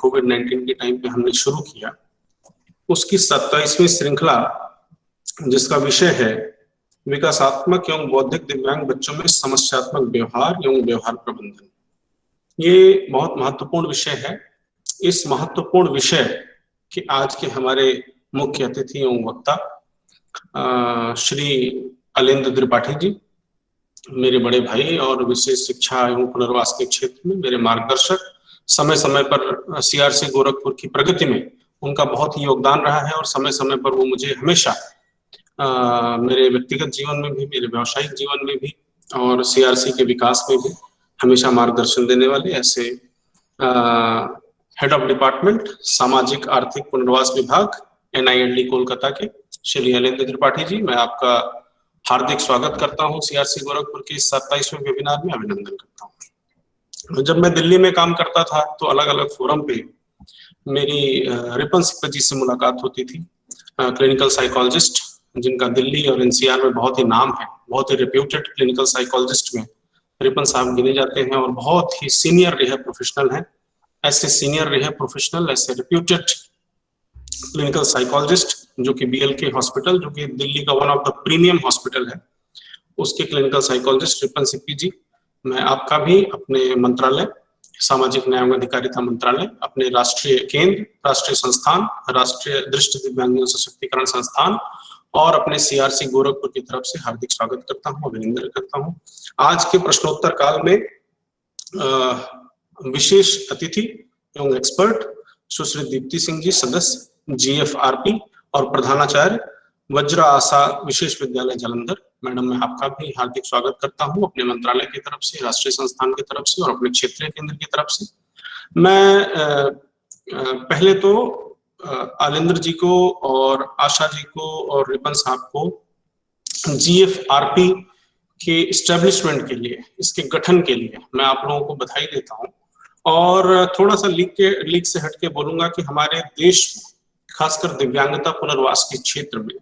कोविड-19 के टाइम पे हमने शुरू किया, उसकी 27वीं श्रृंखला, जिसका विषय है विकासात्मक एवं बौद्धिक दिव्यांग बच्चों में समस्यात्मक व्यवहार एवं व्यवहार प्रबंधन। ये बहुत महत्वपूर्ण विषय है। इस महत्वपूर्ण विषय के आज के हमारे मुख्य अतिथि एवं वक्ता श्री अलेंद्र त्रिपाठी जी, मेरे बड़े भाई और विशेष शिक्षा एवं पुनर्वास के क्षेत्र में मेरे मार्गदर्शक, समय समय पर सीआरसी गोरखपुर की प्रगति में उनका बहुत ही योगदान रहा है और समय समय पर वो मुझे हमेशा मेरे व्यक्तिगत जीवन में भी, मेरे व्यावसायिक जीवन में भी और सीआरसी के विकास में भी हमेशा मार्गदर्शन देने वाले ऐसे हेड ऑफ डिपार्टमेंट सामाजिक आर्थिक पुनर्वास विभाग NILD कोलकाता के श्री अलेंद्र त्रिपाठी जी, मैं आपका हार्दिक स्वागत करता हूं सीआरसी गोरखपुर के 27वें वेबिनार में। अभिनंदन करता हूं। जब मैं दिल्ली में काम करता था तो अलग अलग फोरम पे मेरी रिपन सिक्का जी से मुलाकात होती थी, क्लिनिकल साइकोलॉजिस्ट जिनका दिल्ली और NCR में बहुत ही नाम है, बहुत ही रेप्यूटेड क्लिनिकल साइकोलॉजिस्ट में रिपन साहब गिने जाते हैं और बहुत ही सीनियर रिहैब प्रोफेशनल हैं। ऐसे सीनियर रिहैब प्रोफेशनल, ऐसे रेप्यूटेड क्लिनिकल साइकोलॉजिस्ट जो कि BLK हॉस्पिटल, जो कि दिल्ली का one of the premium hospital है, उसके क्लिनिकल साइकोलॉजिस्ट रिपन सिप्पी जी, मैं आपका भी अपने मंत्रालय सामाजिक न्याय एवं अधिकारिता मंत्रालय, अपने राष्ट्रीय केंद्र, राष्ट्रीय संस्थान, राष्ट्रीय दृष्टि दिव्यांगों सशक्तिकरण संस्थान और अपने सीआरसी गोरखपुर की तरफ से हार्दिक स्वागत करता हूं, अभिनंदन करता हूं। आज के प्रश्नोत्तर काल में विशेष अतिथि एवं एक्सपर्ट सुश्री दीप्ति सिंह जी, सदस्य GFRP और प्रधानाचार्य वज्र आशा विशेष विद्यालय जालंधर, मैडम मैं आपका भी हार्दिक स्वागत करता हूं अपने मंत्रालय की तरफ से, राष्ट्रीय संस्थान की तरफ से और अपने क्षेत्रीय केंद्र की तरफ से। मैं पहले तो अलेंद्र जी को और आशा जी को और रिपन साहब को GFRP के इस्टेब्लिशमेंट के लिए, इसके गठन के लिए मैं आप लोगों को बधाई देता हूं और थोड़ा सा लीक से हटके बोलूंगा कि हमारे देश में खासकर दिव्यांगता पुनर्वास के क्षेत्र में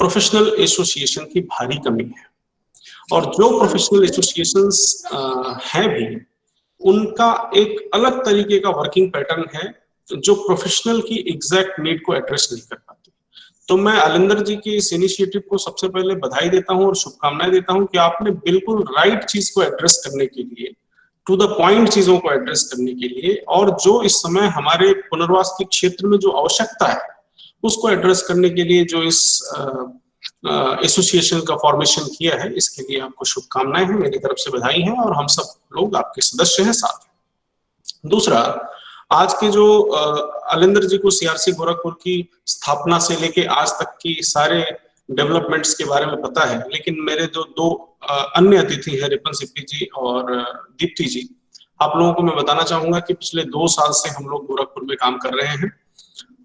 प्रोफेशनल एसोसिएशन की भारी कमी है और जो प्रोफेशनल एसोसिएशंस हैं भी, उनका एक अलग तरीके का वर्किंग पैटर्न है जो प्रोफेशनल की एग्जैक्ट नीड को एड्रेस नहीं कर पाते। तो मैं अलेंद्र जी की इस इनिशिएटिव को सबसे पहले बधाई देता हूं और शुभकामनाएं देता हूं कि आपने बिल्कुल राइट चीज को एड्रेस करने के लिए, टू द पॉइंट चीजों को एड्रेस करने के लिए और जो इस समय हमारे पुनर्वास के क्षेत्र में जो आवश्यकता है उसको एड्रेस करने के लिए जो इस एसोसिएशन का फॉर्मेशन किया है, इसके लिए आपको शुभकामनाएं हैं, मेरी तरफ से बधाई है और हम सब लोग आपके सदस्य हैं साथ में। दूसरा, आज के जो अलेंद्र जी को सीआरसी गोरखपुर की स्थापना से लेके आज तक की सारे डेवलपमेंट्स के बारे में पता है, लेकिन मेरे जो दो अन्य अतिथि हैं रिपन सिप्पी जी और दीप्ति जी, आप लोगों को मैं बताना चाहूंगा कि पिछले 2 साल से हम लोग गोरखपुर में काम कर रहे हैं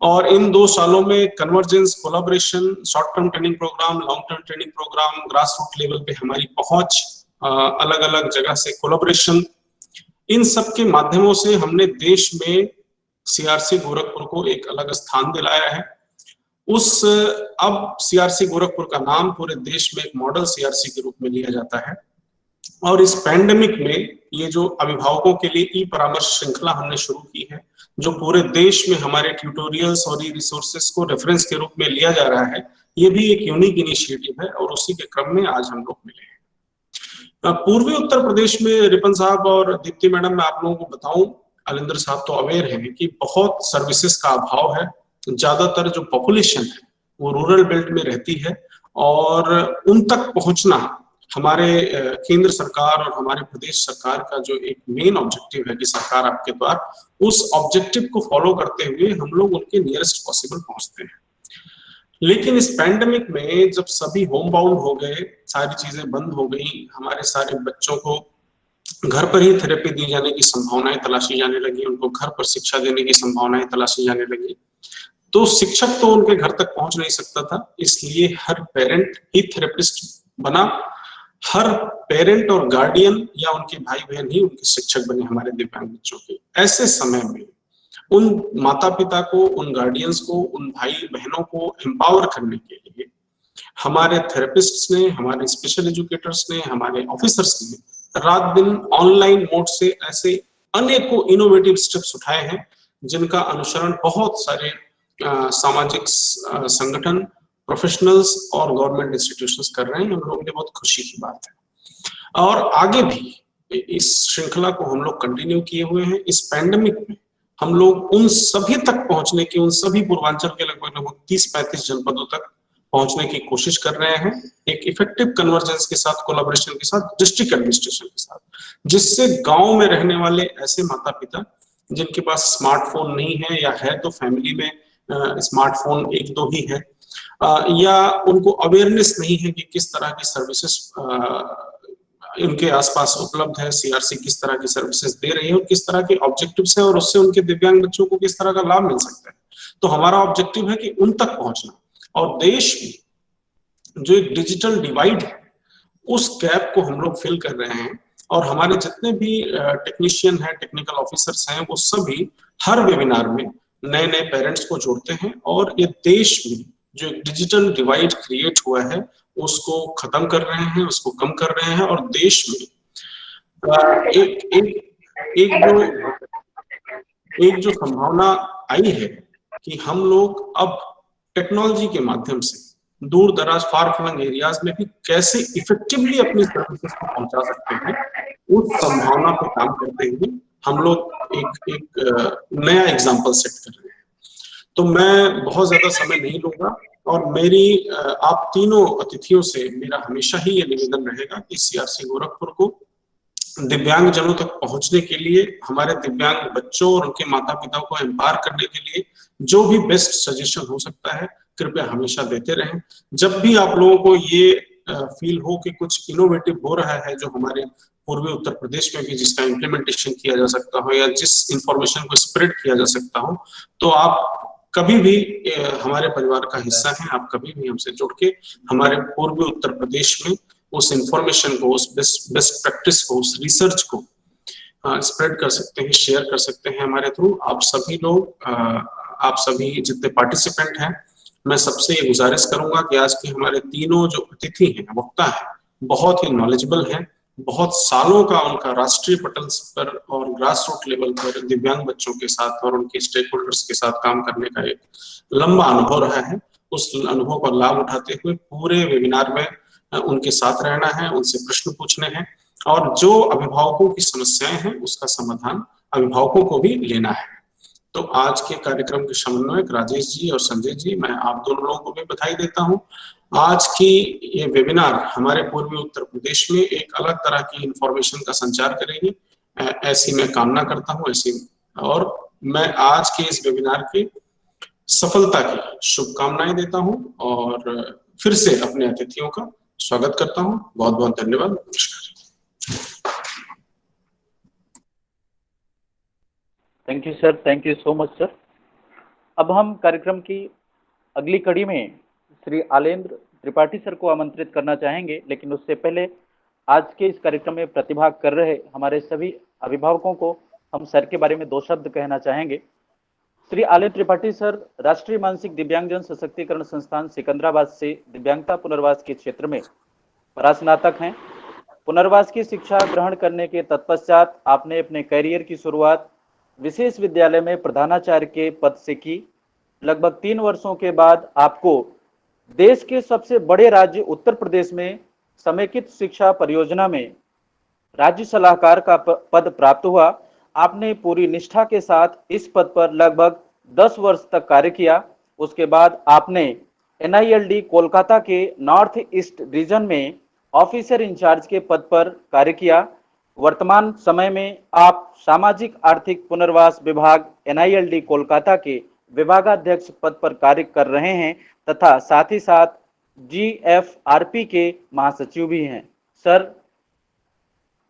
और इन 2 सालों में convergence, collaboration, short term training program, long term training program, grass root level पे हमारी पहुंच, अलग अलग जगह से कोलैबोरेशन, इन सब के माध्यमों से हमने देश में सीआरसी गोरखपुर को एक अलग स्थान दिलाया है। अब सीआरसी गोरखपुर का नाम पूरे देश में एक मॉडल सीआरसी के रूप में लिया जाता है और इस पैंडेमिक में ये जो अभिभावकों के लिए ई परामर्श श्रृंखला हमने शुरू की है, जो पूरे देश में हमारे ट्यूटोरियल्स और ई रिसोर्सेस को रेफरेंस के रूप में लिया जा रहा है, ये भी एक यूनिक इनिशिएटिव है और उसी के क्रम में आज हम लोग मिले हैं। पूर्वी उत्तर प्रदेश में रिपन साहब और दीप्ति मैडम, मैं आप लोगों को बताऊं, अलेंद्र साहब तो अवेयर हैं कि बहुत सर्विसेज का अभाव है। ज्यादातर जो पॉपुलेशन है वो रूरल बेल्ट में रहती है और उन तक पहुंचना हमारे केंद्र सरकार और हमारे प्रदेश सरकार का जो एक मेन ऑब्जेक्टिव है कि सरकार आपके द्वारा, उस ऑब्जेक्टिव को फॉलो करते हुए हम लोग उनके नियरेस्ट पॉसिबल पहुंचते हैं। लेकिन इस पैंडेमिक में जब सभी होम बाउंड हो गए, सारी चीजें बंद हो गई, हमारे सारे बच्चों को घर पर ही थेरेपी दी जाने की संभावनाएं तलाशी जाने लगी, उनको घर पर शिक्षा देने की संभावनाएं तलाशी जाने लगी, तो शिक्षक तो उनके घर तक पहुंच नहीं सकता था, इसलिए हर पेरेंट ही थेरेपिस्ट बना, हर पेरेंट और गार्डियन या उनके भाई बहन ही उनके शिक्षक बने हमारे दिव्यांग बच्चों के। ऐसे समय में उन माता पिता को, उन गार्डियंस को, उन भाई बहनों को एम्पावर करने के लिए हमारे थेरेपिस्ट्स ने, हमारे स्पेशल एजुकेटर्स ने, हमारे ऑफिसर्स ने रात दिन ऑनलाइन मोड से ऐसे अनेकों इनोवेटिव स्टेप्स उठाए हैं जिनका अनुसरण बहुत सारे सामाजिक संगठन, प्रोफेशनल्स और गवर्नमेंट इंस्टीट्यूशंस कर रहे हैं। हम लोगों के लिए बहुत खुशी की बात है। और आगे भी इस श्रृंखला को हम लोग कंटिन्यू किए हुए हैं। इस पैंडेमिक में हम लोग उन सभी तक पहुंचने की, उन सभी पूर्वांचल के लगभग 30-35 जनपदों तक पहुंचने की कोशिश कर रहे हैं, एक इफेक्टिव कन्वर्जेंस के साथ, कोलैबोरेशन के साथ, डिस्ट्रिक्ट एडमिनिस्ट्रेशन के साथ, जिससे गांव में रहने वाले ऐसे माता पिता जिनके पास स्मार्टफोन नहीं है, या है तो फैमिली में स्मार्टफोन एक दो ही है, या उनको अवेयरनेस नहीं है कि किस तरह की सर्विसेज उनके आसपास उपलब्ध है, सीआरसी किस तरह की सर्विसेज दे रही है और किस तरह के ऑब्जेक्टिव्स है, और उससे उनके दिव्यांग बच्चों को किस तरह का लाभ मिल सकता है। तो हमारा ऑब्जेक्टिव है कि उन तक पहुंचना, और देश में जो एक डिजिटल डिवाइड है उस गैप को हम लोग फिल कर रहे हैं। और हमारे जितने भी टेक्नीशियन हैं, टेक्निकल ऑफिसर्स हैं, वो सभी हर वेबिनार में नए नए पेरेंट्स को जोड़ते हैं, और ये देश में जो डिजिटल डिवाइड क्रिएट हुआ है उसको खत्म कर रहे हैं, उसको कम कर रहे हैं। और देश में एक एक एक जो संभावना आई है कि हम लोग अब टेक्नोलॉजी के माध्यम से दूर दराज, फार फ्लंग एरियाज में भी कैसे इफेक्टिवली अपनी सर्विसेज को पहुंचा सकते हैं, उस संभावना पर काम करते हुए हम लोग एक नया एग्जाम्पल सेट कर रहे हैं। तो मैं बहुत ज्यादा समय नहीं लूंगा, और मेरी आप तीनों अतिथियों से मेरा हमेशा ही ये निवेदन रहेगा कि सीआरसी गोरखपुर को दिव्यांग जनों तक पहुंचने के लिए, हमारे दिव्यांग बच्चों और उनके माता पिता को एम्पावर करने के लिए जो भी बेस्ट सजेशन हो सकता है, कृपया हमेशा देते रहें। जब भी आप लोगों को ये फील हो कि कुछ इनोवेटिव हो रहा है जो हमारे पूर्वी उत्तर प्रदेश में भी जिसका इम्प्लीमेंटेशन किया जा सकता हो, या जिस इंफॉर्मेशन को स्प्रेड किया जा सकता हो, तो आप कभी भी हमारे परिवार का हिस्सा हैं। आप कभी भी हमसे जुड़ के हमारे पूर्वी उत्तर प्रदेश में उस इंफॉर्मेशन को, उस बेस्ट प्रैक्टिस को, उस रिसर्च को स्प्रेड कर सकते हैं, शेयर कर सकते हैं हमारे थ्रू। आप सभी लोग, आप सभी जितने पार्टिसिपेंट हैं, मैं सबसे ये गुजारिश करूंगा कि आज के हमारे तीनों जो अतिथि हैं, वक्ता हैं, बहुत ही नॉलेजेबल हैं, बहुत सालों का उनका राष्ट्रीय पटल पर और ग्रास रूट लेवल पर दिव्यांग बच्चों के साथ और उनके स्टेक होल्डर्स के साथ काम करने का एक लंबा अनुभव रहा है। उस अनुभव का लाभ उठाते हुए पूरे वेबिनार में उनके साथ रहना है, उनसे प्रश्न पूछने हैं, और जो अभिभावकों की समस्याएं हैं उसका समाधान अभिभावकों को भी लेना है। तो आज के कार्यक्रम के समन्वयक राजेश जी और संजय जी, मैं आप दोनों लोगों को भी बधाई देता हूं। आज की ये वेबिनार हमारे पूर्वी उत्तर प्रदेश में एक अलग तरह की इंफॉर्मेशन का संचार करेगी, ऐसी मैं कामना करता हूं। ऐसी, और मैं आज के इस वेबिनार की सफलता की शुभकामनाएं देता हूं, और फिर से अपने अतिथियों का स्वागत करता हूं। बहुत बहुत धन्यवाद। नमस्कार। Thank you sir, thank you so much sir. अब हम कार्यक्रम की अगली कड़ी में श्री आलेंद्र त्रिपाठी सर को आमंत्रित करना चाहेंगे, लेकिन उससे पहले आज के इस कार्यक्रम में प्रतिभाग कर रहे हमारे सभी अभिभावकों को हम सर के बारे में 2 शब्द कहना चाहेंगे। श्री आलेंद्र त्रिपाठी सर राष्ट्रीय मानसिक दिव्यांगजन सशक्तिकरण संस्थान सिकंदराबाद से दिव्यांगता पुनर्वास के क्षेत्र में परास्नातक हैं। पुनर्वास की शिक्षा ग्रहण करने के तत्पश्चात आपने अपने कैरियर की शुरुआत विशेष विद्यालय में प्रधानाचार्य के पद से की। लगभग 3 वर्षों के बाद आपको देश के सबसे बड़े राज्य उत्तर प्रदेश में समेकित शिक्षा परियोजना में राज्य सलाहकार का पद प्राप्त हुआ। आपने पूरी निष्ठा के साथ इस पद पर लगभग 10 वर्ष तक कार्य किया। उसके बाद आपने NILD कोलकाता के नॉर्थ ईस्ट रीजन में ऑफिसर इंचार्ज के पद पर कार्य किया। वर्तमान समय में आप सामाजिक आर्थिक पुनर्वास विभाग NILD कोलकाता के विभागाध्यक्ष पद पर कार्य कर रहे हैं, तथा साथ ही साथ GFRP के महासचिव भी हैं। सर,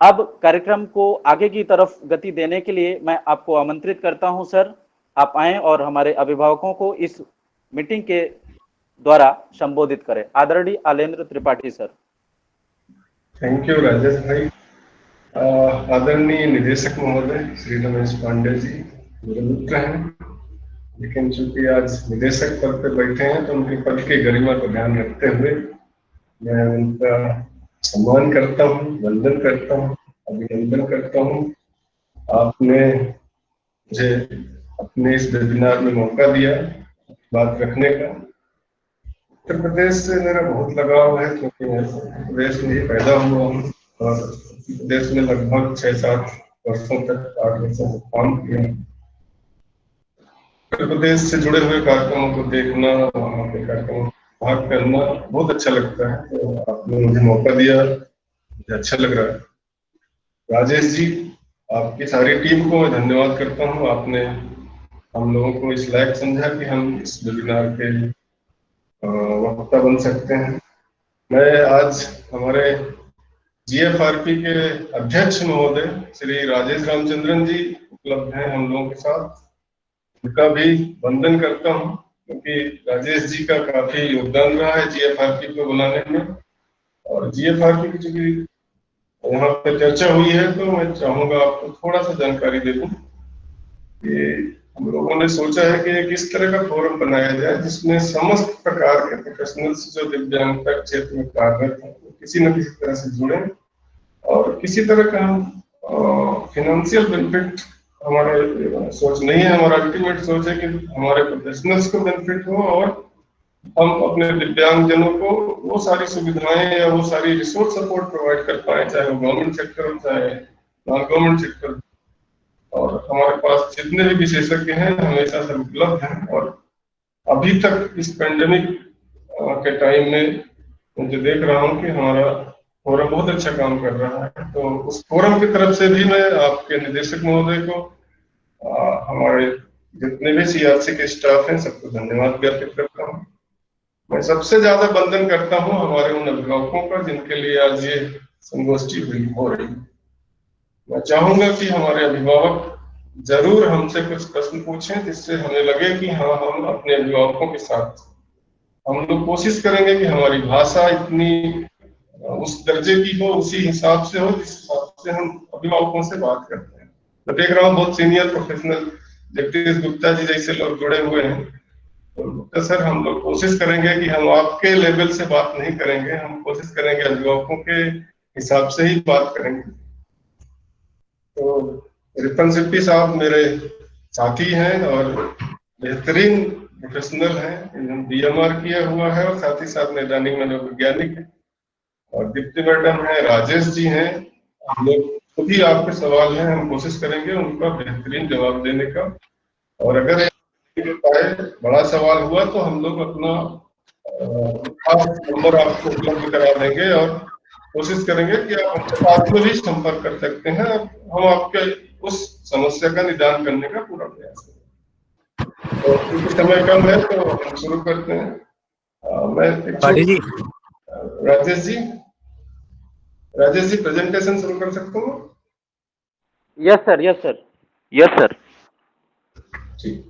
अब कार्यक्रम को आगे की तरफ गति देने के लिए मैं आपको आमंत्रित करता हूं। सर, आप आएं और हमारे अभिभावकों को इस मीटिंग के द्वारा संबोधित करें। आदरणीय Alendra Tripathi sir. Thank you Rajesh भाई। आदरणीय निदेशक महोदय श्री रमेश पांडे जी मेरे मित्र हैं, लेकिन चूंकि आज निदेशक पद पर बैठे हैं तो उनके पद की गरिमा को ध्यान रखते हुए मैं उनका सम्मान करता हूँ, वंदन करता हूँ, अभिनंदन करता हूँ। आपने मुझे अपने इस वेबिनार में मौका दिया बात रखने का। उत्तर प्रदेश से मेरा बहुत लगाव है, क्योंकि मैं उत्तर प्रदेश में ही पैदा हुआ हूँ और उत्तर प्रदेश में लगभग 6-7 वर्षों तक 8 वर्षों तक काम किया। उत्तर प्रदेश से जुड़े हुए कार्यक्रमों को देखना, वहाँ के कार्यक्रमों में भाग करना बहुत अच्छा लगता है। तो आपने मुझे मौका दिया, मुझे अच्छा लग रहा है। राजेश जी, आपकी सारी टीम को मैं धन्यवाद करता हूँ। आपने हम लोगों को इस लायक समझा कि हम इस वेबिनार के वक्ता बन सकते हैं। मैं आज हमारे GFRP के अध्यक्ष महोदय श्री राजेश रामचंद्रन जी उपलब्ध हैं हम लोगों के साथ, उनका भी वंदन करता हूँ, क्योंकि राजेश जी का काफी योगदान रहा है GFRP को बनाने में। और GFRP की चूंकि यहाँ पे चर्चा हुई है, तो मैं चाहूंगा आपको थोड़ा सा जानकारी दे दूं कि हम लोगों ने सोचा है कि एक इस तरह का फोरम बनाया जाए जिसमें समस्त प्रकार के प्रोफेशनल्स जो दिव्यांगता क्षेत्र में कार्यरत हैं वो किसी न किसी तरह से जुड़े, और किसी तरह का फिनेंशियल बेनिफिट हमारे सोच नहीं है। हमारा अल्टीमेट सोच है कि हमारे प्रोफेशनल्स को बेनिफिट हो और हम अपने दिव्यांगजनों को वो सारी सुविधाएं या वो सारी रिसोर्स सपोर्ट प्रोवाइड कर पाए, चाहे वो गवर्नमेंट सेक्टर हो चाहे नॉन गवर्नमेंट सेक्टर। और हमारे पास जितने भी विशेषज्ञ हैं हमेशा से उपलब्ध हैं, और अभी तक इस पेंडेमिक के टाइम में मुझे देख रहा हूँ कि हमारा फोरम बहुत अच्छा काम कर रहा है। तो उस फोरम की तरफ से भी मैं आपके निदेशक महोदय को, हमारे जितने भी CRC के स्टाफ हैं, सबको धन्यवाद ज्ञापित करता हूँ। मैं सबसे ज्यादा वंदन करता हूँ हमारे उन अभिभावकों का जिनके लिए आज ये संगोष्ठी हो रही है। मैं चाहूंगा कि हमारे अभिभावक जरूर हमसे कुछ प्रश्न पूछें, जिससे हमें लगे कि हाँ, हम अपने अभिभावकों के साथ हम लोग कोशिश करेंगे कि हमारी भाषा इतनी उस दर्जे की हो, उसी हिसाब से हो जिस हिसाब से हम अभिभावकों से बात करते हैं। मैं देख रहा हूँ बहुत सीनियर प्रोफेशनल जगदीश गुप्ता जी जैसे लोग जुड़े हुए हैं। तो गुप्ता सर, हम लोग कोशिश करेंगे कि हम आपके लेवल से बात नहीं करेंगे, हम कोशिश करेंगे अभिभावकों के हिसाब से ही बात करेंगे। तो रिपन सिप्पी साहब मेरे साथी हैं और बेहतरीन प्रोफेशनल हैं, इन्होंने DMR किया हुआ है और साथ ही साथ नैदानिक मनोवैज्ञानिक है। और दीप्ति मैडम है, राजेश जी हैं। हम लोग खुद ही आपके सवाल हैं, हम कोशिश करेंगे उनका बेहतरीन जवाब देने का। और अगर बड़ा सवाल हुआ तो हम लोग अपना खास नंबर आपको उपलब्ध करा देंगे और कोशिश करेंगे कि आप हमसे बाद में भी संपर्क कर सकते हैं। हम आपके उस समस्या का निदान करने का पूरा प्रयास करेंगे। तो क्योंकि समय कम है तो हम शुरू करते हैं। मैं राजेश जी प्रेजेंटेशन शुरू कर सकता हूँ? Yes sir, yes sir, yes sir. ठीक।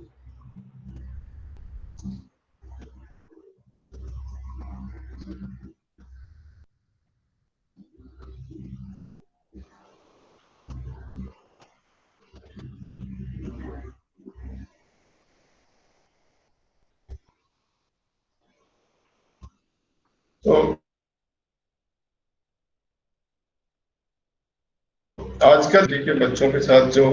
तो आजकल के बच्चों के साथ जो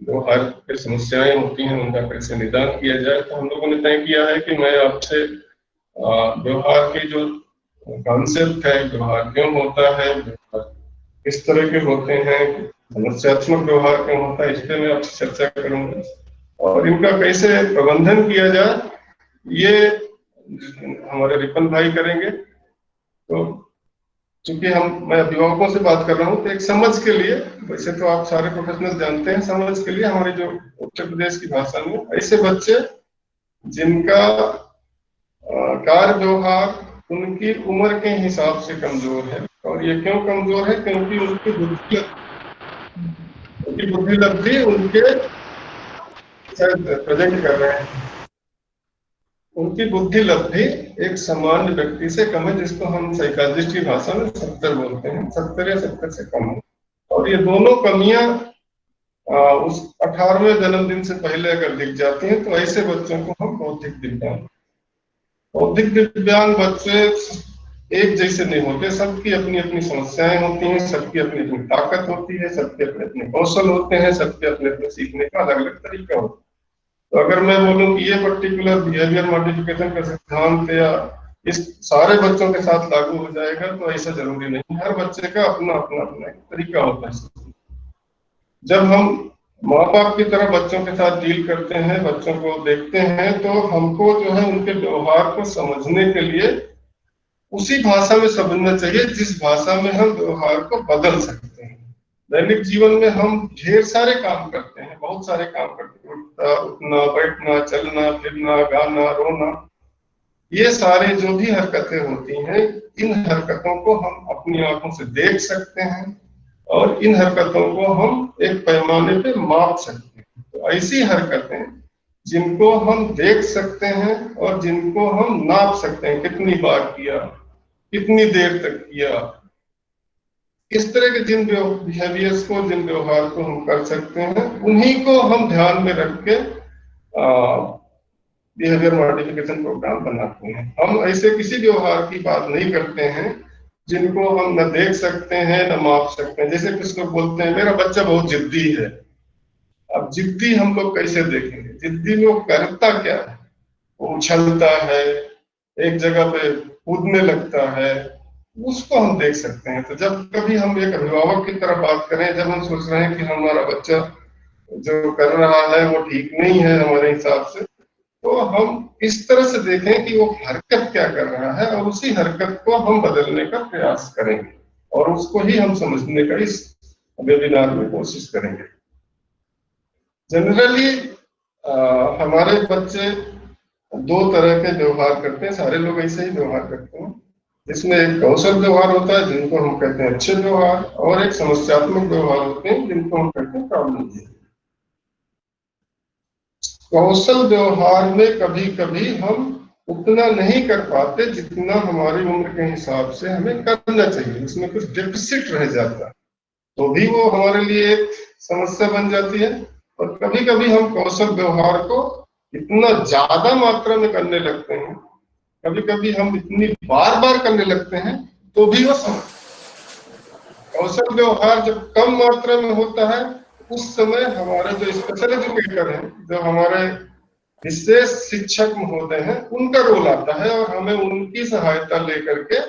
व्यवहार की समस्याएं होती हैं उनका कैसे निदान किया जाए, तो हम लोगों ने तय किया है कि मैं आपसे व्यवहार के जो कॉन्सेप्ट है, व्यवहार क्यों होता है, व्यवहार किस तरह के होते हैं, समस्यात्मक व्यवहार क्यों होता है, इस पर मैं आपसे चर्चा करूंगा। और इनका कैसे प्रबंधन किया जाए ये हमारे रिपन भाई करेंगे। तो चूंकि मैं अभिभावकों से बात कर रहा हूँ तो एक समझ के लिए, वैसे तो आप सारे प्रोफेशनल जानते हैं, समझ के लिए हमारी जो उत्तर प्रदेश की भाषा में ऐसे बच्चे जिनका कार्य व्यवहार उनकी उम्र के हिसाब से कमजोर है। और ये क्यों कमजोर है? क्योंकि उनकी बुद्धि लब्धि उनके प्रेजेंट कर रहे हैं, उनकी बुद्धि लब्धि एक सामान्य व्यक्ति से कम है, जिसको हम साइकोलॉजिस्ट की भाषा में 70 बोलते हैं, 70 या 70 से कम है। और ये दोनों कमियां उस 18वें जन्मदिन से पहले अगर दिख जाती हैं तो ऐसे बच्चों को हम बौद्धिक दिव्यांग बच्चे एक जैसे नहीं होते, सबकी अपनी अपनी समस्याएं होती हैं, सबकी अपनी अपनी ताकत होती है, सबके अपने अपने कौशल होते हैं, सबके अपने अपने सीखने का अलग अलग तरीका होता है। तो अगर मैं बोलूं कि ये पर्टिकुलर बिहेवियर मॉडिफिकेशन का सिद्धांत या इस सारे बच्चों के साथ लागू हो जाएगा, तो ऐसा जरूरी नहीं। हर बच्चे का अपना अपना अपना एक तरीका होता है। जब हम माँ बाप की तरह बच्चों के साथ डील करते हैं, बच्चों को देखते हैं, तो हमको जो है उनके व्यवहार को समझने के लिए उसी भाषा में समझना चाहिए जिस भाषा में हम व्यवहार को बदल सकते हैं। दैनिक जीवन में हम ढेर सारे काम करते हैं, बहुत सारे काम करते हैं, उठना बैठना, चलना फिरना, गाना रोना, ये सारे जो भी हरकतें होती हैं, इन हरकतों को हम अपनी आंखों से देख सकते हैं और इन हरकतों को हम एक पैमाने पे माप सकते हैं। तो ऐसी हरकतें जिनको हम देख सकते हैं और जिनको हम नाप सकते हैं, कितनी बार किया, कितनी देर तक किया, इस तरह के जिन बिहेवियर्स को, जिन व्यवहार को हम कर सकते हैं, उन्हीं को हम ध्यान में रख के बिहेवियर मॉडिफिकेशन प्रोग्राम बनाते हैं। हम ऐसे किसी व्यवहार की बात नहीं करते हैं जिनको हम न देख सकते हैं न माप सकते हैं। जैसे कुछ लोग बोलते हैं मेरा बच्चा बहुत जिद्दी है। अब जिद्दी हम लोग कैसे देखेंगे? जिद्दी में वो करता क्या है? वो उछलता है, एक जगह पे कूदने लगता है, उसको हम देख सकते हैं। तो जब कभी हम एक अभिभावक की तरह बात करें, जब हम सोच रहे हैं कि हमारा बच्चा जो कर रहा है वो ठीक नहीं है हमारे हिसाब से, तो हम इस तरह से देखें कि वो हरकत क्या कर रहा है और उसी हरकत को हम बदलने का प्रयास करेंगे और उसको ही हम समझने का इस वेबिनार में कोशिश करेंगे। जनरली हमारे बच्चे दो तरह के व्यवहार करते हैं, सारे लोग ऐसे ही व्यवहार करते हैं। इसमें एक कौशल व्यवहार होता है जिनको हम कहते हैं अच्छे व्यवहार, और एक समस्यात्मक व्यवहार होते हैं जिनको हम कहते हैं प्रॉब्लम। कौशल व्यवहार में कभी कभी हम उतना नहीं कर पाते जितना हमारी उम्र के हिसाब से हमें करना चाहिए, उसमें कुछ डेफिसिट रह जाता है, तो भी वो हमारे लिए एक समस्या बन जाती है। और कभी कभी हम कौशल व्यवहार को इतना ज्यादा मात्रा में करने लगते हैं, कभी कभी हम इतनी बार बार करने लगते हैं, तो भी वो कौशल व्यवहार जब कम मात्रा में होता है, उस समय हमारे जो स्पेशल एजुकेटर हैं, जो हमारे विशेष शिक्षक महोदय हैं, उनका रोल आता है और हमें उनकी सहायता लेकर के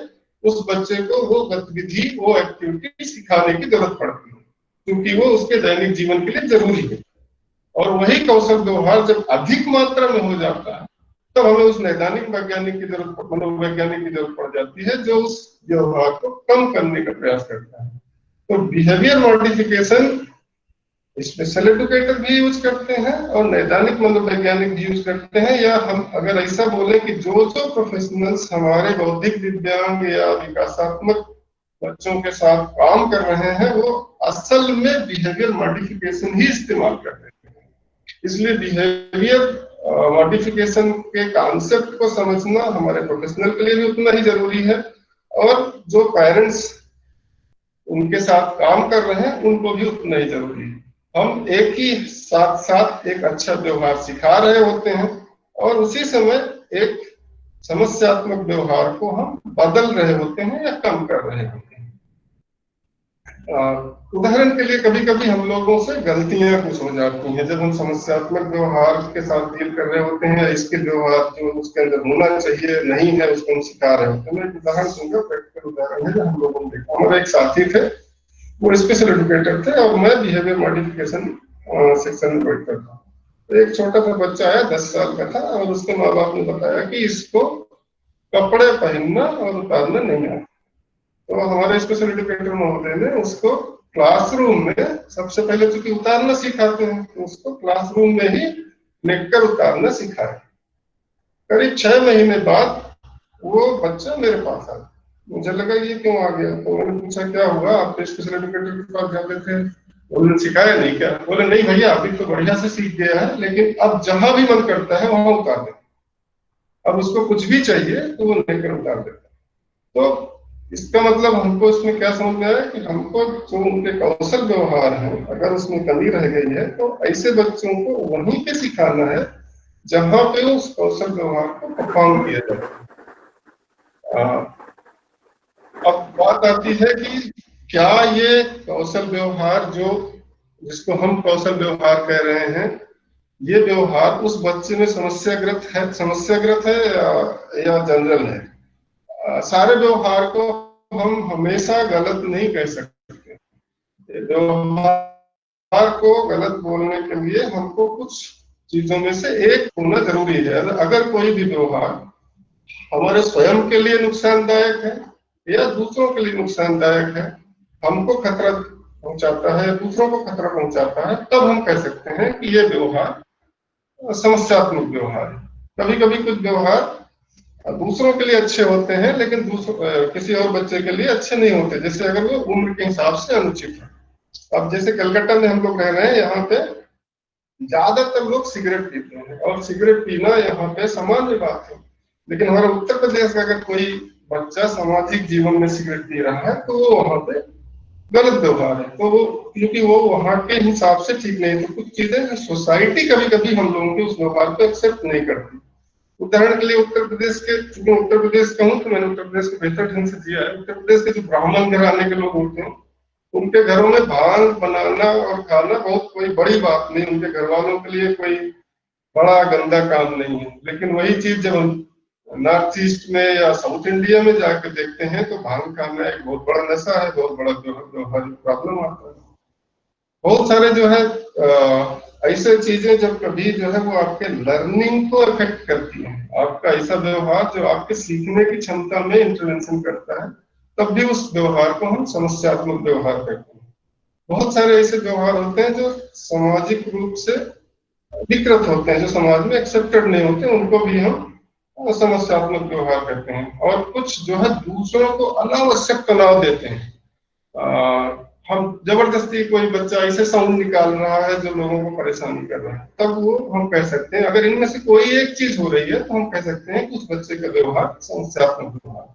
उस बच्चे को वो गतिविधि, वो एक्टिविटी सिखाने की जरूरत पड़ती है, क्योंकि वो उसके दैनिक जीवन के लिए जरूरी है। और वही कौशल व्यवहार जब अधिक मात्रा में हो जाता है, तब हमें उस नैदानिक वैज्ञानिक की जरूरत, मनोवैज्ञानिक की जरूरत पड़ जाती है, जो उस व्यवहार को कम करने का प्रयास करता है। तो बिहेवियर मॉडिफिकेशन स्पेशल एजुकेटर भी यूज करते हैं और नैदानिक मनोवैज्ञानिक भी यूज करते हैं, या हम अगर ऐसा बोले कि जो जो प्रोफेशनल्स हमारे बौद्धिक दिव्यांग या विकासात्मक बच्चों के साथ काम कर रहे हैं, वो असल में बिहेवियर मॉडिफिकेशन ही इस्तेमाल कर रहे हैं। इसलिए बिहेवियर मॉडिफिकेशन के कॉन्सेप्ट को समझना हमारे प्रोफेशनल के लिए भी उतना ही जरूरी है, और जो पेरेंट्स उनके साथ काम कर रहे हैं उनको भी उतना ही जरूरी है। हम एक ही साथ साथ एक अच्छा व्यवहार सिखा रहे होते हैं और उसी समय एक समस्यात्मक व्यवहार को हम बदल रहे होते हैं या कम कर रहे होते हैं। उदाहरण के लिए कभी कभी हम लोगों से गलतियां कुछ हो जाती हैं, जब हम समस्यात्मक व्यवहार के साथ डील कर रहे होते हैं, इसके व्यवहार जो उसके अंदर होना चाहिए नहीं है, उसको हम सिखा रहे होते हैं। मैं एक उदाहरण दूंगा, प्रैक्टिकल उदाहरण है जो हम लोगों ने देखा। हमारे एक साथी थे, वो स्पेशल एजुकेटर थे और मैं बिहेवियर मॉडिफिकेशन सेक्शन में बैठता था। तो एक छोटा सा बच्चा आया, 10 साल का था, और उसके माँ बाप ने बताया कि इसको कपड़े पहनना और उतारना नहीं आता। तो हमारे स्पेशल एजुकेटर महोदय ने उसको क्लासरूम में सबसे पहले चूंकि उतारना सिखाते हैं, तो उसको क्लासरूम में ही नेकर उतारना सिखाया। करीब 6 महीने बाद वो बच्चा मेरे पास आया। मुझे लगा ये क्यों आ गया, तो मैंने पूछा क्या हुआ, आप तो स्पेशल एजुकेटर के पास जाते थे, उन्होंने सिखाया नहीं क्या? बोले नहीं भैया, अभी तो बढ़िया से सीख गया है, लेकिन अब जहां भी मन करता है वहां उतार देता। अब उसको कुछ भी चाहिए तो वो लेकर उतार देता। तो इसका मतलब हमको इसमें क्या समझ में आया कि हमको जो उनके कौशल व्यवहार है, अगर उसमें कमी रह गई है, तो ऐसे बच्चों को वहीं पे सिखाना है जहां पे उस कौशल व्यवहार को परफॉर्म किया जाए। अब बात आती है कि क्या ये कौशल व्यवहार जो जिसको हम कौशल व्यवहार कह रहे हैं, ये व्यवहार उस बच्चे में समस्याग्रस्त है या जनरल है। सारे व्यवहार को हम हमेशा गलत नहीं कह सकते। व्यवहार को गलत बोलने के लिए हमको कुछ चीजों में से एक होना जरूरी है। अगर कोई भी व्यवहार हमारे स्वयं के लिए नुकसानदायक है या दूसरों के लिए नुकसानदायक है, हमको खतरा पहुंचाता है, दूसरों को खतरा पहुंचाता है, तब हम कह सकते हैं कि ये व्यवहार समस्यात्मक व्यवहार है। कभी कभी कुछ व्यवहार दूसरों के लिए अच्छे होते हैं लेकिन किसी और बच्चे के लिए अच्छे नहीं होते, जैसे अगर वो उम्र के हिसाब से अनुचित है। अब जैसे कलकत्ता में हम लोग रह रहे हैं, यहाँ पे ज्यादातर लोग सिगरेट पीते हैं और सिगरेट पीना यहाँ पे सामान्य बात है। लेकिन हमारे उत्तर प्रदेश का अगर कोई बच्चा सामाजिक जीवन में सिगरेट पी रहा है तो वो वहां पे गलत व्यवहार है। तो वो क्योंकि वो वहां के हिसाब से ठीक नहीं, तो कुछ चीजें सोसाइटी कभी कभी हम लोगों के उस व्यवहार को एक्सेप्ट नहीं करती। उदाहरण के लिए उत्तर प्रदेश के, चूंकि उत्तर प्रदेश का हूँ तो मैंने उत्तर प्रदेश को बेहतर ढंग से जिया है। उत्तर प्रदेश के जो ब्राह्मण घराने के लोग होते हैं, उनके घरों में भांग बनाना और खाना बहुत कोई बड़ी बात नहीं, उनके घर वालों के लिए कोई बड़ा गंदा काम नहीं है। लेकिन वही चीज जब हम नॉर्थ ईस्ट में या साउथ इंडिया में जाकर देखते हैं तो भांग खाना एक बहुत बड़ा नशा है, बहुत बड़ा व्यवहारिक प्रॉब्लम आता है। बहुत सारे जो है ऐसे चीजें जब कभी जो है वो आपके लर्निंग को अफेक्ट करती है, आपका ऐसा व्यवहार जो आपके सीखने की क्षमता में इंटरवेंशन करता है, तब भी उस व्यवहार को हम समस्यात्मक व्यवहार कहते हैं। बहुत सारे ऐसे व्यवहार होते हैं जो सामाजिक रूप से विकृत होते हैं, जो समाज में एक्सेप्टेड नहीं होते, उनको भी हम समस्यात्मक व्यवहार कहते हैं। और कुछ जो है दूसरों को अनावश्यक तनाव देते हैं। हम जबरदस्ती कोई बच्चा ऐसे साउंड निकाल रहा है जो लोगों को परेशानी कर रहा है, तब वो हम कह सकते हैं, अगर इनमें से कोई एक चीज हो रही है तो हम कह सकते हैं कि उस बच्चे का व्यवहार समस्यात्मक व्यवहार।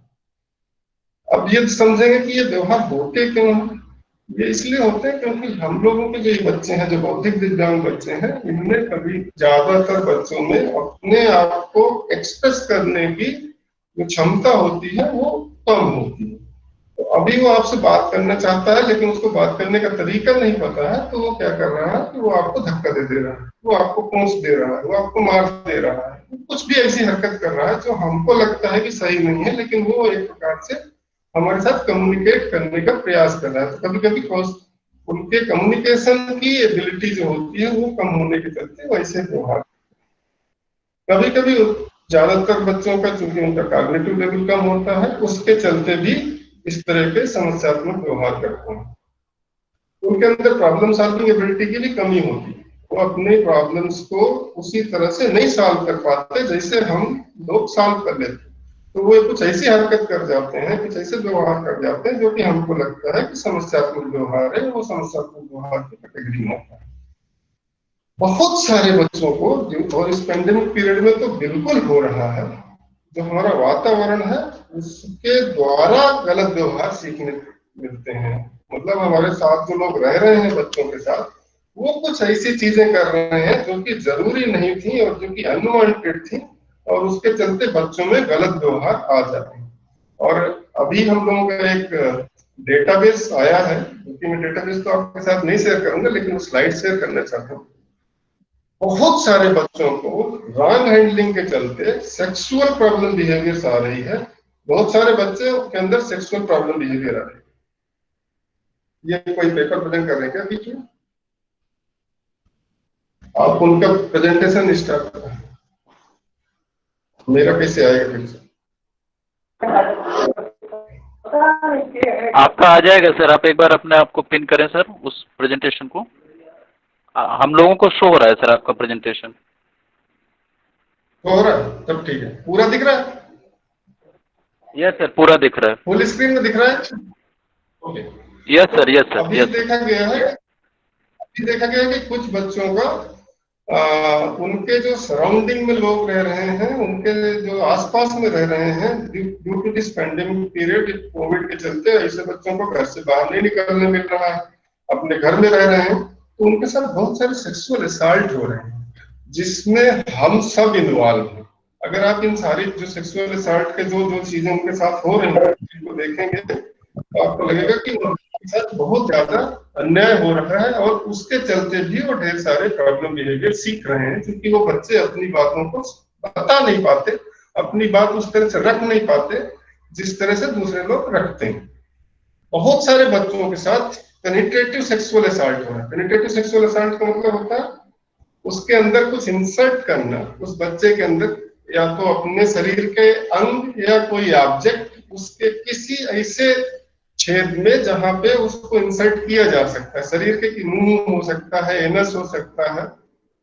अब ये समझेंगे कि ये व्यवहार होते क्यों हैं। ये इसलिए होते हैं क्योंकि हम लोगों के जो ये बच्चे हैं, जो बौद्धिक दिव्यांग बच्चे हैं, इनमें कभी ज्यादातर बच्चों में अपने आप को एक्सप्रेस करने की जो क्षमता होती है वो कम होती है। तो अभी वो आपसे बात करना चाहता है लेकिन उसको बात करने का तरीका नहीं पता है, तो वो क्या कर रहा है कि वो आपको धक्का दे रहा है, वो आपको पोंछ दे रहा है, वो आपको मार दे रहा है, कुछ भी ऐसी हरकत कर रहा है जो हमको लगता है कि सही नहीं है, लेकिन वो एक प्रकार से हमारे साथ कम्युनिकेट करने का प्रयास कर रहा है। तो कभी कभी उनके कम्युनिकेशन की एबिलिटी जो होती है वो कम होने के चलते वैसे व्यवहार। कभी कभी ज्यादातर बच्चों का चूंकि उनका कॉग्निटिव लेवल कम होता है, उसके चलते भी इस तरह के समस्यात्मक व्यवहार करते हैं। उनके अंदर प्रॉब्लम सॉल्विंग एबिलिटी की भी कमी होती है, वो अपने प्रॉब्लम्स को उसी तरह से नहीं सॉल्व कर पाते जैसे हम लोग सॉल्व कर लेते। तो वो कुछ ऐसी हरकत कर जाते हैं, कुछ ऐसे व्यवहार कर जाते हैं जो कि हमको लगता है कि समस्यात्मक व्यवहार है, वो समस्यात्मक व्यवहार की कैटेगरी में आता है। बहुत सारे बच्चों को, और इस पेंडेमिक पीरियड में तो बिल्कुल हो रहा है, जो हमारा वातावरण है उसके द्वारा गलत व्यवहार सीखने मिलते हैं। मतलब हमारे साथ जो लोग रह रहे हैं बच्चों के साथ, वो कुछ ऐसी चीजें कर रहे हैं जो कि जरूरी नहीं थी और जो कि अनवांटेड थी, और उसके चलते बच्चों में गलत व्यवहार आ जाते हैं। और अभी हम लोगों का एक डेटाबेस आया है, क्योंकि मैं डेटाबेस तो आपके साथ नहीं शेयर करूंगा लेकिन स्लाइड शेयर करना चाहता हूँ। बहुत सारे बच्चों को रॉन्ग हैंडलिंग के चलते सेक्सुअल प्रॉब्लम बिहेवियर्स आ रही है। बहुत सारे बच्चे के अंदर सेक्सुअल प्रॉब्लम बिहेवियर आ रही है। ये कोई पेपर प्रेजेंट कर रहे हैं क्या बीच में? आप उनका प्रेजेंटेशन स्टार्ट करें, मेरा कैसे आएगा फिर से? आपका आ जाएगा सर, आप एक बार अपने आप को पिन करें सर उस प्रेजेंटेशन को। हम लोगों को शो हो रहा है सर आपका प्रेजेंटेशन। हो रहा है? तब ठीक है। पूरा दिख रहा है? यस सर, पूरा दिख रहा है। फुल स्क्रीन में दिख रहा है? Okay. Yes sir, yes sir. अभी देखा गया है कि कुछ बच्चों का उनके जो सराउंडिंग में लोग रह रहे हैं, उनके जो आसपास में रह रहे हैं, due to this pandemic period, Covid के चलते ऐसे बच्चों को घर से बाहर नहीं निकलने मिल रहा है, अपने घर में रह रहे हैं, तो उनके साथ बहुत सारे सेक्सुअल असॉल्ट हो रहे हैं जिसमें हम सब इन्वॉल्व हैं। अगर आप इन सारी जो सेक्सुअल असॉल्ट के जो चीजें उनके साथ हो रही हैं, जिनको देखेंगे तो आपको लगेगा कि उनके साथ बहुत ज्यादा अन्याय हो रहा है और उसके चलते भी वो ढेर सारे प्रॉब्लम बिहेवियर सीख रहे हैं, क्योंकि वो बच्चे अपनी बातों को बता नहीं पाते, अपनी बात उस तरह से रख नहीं पाते जिस तरह से दूसरे लोग रखते हैं। बहुत सारे बच्चों के साथ पेनिट्रेटिव सेक्सुअल असॉल्ट हो रहा है। पेनिट्रेटिव सेक्सुअल असॉल्ट का मतलब होता है उसके अंदर कुछ इंसर्ट करना, उस बच्चे के अंदर या तो अपने शरीर के अंग या कोई ऑब्जेक्ट उसके किसी ऐसे छेद में जहां पे उसको इंसर्ट किया जा सकता है। शरीर के मुंह हो सकता है, एनस हो सकता है,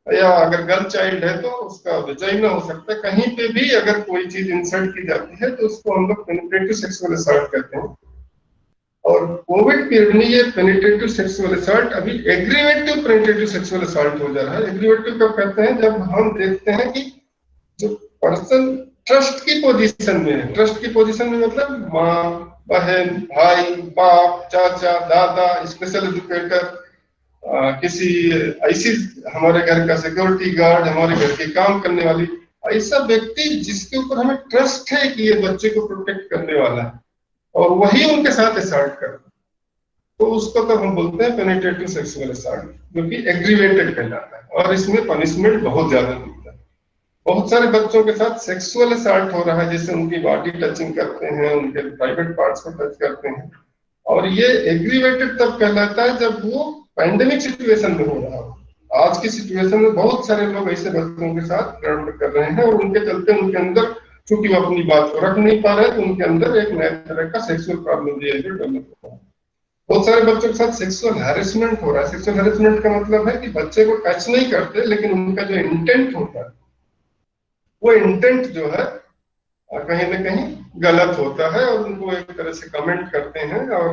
या अगर गर्ल चाइल्ड है तो उसका वजाइना हो सकता है। कहीं पे भी अगर कोई चीज इंसर्ट की जाती है तो उसको हम लोग पेनिट्रेटिव सेक्सुअल असॉल्ट कहते हैं। और कोविड पीरियड में ये पेनिट्रेटिव सेक्सुअल असॉल्ट अभी एग्रीवेटिव पेनिट्रेटिव सेक्सुअल असॉल्ट हो जा रहा है। एग्रीवेटिव कब कहते हैं? जब हम देखते हैं कि जो पर्सन ट्रस्ट की पोजीशन में है, ट्रस्ट की पोजीशन में मतलब माँ, बहन, भाई, बाप, चाचा, दादा, स्पेशल एजुकेटर, किसी ऐसी हमारे घर का सिक्योरिटी गार्ड, हमारे घर के काम करने वाली, ऐसा व्यक्ति जिसके ऊपर हमें ट्रस्ट है कि ये बच्चे को प्रोटेक्ट करने वाला है और वही उनके साथ असॉल्ट करता है, तो उसको तब हम बोलते हैं पेनिट्रेटिव सेक्सुअल असॉल्ट, जो कि एग्रीवेटेड कहलाता है और इसमें पनिशमेंट बहुत ज्यादा मिलता है। बहुत सारे बच्चों के साथ सेक्सुअल असॉल्ट हो रहा है, जैसे उनकी बॉडी टचिंग करते हैं, उनके प्राइवेट पार्ट्स को टच करते हैं, और ये एग्रीवेटेड तब कहलाता है जब वो पैंडेमिक सिचुएशन में हो रहा हो। आज की सिचुएशन में बहुत सारे लोग ऐसे बच्चों के साथ गड़बड़ कर रहे हैं और उनके चलते उनके अंदर, चूंकि वो अपनी बात को रख नहीं पा रहे, तो उनके अंदर एक नए तरह का सेक्सुअल प्रॉब्लम बिहेवियर डेवलप हो रहा है। बहुत सारे बच्चों के साथ सेक्सुअल हैरेसमेंट हो रहा है। सेक्सुअल हैरेसमेंट का मतलब है कि बच्चे को टच नहीं करते, लेकिन उनका जो इंटेंट होता है वो इंटेंट जो है कहीं ना कहीं गलत होता है और उनको एक तरह से कमेंट करते हैं और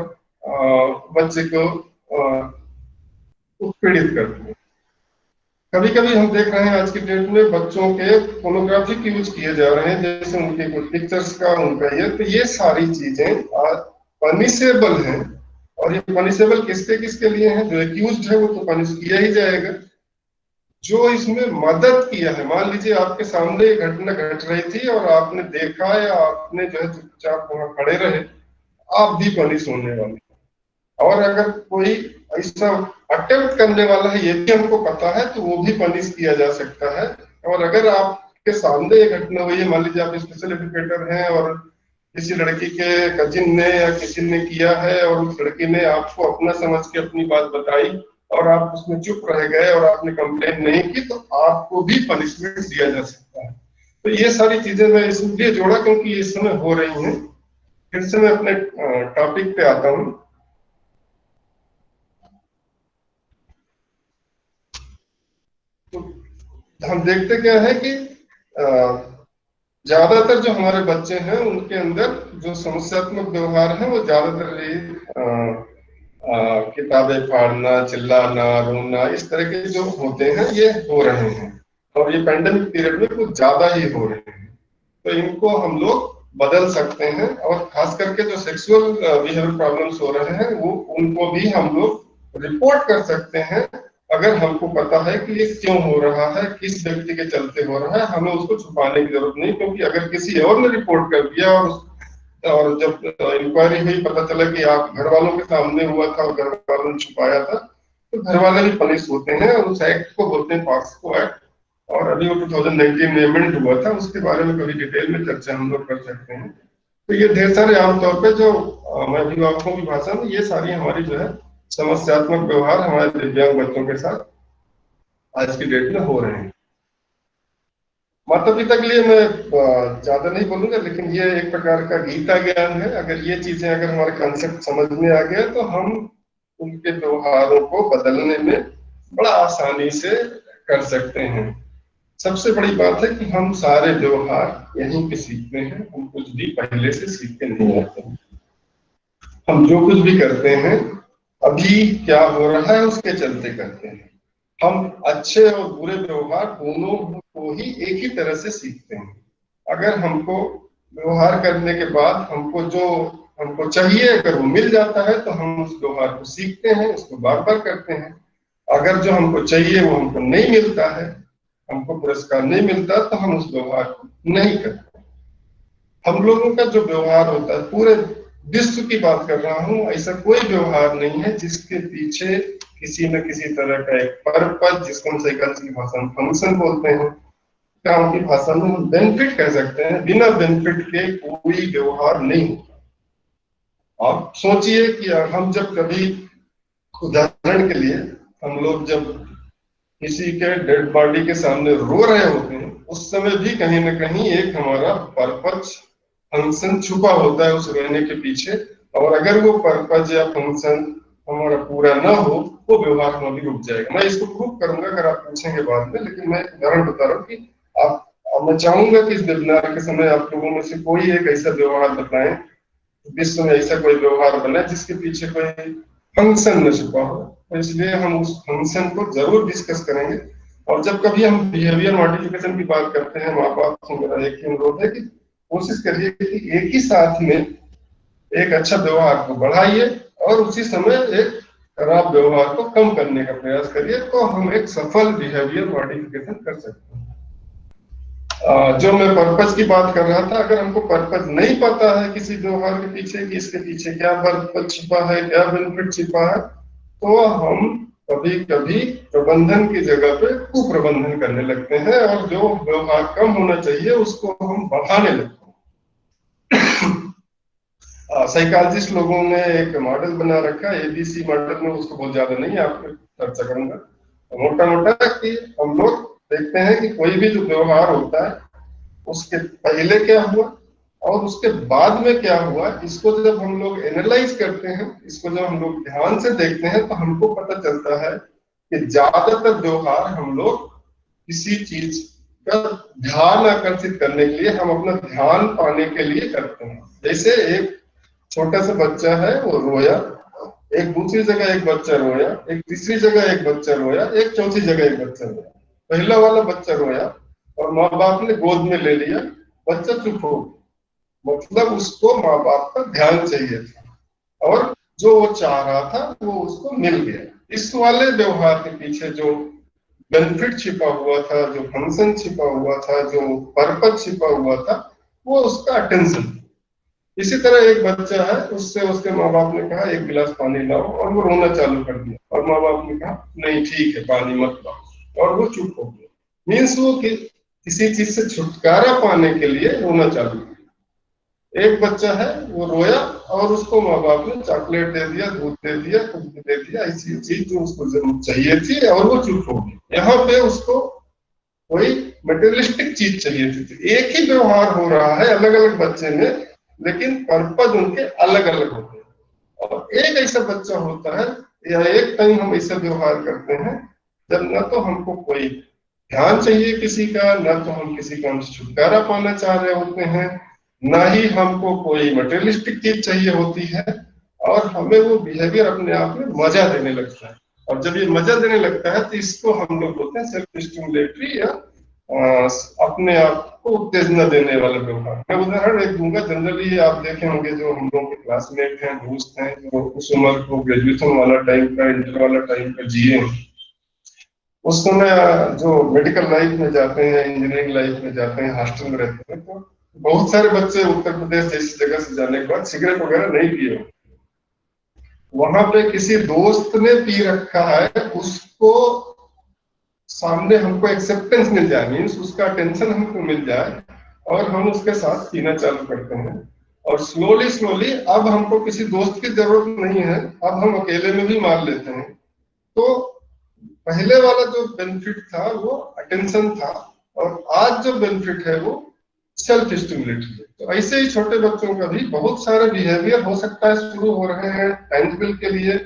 बच्चे को उत्पीड़ित करते हैं। कभी कभी हम देख रहे हैं आज की डेट में बच्चों के पोर्नोग्राफिक यूज किए जा रहे हैं, जैसे उनके कुछ पिक्चर्स का उनका ये, तो ये सारी चीजें पनिशेबल हैं। और ये पनिशेबल किसके किसके लिए है? जो एक्यूज्ड है वो तो पनिश किया ही जाएगा। जो इसमें मदद किया है, मान लीजिए आपके सामने ये घटना घट रही थी और आपने देखा या आपने जो है चुपचाप वहां खड़े रहे, आप भी पनिश होने वाले। और अगर कोई ऐसा अटेम्प्ट करने वाला है ये भी हमको पता है, तो वो भी पनिश किया जा सकता है। और अगर आपके सामने ये घटना हुई है, मान लीजिए आप स्पेशल एजुकेटर हैं और किसी लड़की के कजिन ने या किसी ने किया है और उस लड़की ने आपको अपना समझ के अपनी बात बताई और आप उसमें चुप रह गए और आपने कंप्लेन नहीं की, तो आपको भी पनिशमेंट दिया जा सकता है। तो ये सारी चीजें मैं इसलिए जोड़ा क्योंकि इस समय हो रही हैं। फिर से मैं अपने टॉपिक पे आता हूँ। तो हम देखते क्या है कि ज्यादातर जो हमारे बच्चे हैं उनके अंदर जो समस्यात्मक व्यवहार है वो ज्यादातर किताबें फाड़ना, चिल्लाना, रोना, इस तरह के जो होते हैं ये हो रहे हैं और ये पैंडेमिक पीरियड में कुछ ज्यादा ही हो रहे हैं। तो इनको हम लोग बदल सकते हैं और खास करके जो सेक्सुअल बिहेवियर प्रॉब्लम्स हो रहे हैं वो उनको भी हम लोग रिपोर्ट कर सकते हैं, अगर हमको पता है कि ये क्यों हो रहा है, किस व्यक्ति के चलते हो रहा है। हमें उसको छुपाने की जरूरत नहीं, क्योंकि अगर किसी और ने रिपोर्ट कर दिया और जब इंक्वायरी हुई पता चला कि आप घर वालों के सामने हुआ था और घर वालों ने छुपाया था, तो घर वाले भी पनिश होते हैं और उस एक्ट को बोलते हैं पॉक्सो एक्ट। और अभी वो 2019 में अमेंड हुआ था, उसके बारे में कभी डिटेल में चर्चा हम लोग कर सकते हैं। तो ये ढेर सारे आमतौर पे जो मैं अभिभावकों की भाषा में, ये सारी हमारी जो है समस्यात्मक व्यवहार हमारे दिव्यांग बच्चों के साथ आज की डेट में हो रहे हैं। माता पिता के लिए मैं ज्यादा नहीं बोलूंगा, लेकिन ये एक प्रकार का गीता ज्ञान है। अगर ये चीजें अगर हमारे कंसेप्ट समझ में आ गया तो हम उनके व्यवहारों को बदलने में बड़ा आसानी से कर सकते हैं। सबसे बड़ी बात है कि हम सारे व्यवहार यहीं पे सीखते हैं, हम कुछ भी पहले से सीख के नहीं आते हैं। हम जो कुछ भी करते हैं अभी क्या हो रहा है उसके चलते करते हैं। हम अच्छे और बुरे व्यवहार दोनों को ही एक ही तरह से सीखते हैं। अगर हमको व्यवहार करने के बाद हमको चाहिए अगर वो मिल जाता है तो हम उस व्यवहार को सीखते हैं, उसको बार बार करते हैं। अगर जो हमको चाहिए वो हमको नहीं मिलता है, हमको पुरस्कार नहीं मिलता, तो हम उस व्यवहार को नहीं करते। हम लोगों का जो व्यवहार होता है पूरे विश्व की बात कर रहा हूँ, ऐसा कोई व्यवहार नहीं है जिसके पीछे किसी न किसी तरह का एक पर्पज, जिसको हम साइकोलॉजी की भाषा में फंक्शन बोलते हैं, काम की भाषा में हम बेनिफिट कह सकते हैं। बिना बेनिफिट के कोई व्यवहार नहीं होता। आप सोचिए कि हम जब कभी, उदाहरण के लिए, हम लोग जब किसी के डेड बॉडी के सामने रो रहे होते हैं, उस समय भी कहीं ना कहीं एक हमारा पर्पज, फंक्शन छुपा होता है उस रोने के पीछे। और अगर वो पर्पज या फंक्शन हमारा पूरा ना हो, वो व्यवहार हम अभी रुक जाएगा। मैं इसको प्रूव करूंगा अगर आप पूछेंगे बाद में, लेकिन मैं एक उदाहरण बता रहा हूँ कि आप मैं चाहूंगा कि इस वेबिनार के समय आप लोगों में से कोई एक ऐसा व्यवहार बताएं, विश्व में ऐसा कोई व्यवहार बने जिसके पीछे कोई फंक्शन न छुपा हो। तो इसलिए हम उस फंक्शन को जरूर डिस्कस करेंगे। और जब कभी हम बिहेवियर मॉडिफिकेशन की बात करते हैं, माँ बाप से मेरा एक ही अनुरोध है कि कोशिश करिए कि एक ही साथ में एक अच्छा व्यवहार को बढ़ाइए और उसी समय एक खराब व्यवहार को कम करने का प्रयास करिए, तो हम एक सफल बिहेवियर मॉडिफिकेशन कर सकते हैं। जो मैं पर्पज की बात कर रहा था, अगर हमको पर्पज नहीं पता है किसी व्यवहार के पीछे कि इसके पीछे क्या पर्पज छिपा है, क्या बेनिफिट छिपा है, तो हम कभी कभी प्रबंधन की जगह पे कुप्रबंधन करने लगते हैं और जो व्यवहार कम होना चाहिए उसको हम बढ़ाने लगते हैं। साइकोलॉजिस्ट लोगों ने एक मॉडल बना रखा है, एबीसी मॉडल में, उसको बहुत ज्यादा नहीं है, आप चर्चा करूंगा। मोटा मोटा कि हम लोग देखते हैं कि कोई भी जो व्यवहार होता है उसके पहले क्या हुआ और उसके बाद में क्या हुआ, इसको जब हम लोग एनालाइज करते हैं, इसको जब हम लोग ध्यान से देखते हैं, तो हमको पता चलता है कि ज्यादातर व्यवहार हम लोग किसी चीज का ध्यान आकर्षित करने के लिए, हम अपना ध्यान पाने के लिए करते हैं। जैसे एक छोटा सा बच्चा है, वो रोया, एक दूसरी जगह एक बच्चा रोया, एक तीसरी जगह एक बच्चा रोया, एक चौथी जगह एक बच्चा रोया। पहला वाला बच्चा रोया और माँ बाप ने गोद में ले लिया, बच्चा चुप हो गया, मतलब उसको माँ बाप का ध्यान चाहिए था और जो वो चाह रहा था वो उसको मिल गया। इस वाले व्यवहार के पीछे जो बेनिफिट छिपा हुआ था, जो फंक्शन छिपा हुआ था, जो पर्पज छिपा हुआ था, वो उसका अटेंशन। इसी तरह एक बच्चा है, उससे उसके माँ बाप ने कहा एक गिलास पानी लाओ और वो रोना चालू कर दिया और माँ बाप ने कहा नहीं ठीक है पानी मत लाओ, और वो चुप हो गया। मीन्स वो किसी चीज से छुटकारा पाने के लिए रोना चालू किया। एक बच्चा है, वो रोया और उसको माँ बाप ने चॉकलेट दे दिया, दूध दे दिया, कुछ भी दे दिया, ऐसी चीज जो उसको जरूर चाहिए थी, और वो चुप हो गया। यहाँ पे उसको कोई मटेरियलिस्टिक चीज चाहिए थी। तो एक ही व्यवहार हो रहा है अलग अलग बच्चे में, लेकिन पर्पज उनके अलग अलग होते हैं। और एक ऐसा बच्चा होता है या एक टाइम हम ऐसा व्यवहार करते हैं जब ना तो हमको कोई ध्यान चाहिए किसी का, ना तो हम किसी काम से छुटकारा पाना चाह रहे होते हैं, ना ही हमको कोई मटेरियलिस्टिक चीज चाहिए होती है, और हमें वो बिहेवियर अपने आप में मजा देने लगता है। और जब ये मजा देने लगता है तो इसको हम लोग बोलते हैं सेल्फ स्टिमुलेटरी या अपने आप को उत्तेजना देने वाला व्यवहार। मैं उदाहरण एक दूंगा। जनरली आप देखे होंगे जो हम लोग के क्लासमेट हैं, दोस्त हैं, जो उस उम्र को ग्रेजुएशन वाला टाइम का, इंटर वाला टाइम का जिए, उस समय जो मेडिकल लाइफ में जाते हैं, इंजीनियरिंग लाइफ में जाते हैं, हॉस्टल में रहते हैं, तो बहुत सारे बच्चे उत्तर प्रदेश जैसी जगह से जाने के बाद सिगरेट वगैरह नहीं पिए। वहां पे किसी दोस्त ने पी रखा है, उसको सामने हमको एक्सेप्टेंस मिल जाए, मीन्स उसका अटेंशन हमको मिल जाए और हम उसके साथ पीना चालू करते हैं। और स्लोली स्लोली अब हमको किसी दोस्त की जरूरत नहीं है, अब हम अकेले में भी मान लेते हैं। तो पहले वाला जो बेनिफिट था वो अटेंशन था, और आज जो बेनिफिट है वो सेल्फ स्टिमुलेटरी है। तो ऐसे ही छोटे बच्चों का भी बहुत सारे बिहेवियर हो सकता है शुरू हो रहे हैं टैंजिबल के लिए,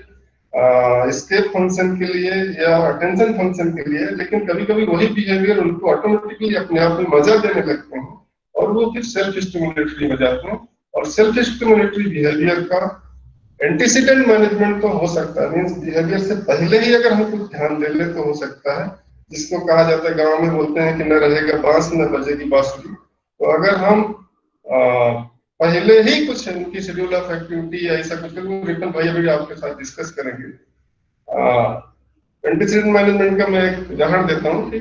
एस्केप फंक्शन के लिए या अटेंशन फंक्शन के लिए, लेकिन कभी कभी वही बिहेवियर उनको ऑटोमेटिकली अपने आप में मजा देने लगते हैं और वो फिर सेल्फ स्टिमुलेटरी हो जाते हैं। और सेल्फ स्टिमुलेटरी बिहेवियर का एंटीसीडेंट मैनेजमेंट तो हो सकता है, मीन्स बिहेवियर से पहले ही अगर हम कुछ ध्यान दे ले तो हो सकता है, जिसको कहा जाता है, गांव में बोलते हैं कि न रहेगा बांस न बजेगी बांसुरी। तो अगर हम पहले ही कुछ उनकी शेड्यूल ऑफ एक्टिविटी या ऐसा कुछ, रिपन भाई अभी आपके साथ डिस्कस करेंगे। एंटीसीडेंट मैनेजमेंट का मैं एक उदाहरण देता हूँ कि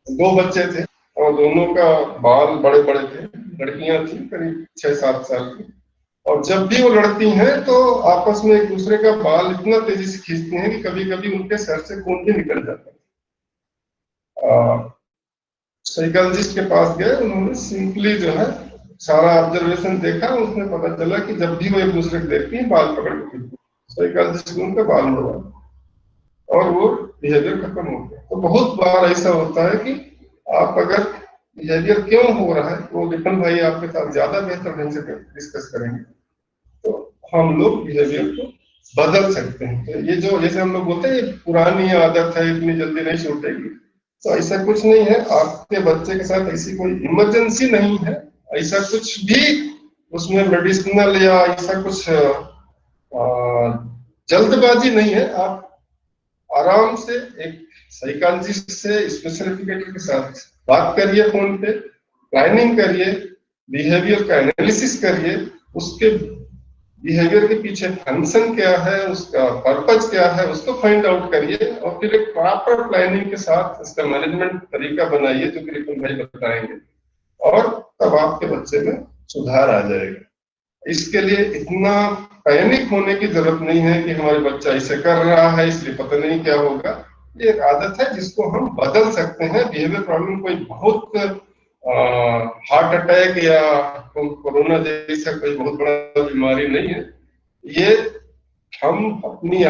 दो बच्चे थे और दोनों का बाल बड़े बड़े थे, लड़कियां थी करीब 6-7 साल की। और जब भी वो लड़ती हैं तो आपस में एक दूसरे का बाल इतना तेजी से खींचती हैं कि कभी कभी उनके सर से खून भी निकल जाता है। साइकोलॉजिस्ट के पास गए, उन्होंने सिंपली जो है सारा ऑब्जर्वेशन देखा, उसमें पता चला कि जब भी वो एक दूसरे को देखती है बाल पकड़ के खींचती है। साइकोलॉजिस्ट ने उनका बाल मोड़ा और वो बिहेवियर खत्म हो गया। तो बहुत बार ऐसा होता है कि आप अगर बिहेवियर क्यों हो रहा है वो विपिन भाई आपके साथ ज्यादा बेहतर ढंग से डिस्कस करेंगे। तो हम लोग बिहेवियर को बदल सकते हैं। तो ये जो जैसे हम लोग बोलते हैं ये पुरानी आदत है इतनी जल्दी नहीं छूटेगी, तो ऐसा कुछ नहीं है। आपके बच्चे के साथ ऐसी कोई इमरजेंसी नहीं है, ऐसा कुछ भी उसमें मेडिसिनल या ऐसा कुछ जल्दबाजी नहीं है। आप आराम से एक साइकोलॉजिस्ट से स्पेशल एजुकेटर के साथ बात करिए, फोन पे प्लानिंग करिए, बिहेवियर का एनालिसिस करिए, उसके बिहेवियर के पीछे फंक्शन क्या है, उसका पर्पज क्या है, उसको फाइंड आउट करिए और फिर एक प्रॉपर प्लानिंग के साथ इसका मैनेजमेंट तरीका बनाइए जो कि रिपुन भाई बताएंगे, और तब आपके बच्चे में सुधार आ जाएगा। इसके लिए इतना पैनिक होने की जरूरत नहीं है कि हमारे बच्चा इसे कर रहा है इसलिए पता नहीं क्या होगा। ये एक आदत है जिसको हम बदल सकते हैं। बिहेवियर प्रॉब्लम कोई बहुत हार्ट अटैक या कोरोना जैसा कोई बहुत बड़ा बीमारी नहीं है। ये हम अपनी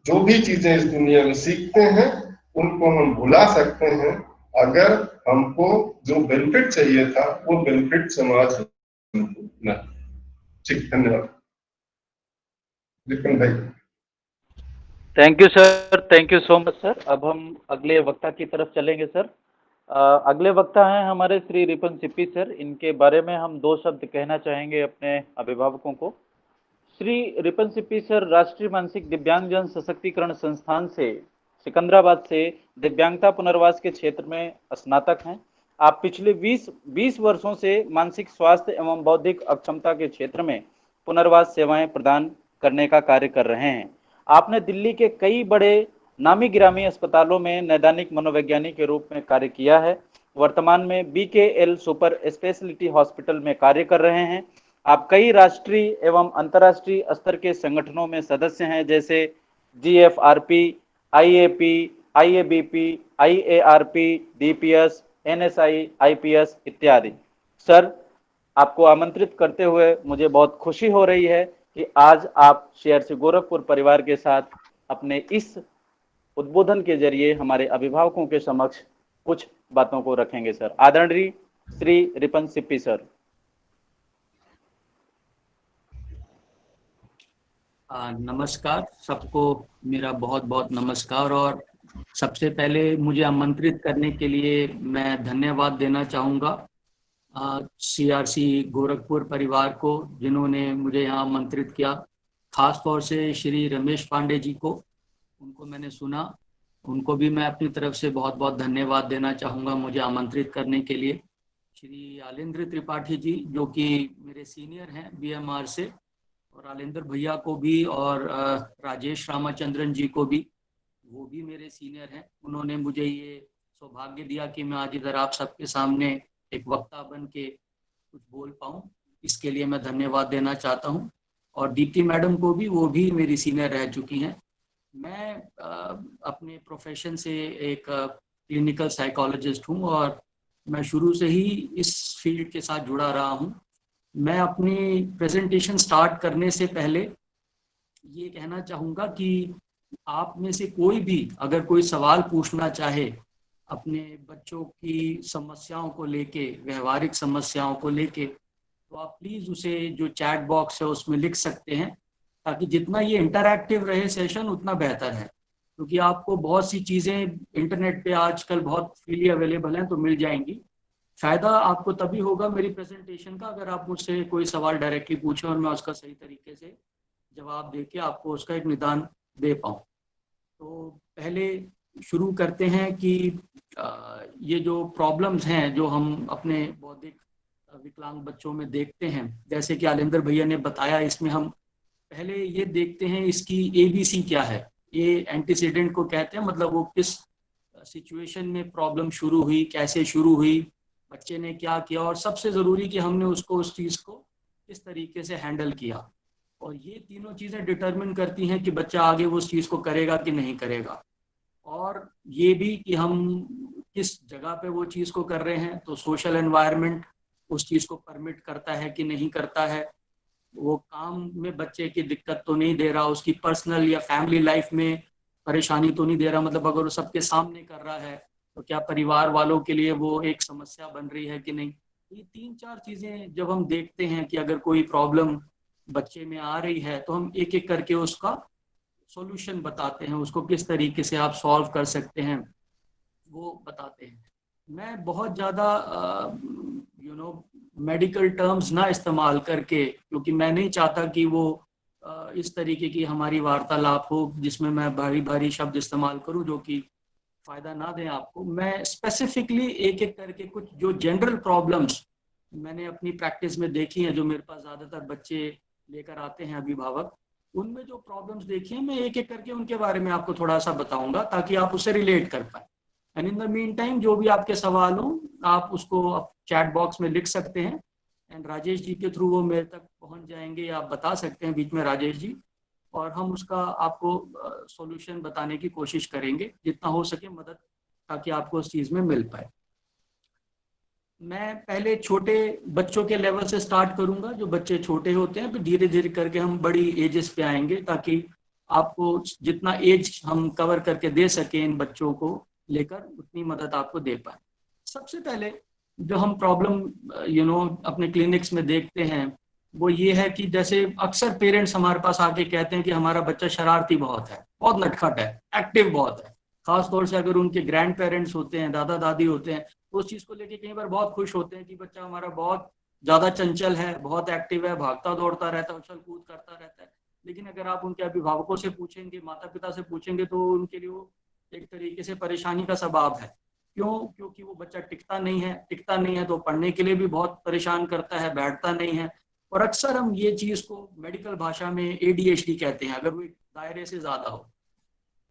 जो भी चीजें इस दुनिया में सीखते हैं उनको हम भुला सकते हैं अगर हमको जो बेनिफिट चाहिए था वो बेनिफिट समाज में। ठीक, धन्यवाद। विपिन भाई। Thank you sir, thank you so much sir. अब हम अगले वक्ता की तरफ चलेंगे सर। अगले वक्ता हैं हमारे श्री रिपन सिप्पी सर। इनके बारे में हम 2 शब्द कहना चाहेंगे अपने अभिभावकों को। श्री रिपन सिप्पी सर राष्ट्रीय मानसिक दिव्यांगजन सशक्तिकरण संस्थान से सिकंदराबाद से दिव्यांगता पुनर्वास के क्षेत्र में स्नातक हैं। आप पिछले 20 वर्षों से मानसिक स्वास्थ्य एवं बौद्धिक अक्षमता के क्षेत्र में पुनर्वास सेवाएं प्रदान करने का कार्य कर रहे हैं। आपने दिल्ली के कई बड़े नामी गिरामी अस्पतालों में नैदानिक मनोवैज्ञानिक के रूप में कार्य किया है। वर्तमान में BKL सुपर स्पेशलिटी हॉस्पिटल में कार्य कर रहे हैं। आप कई राष्ट्रीय एवं अंतर्राष्ट्रीय स्तर के संगठनों में सदस्य हैं, जैसे GFRP, IAP, IABP, IARP, DPS, NSI, IPS इत्यादि। सर, आपको आमंत्रित करते हुए मुझे बहुत खुशी हो रही है कि आज आप CRC गोरखपुर परिवार के साथ अपने इस उद्बोधन के जरिए हमारे अभिभावकों के समक्ष कुछ बातों को रखेंगे। सर, आदरणीय श्री रिपन सिप्पी सर। नमस्कार सबको, मेरा बहुत बहुत नमस्कार। और सबसे पहले मुझे आमंत्रित करने के लिए मैं धन्यवाद देना चाहूँगा CRC गोरखपुर परिवार को, जिन्होंने मुझे यहाँ आमंत्रित किया। खास तौर से श्री रमेश पांडे जी को, उनको मैंने सुना, उनको भी मैं अपनी तरफ से बहुत बहुत धन्यवाद देना चाहूँगा मुझे आमंत्रित करने के लिए। श्री आलेंद्र त्रिपाठी जी, जो कि मेरे सीनियर हैं BMR से, और आलेंद्र भैया को भी, और राजेश रामाचंद्रन जी को भी, वो भी मेरे सीनियर हैं। उन्होंने मुझे ये सौभाग्य दिया कि मैं आज इधर आप सबके सामने एक वक्ता बन के कुछ बोल पाऊँ। इसके लिए मैं धन्यवाद देना चाहता हूँ। और दीप्ति मैडम को भी, वो भी मेरी सीनियर रह चुकी हैं। मैं अपने प्रोफेशन से एक क्लिनिकल साइकोलॉजिस्ट हूँ और मैं शुरू से ही इस फील्ड के साथ जुड़ा रहा हूँ। मैं अपनी प्रेजेंटेशन स्टार्ट करने से पहले ये कहना चाहूँगा कि आप में से कोई भी अगर कोई सवाल पूछना चाहे अपने बच्चों की समस्याओं को लेके, व्यवहारिक समस्याओं को लेके, तो आप प्लीज़ उसे जो चैट बॉक्स है उसमें लिख सकते हैं, ताकि जितना ये इंटरैक्टिव रहे सेशन उतना बेहतर है। क्योंकि आपको बहुत सी चीज़ें इंटरनेट पे आजकल बहुत फ्रीली अवेलेबल हैं, तो मिल जाएंगी। फायदा आपको तभी होगा मेरी प्रेजेंटेशन का अगर आप मुझसे कोई सवाल डायरेक्टली पूछें और मैं उसका सही तरीके से जवाब दे के आपको उसका एक निदान दे पाऊँ। तो पहले शुरू करते हैं कि ये जो प्रॉब्लम्स हैं जो हम अपने बौद्धिक विकलांग बच्चों में देखते हैं, जैसे कि आलेंद्र भैया ने बताया, इसमें हम पहले ये देखते हैं इसकी ABC क्या है। ये एंटीसीडेंट को कहते हैं, मतलब वो किस सिचुएशन में प्रॉब्लम शुरू हुई, कैसे शुरू हुई, बच्चे ने क्या किया, और सबसे ज़रूरी कि हमने उसको उस चीज़ को किस तरीके से हैंडल किया। और ये तीनों चीज़ें डिटरमिन करती हैं कि बच्चा आगे वो उस चीज़ को करेगा कि नहीं करेगा। और ये भी कि हम किस जगह पे वो चीज़ को कर रहे हैं, तो सोशल एनवायरनमेंट उस चीज़ को परमिट करता है कि नहीं करता है, वो काम में बच्चे की दिक्कत तो नहीं दे रहा, उसकी पर्सनल या फैमिली लाइफ में परेशानी तो नहीं दे रहा, मतलब अगर वो सबके सामने कर रहा है तो क्या परिवार वालों के लिए वो एक समस्या बन रही है कि नहीं। ये 3-4 चीज़ें जब हम देखते हैं कि अगर कोई प्रॉब्लम बच्चे में आ रही है तो हम एक एक करके उसका सॉल्यूशन बताते हैं, उसको किस तरीके से आप सॉल्व कर सकते हैं वो बताते हैं। मैं बहुत ज़्यादा मेडिकल टर्म्स ना इस्तेमाल करके, क्योंकि मैं नहीं चाहता कि वो इस तरीके की हमारी वार्तालाप हो जिसमें मैं भारी भारी शब्द इस्तेमाल करूं जो कि फ़ायदा ना दें आपको। मैं स्पेसिफिकली एक एक करके कुछ जो जनरल प्रॉब्लम्स मैंने अपनी प्रैक्टिस में देखी हैं, जो मेरे पास ज़्यादातर बच्चे लेकर आते हैं अभिभावक, उनमें जो प्रॉब्लम्स देखी हैं मैं एक एक करके उनके बारे में आपको थोड़ा सा बताऊंगा ताकि आप उसे रिलेट कर पाए। And in the mean time जो भी आपके सवाल हो आप उसको चैट बॉक्स में लिख सकते हैं, एंड राजेश जी के थ्रू वो मेरे तक पहुंच जाएंगे, आप बता सकते हैं बीच में राजेश जी, और हम उसका आपको सॉल्यूशन बताने की कोशिश करेंगे जितना हो सके मदद, ताकि आपको उस चीज़ में मिल पाए। मैं पहले छोटे बच्चों के लेवल से स्टार्ट करूंगा, जो बच्चे छोटे होते हैं, फिर धीरे धीरे करके हम बड़ी एजेस पे आएंगे ताकि आपको जितना एज हम कवर करके दे सकें इन बच्चों को लेकर उतनी मदद आपको दे पाए। सबसे पहले जो हम प्रॉब्लम अपने क्लिनिक्स में देखते हैं वो ये है कि जैसे अक्सर पेरेंट्स हमारे पास आके कहते हैं कि हमारा बच्चा शरारती बहुत है, बहुत नटखट है, एक्टिव बहुत है। खासतौर से अगर उनके ग्रैंड पेरेंट्स होते हैं, दादा दादी होते हैं, तो उस चीज़ को लेके कई बार बहुत खुश होते हैं कि बच्चा हमारा बहुत ज़्यादा चंचल है, बहुत एक्टिव है, भागता दौड़ता रहता है, उछल कूद करता रहता है। लेकिन अगर आप उनके अभिभावकों से पूछेंगे, माता पिता से पूछेंगे, तो उनके लिए वो एक तरीके से परेशानी का सबब है। क्यों? क्योंकि वो बच्चा टिकता नहीं है तो पढ़ने के लिए भी बहुत परेशान करता है, बैठता नहीं है। और अक्सर हम ये चीज़ को मेडिकल भाषा में ADHD कहते हैं, अगर वो दायरे से ज़्यादा हो।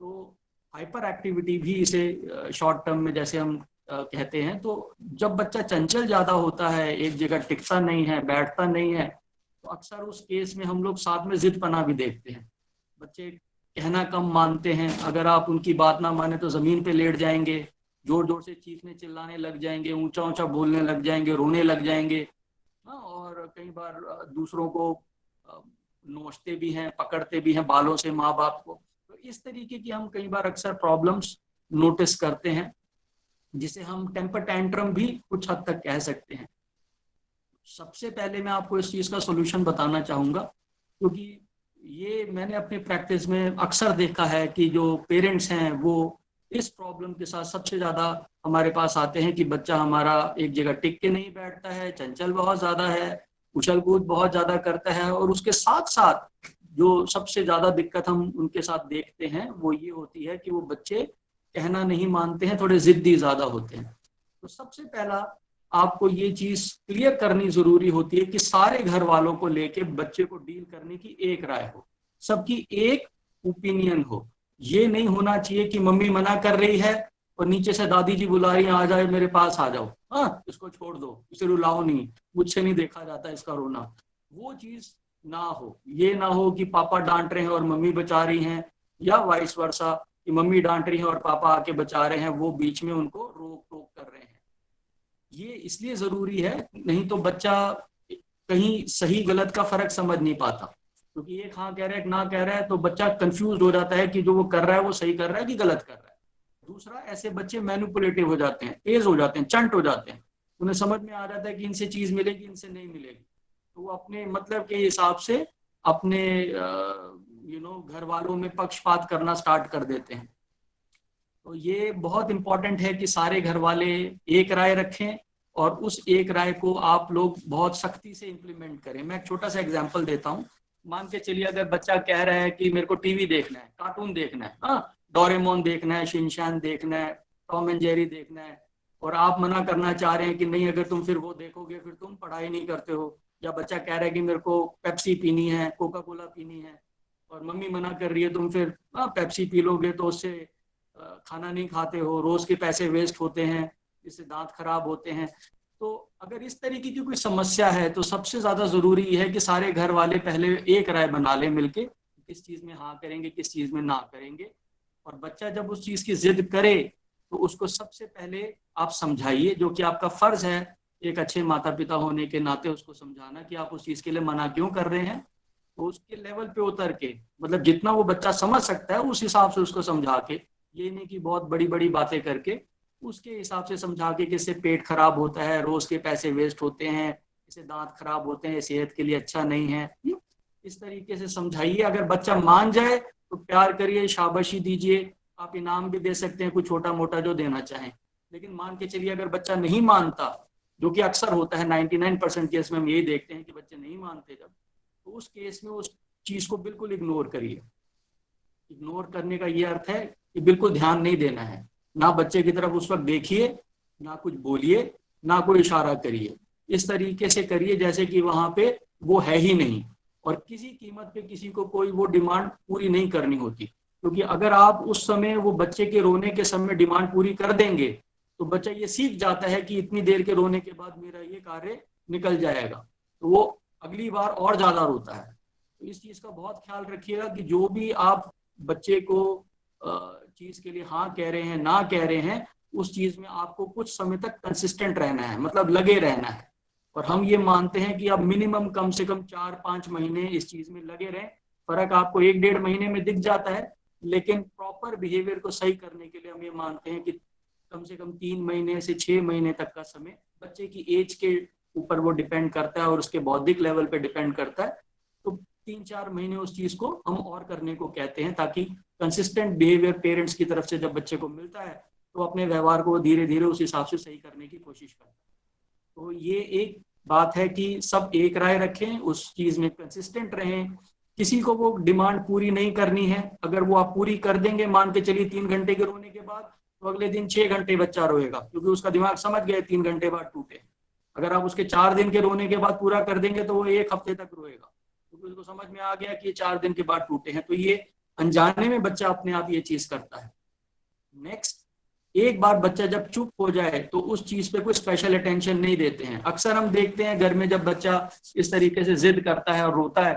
तो हाइपर एक्टिविटी भी इसे शॉर्ट टर्म में जैसे हम कहते हैं। तो जब बच्चा चंचल ज़्यादा होता है, एक जगह टिकता नहीं है, बैठता नहीं है, तो अक्सर उस केस में हम लोग साथ में जिदपना भी देखते हैं। बच्चे कहना कम मानते हैं, अगर आप उनकी बात ना माने तो ज़मीन पे लेट जाएंगे, जोर जोर से चीखने चिल्लाने लग जाएंगे, ऊंचा ऊंचा बोलने लग जाएंगे, रोने लग जाएंगे। और कई बार दूसरों को नोचते भी हैं, पकड़ते भी हैं बालों से माँ बाप को। तो इस तरीके की हम कई बार अक्सर प्रॉब्लम्स नोटिस करते हैं, जिसे हम टेम्पर टैंट्रम भी कुछ हद तक कह सकते हैं। सबसे पहले मैं आपको इस चीज़ का सॉल्यूशन बताना चाहूँगा, क्योंकि ये मैंने अपनी प्रैक्टिस में अक्सर देखा है कि जो पेरेंट्स हैं वो इस प्रॉब्लम के साथ सबसे ज़्यादा हमारे पास आते हैं कि बच्चा हमारा एक जगह टिक के नहीं बैठता है, चंचल बहुत ज़्यादा है, उछल कूद बहुत ज़्यादा करता है। और उसके साथ साथ जो सबसे ज़्यादा दिक्कत हम उनके साथ देखते हैं वो ये होती है कि वो बच्चे कहना नहीं मानते हैं, थोड़े ज़िद्दी ज़्यादा होते हैं। तो सबसे पहला आपको ये चीज़ क्लियर करनी ज़रूरी होती है कि सारे घर वालों को लेके बच्चे को डील करने की एक राय हो, सबकी एक ओपिनियन हो। ये नहीं होना चाहिए कि मम्मी मना कर रही है और नीचे से दादी जी बुला रही हैं, आ जाए मेरे पास आ जाओ, हाँ इसको छोड़ दो, इसे रुलाओ नहीं, मुझसे नहीं देखा जाता इसका रोना। वो चीज़ ना हो। ये ना हो कि पापा डांट रहे हैं और मम्मी बचा रही हैं, या वाइस वर्सा कि मम्मी डांट रही है और पापा आके बचा रहे हैं, वो बीच में उनको रोक टोक कर रहे हैं। ये इसलिए ज़रूरी है, नहीं तो बच्चा कहीं सही गलत का फर्क समझ नहीं पाता, क्योंकि एक हाँ कह रहा है एक ना कह रहा है तो बच्चा कंफ्यूज हो जाता है कि जो वो कर रहा है वो सही कर रहा है कि गलत कर रहा है। दूसरा, ऐसे बच्चे मैनिपुलेटिव हो जाते हैं, तेज हो जाते हैं, चंट हो जाते हैं। उन्हें समझ में आ जाता है कि इनसे चीज़ मिलेगी, इनसे नहीं मिलेगी, तो वो अपने मतलब के हिसाब से अपने घर वालों में पक्षपात करना स्टार्ट कर देते हैं। तो ये बहुत इंपॉर्टेंट है कि सारे घर वाले एक राय रखें और उस एक राय को आप लोग बहुत सख्ती से इम्प्लीमेंट करें। मैं एक छोटा सा एग्जांपल देता हूँ। मान के चलिए अगर बच्चा कह रहा है कि मेरे को टीवी देखना है, कार्टून देखना है, हाँ डोरेमोन देखना है, शिनचैन देखना है, टॉम एंड जेरी देखना है, और आप मना करना चाह रहे हैं कि नहीं अगर तुम फिर वो देखोगे फिर तुम पढ़ाई नहीं करते हो। या बच्चा कह रहा है कि मेरे को पेप्सी पीनी है, कोका कोला पीनी है, और मम्मी मना कर रही है, तुम फिर पेप्सी पी लोगे तो उससे खाना नहीं खाते हो, रोज के पैसे वेस्ट होते हैं, इससे दांत खराब होते हैं। तो अगर अगर इस तरीके की कोई समस्या है तो सबसे ज्यादा जरूरी है कि सारे घर वाले पहले एक राय बना ले मिलके, किस चीज में हाँ करेंगे, किस चीज में ना करेंगे। और बच्चा जब उस चीज की जिद करे तो उसको सबसे पहले आप समझाइए, जो कि आपका फर्ज है एक अच्छे माता पिता होने के नाते उसको समझाना कि आप उस चीज के लिए मना क्यों कर रहे हैं। तो उसके लेवल पे उतर के, मतलब जितना वो बच्चा समझ सकता है उस हिसाब से उसको समझा के, ये नहीं कि बहुत बड़ी बड़ी बातें करके, उसके हिसाब से समझा के कि इससे पेट खराब होता है, रोज के पैसे वेस्ट होते हैं, इससे दांत खराब होते हैं, सेहत के लिए अच्छा नहीं है, इस तरीके से समझाइए। अगर बच्चा मान जाए तो प्यार करिए, शाबाशी दीजिए, आप इनाम भी दे सकते हैं कुछ छोटा मोटा जो देना चाहें। लेकिन मान के चलिए अगर बच्चा नहीं मानता, जो कि अक्सर होता है 99% केस में हम यही देखते हैं कि बच्चे नहीं मानते जब, तो उस केस में उस चीज को बिल्कुल इग्नोर करिए। इग्नोर करने का ये अर्थ है कि बिल्कुल ध्यान नहीं देना है, ना बच्चे की तरफ उस वक्त देखिए, ना कुछ बोलिए, ना कोई इशारा करिए, इस तरीके से करिए जैसे कि वहां पे वो है ही नहीं। और किसी कीमत पे किसी को कोई वो डिमांड पूरी नहीं करनी होती, क्योंकि अगर आप उस समय वो बच्चे के रोने के समय डिमांड पूरी कर देंगे तो बच्चा ये सीख जाता है कि इतनी देर के रोने के बाद मेरा ये कार्य निकल जाएगा, तो वो अगली बार और ज्यादा रोता है। तो इस चीज का बहुत ख्याल रखिएगा कि जो भी आप बच्चे को चीज के लिए हाँ कह रहे हैं, ना कह रहे हैं, उस चीज में आपको कुछ समय तक कंसिस्टेंट रहना है, मतलब लगे रहना है। और हम ये मानते हैं कि अब मिनिमम कम से कम 4-5 महीने इस चीज में लगे रहें। फर्क आपको 1-1.5 महीने में दिख जाता है, लेकिन प्रॉपर बिहेवियर को सही करने के लिए हम ये मानते हैं कि कम से कम 3 महीने से 6 महीने तक का समय, बच्चे की एज के ऊपर वो डिपेंड करता है और उसके बौद्धिक लेवल पे डिपेंड करता है। तो 3-4 महीने उस चीज को हम और करने को कहते हैं, ताकि कंसिस्टेंट बिहेवियर पेरेंट्स की तरफ से जब बच्चे को मिलता है तो अपने व्यवहार को धीरे धीरे उस हिसाब से सही करने की कोशिश करता है। तो ये एक बात है कि सब एक राय रखें, उस चीज में कंसिस्टेंट रहें। किसी को वो डिमांड पूरी नहीं करनी है, अगर वो आप पूरी कर देंगे, मान के चलिए 3 घंटे के रोने के बाद, तो अगले दिन 6 घंटे बच्चा रोएगा, क्योंकि उसका दिमाग समझ गया 3 घंटे बाद टूटे। अगर आप उसके 4 दिन के रोने के बाद पूरा कर देंगे तो वो 1 हफ्ते तक रोएगा, क्योंकि उसको समझ में आ गया कि ये 4 दिन के बाद टूटे हैं। तो ये अनजाने में बच्चा अपने आप ये चीज करता है। नेक्स्ट, एक बार बच्चा जब चुप हो जाए तो उस चीज पे कोई स्पेशल अटेंशन नहीं देते हैं। अक्सर हम देखते हैं घर में जब बच्चा इस तरीके से जिद करता है और रोता है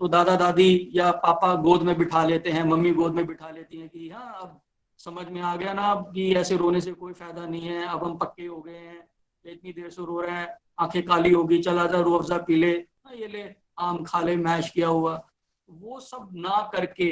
तो दादा दादी या पापा गोद में बिठा लेते हैं, मम्मी गोद में बिठा लेती हैं कि हाँ अब समझ में आ गया ना, अब कि ऐसे रोने से कोई फायदा नहीं है, अब हम पक्के हो गए हैं, इतनी देर से रो रहे हैं, आंखें काली होगी, चला जा रूह अफ़ज़ा पी ले, ये ले आम खा ले मैश किया हुआ। वो सब ना करके,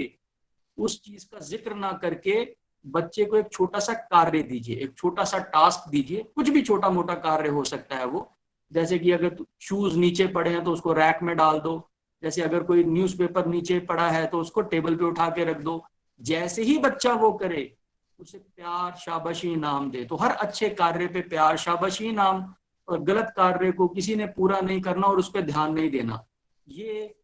उस चीज का जिक्र ना करके, बच्चे को एक छोटा सा कार्य दीजिए, एक छोटा सा टास्क दीजिए। कुछ भी छोटा मोटा कार्य हो सकता है वो, जैसे कि अगर शूज नीचे पड़े हैं तो उसको रैक में डाल दो, जैसे अगर कोई न्यूज़पेपर नीचे पड़ा है तो उसको टेबल पे उठा के रख दो। जैसे ही बच्चा वो करे उसे प्यार शाबाशी इनाम दे। तो हर अच्छे कार्य पे प्यार शाबाशी इनाम, और गलत कार्य को किसी ने पूरा नहीं करना और उस पर ध्यान नहीं देना। ये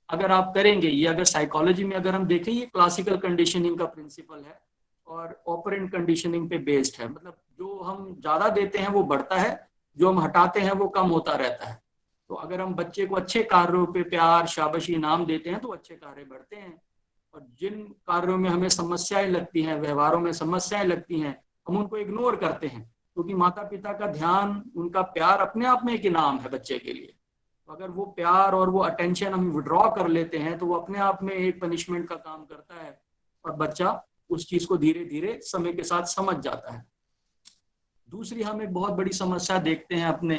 अगर आप करेंगे, ये अगर साइकोलॉजी में अगर हम देखें, ये क्लासिकल कंडीशनिंग का प्रिंसिपल है और ऑपरेंट कंडीशनिंग पे बेस्ड है। मतलब जो हम ज्यादा देते हैं वो बढ़ता है, जो हम हटाते हैं वो कम होता रहता है। तो अगर हम बच्चे को अच्छे कार्यों पे प्यार शाबाशी इनाम देते हैं तो अच्छे कार्य बढ़ते हैं, और जिन कार्यों में हमें समस्याएं लगती हैं, व्यवहारों में समस्याएं लगती हैं, हम उनको इग्नोर करते हैं, क्योंकि माता पिता का ध्यान, उनका प्यार अपने आप में एक इनाम है बच्चे के लिए। तो अगर वो प्यार और वो अटेंशन हम विड्रॉ कर लेते हैं तो वो अपने आप में एक पनिशमेंट का काम करता है, और बच्चा उस चीज को धीरे धीरे समय के साथ समझ जाता है। दूसरी हम एक बहुत बड़ी समस्या देखते हैं अपने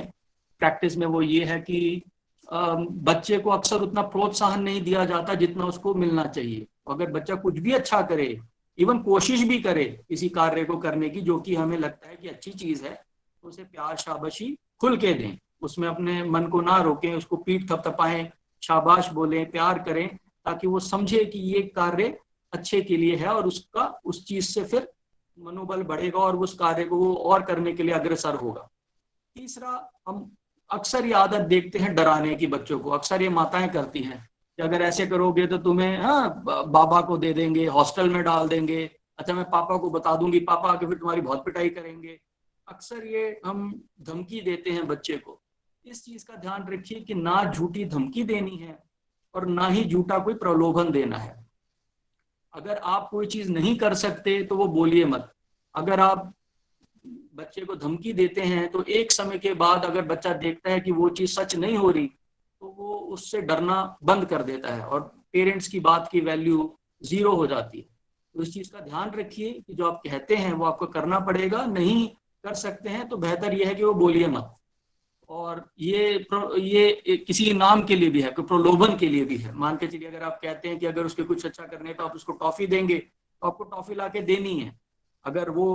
प्रैक्टिस में, वो ये है कि बच्चे को अक्सर उतना प्रोत्साहन नहीं दिया जाता जितना उसको मिलना चाहिए। अगर बच्चा कुछ भी अच्छा करे, इवन कोशिश भी करे किसी कार्य को करने की जो कि हमें लगता है कि अच्छी चीज है, तो उसे प्यार शाबाशी खुल के दें, उसमें अपने मन को ना रोकें, उसको पीठ थपथपाएं, शाबाश बोलें, प्यार करें, ताकि वो समझे कि ये कार्य अच्छे के लिए है और उसका उस चीज से फिर मनोबल बढ़ेगा और उस कार्य को वो और करने के लिए अग्रसर होगा। तीसरा, हम अक्सर ये आदत देखते हैं डराने की बच्चों को, अक्सर ये माताएं करती हैं कि अगर ऐसे करोगे तो तुम्हें बाबा को दे देंगे, हॉस्टल में डाल देंगे, अच्छा मैं पापा को बता दूंगी, पापा आके फिर तुम्हारी बहुत पिटाई करेंगे। अक्सर ये हम धमकी देते हैं बच्चे को। इस चीज का ध्यान रखिए कि ना झूठी धमकी देनी है और ना ही झूठा कोई प्रलोभन देना है। अगर आप कोई चीज नहीं कर सकते तो वो बोलिए मत। अगर आप बच्चे को धमकी देते हैं तो एक समय के बाद अगर बच्चा देखता है कि वो चीज सच नहीं हो रही तो वो उससे डरना बंद कर देता है और पेरेंट्स की बात की वैल्यू 0 हो जाती है। तो इस चीज का ध्यान रखिए कि जो आप कहते हैं वो आपको करना पड़ेगा, नहीं कर सकते हैं तो बेहतर यह है कि वो बोलिए मत। और ये किसी इनाम के लिए भी है, कोई प्रलोभन के लिए भी है। मान के चलिए अगर आप कहते हैं कि अगर उसके कुछ अच्छा करने तो आप उसको टॉफी देंगे, तो आपको टॉफी ला के देनी है। अगर वो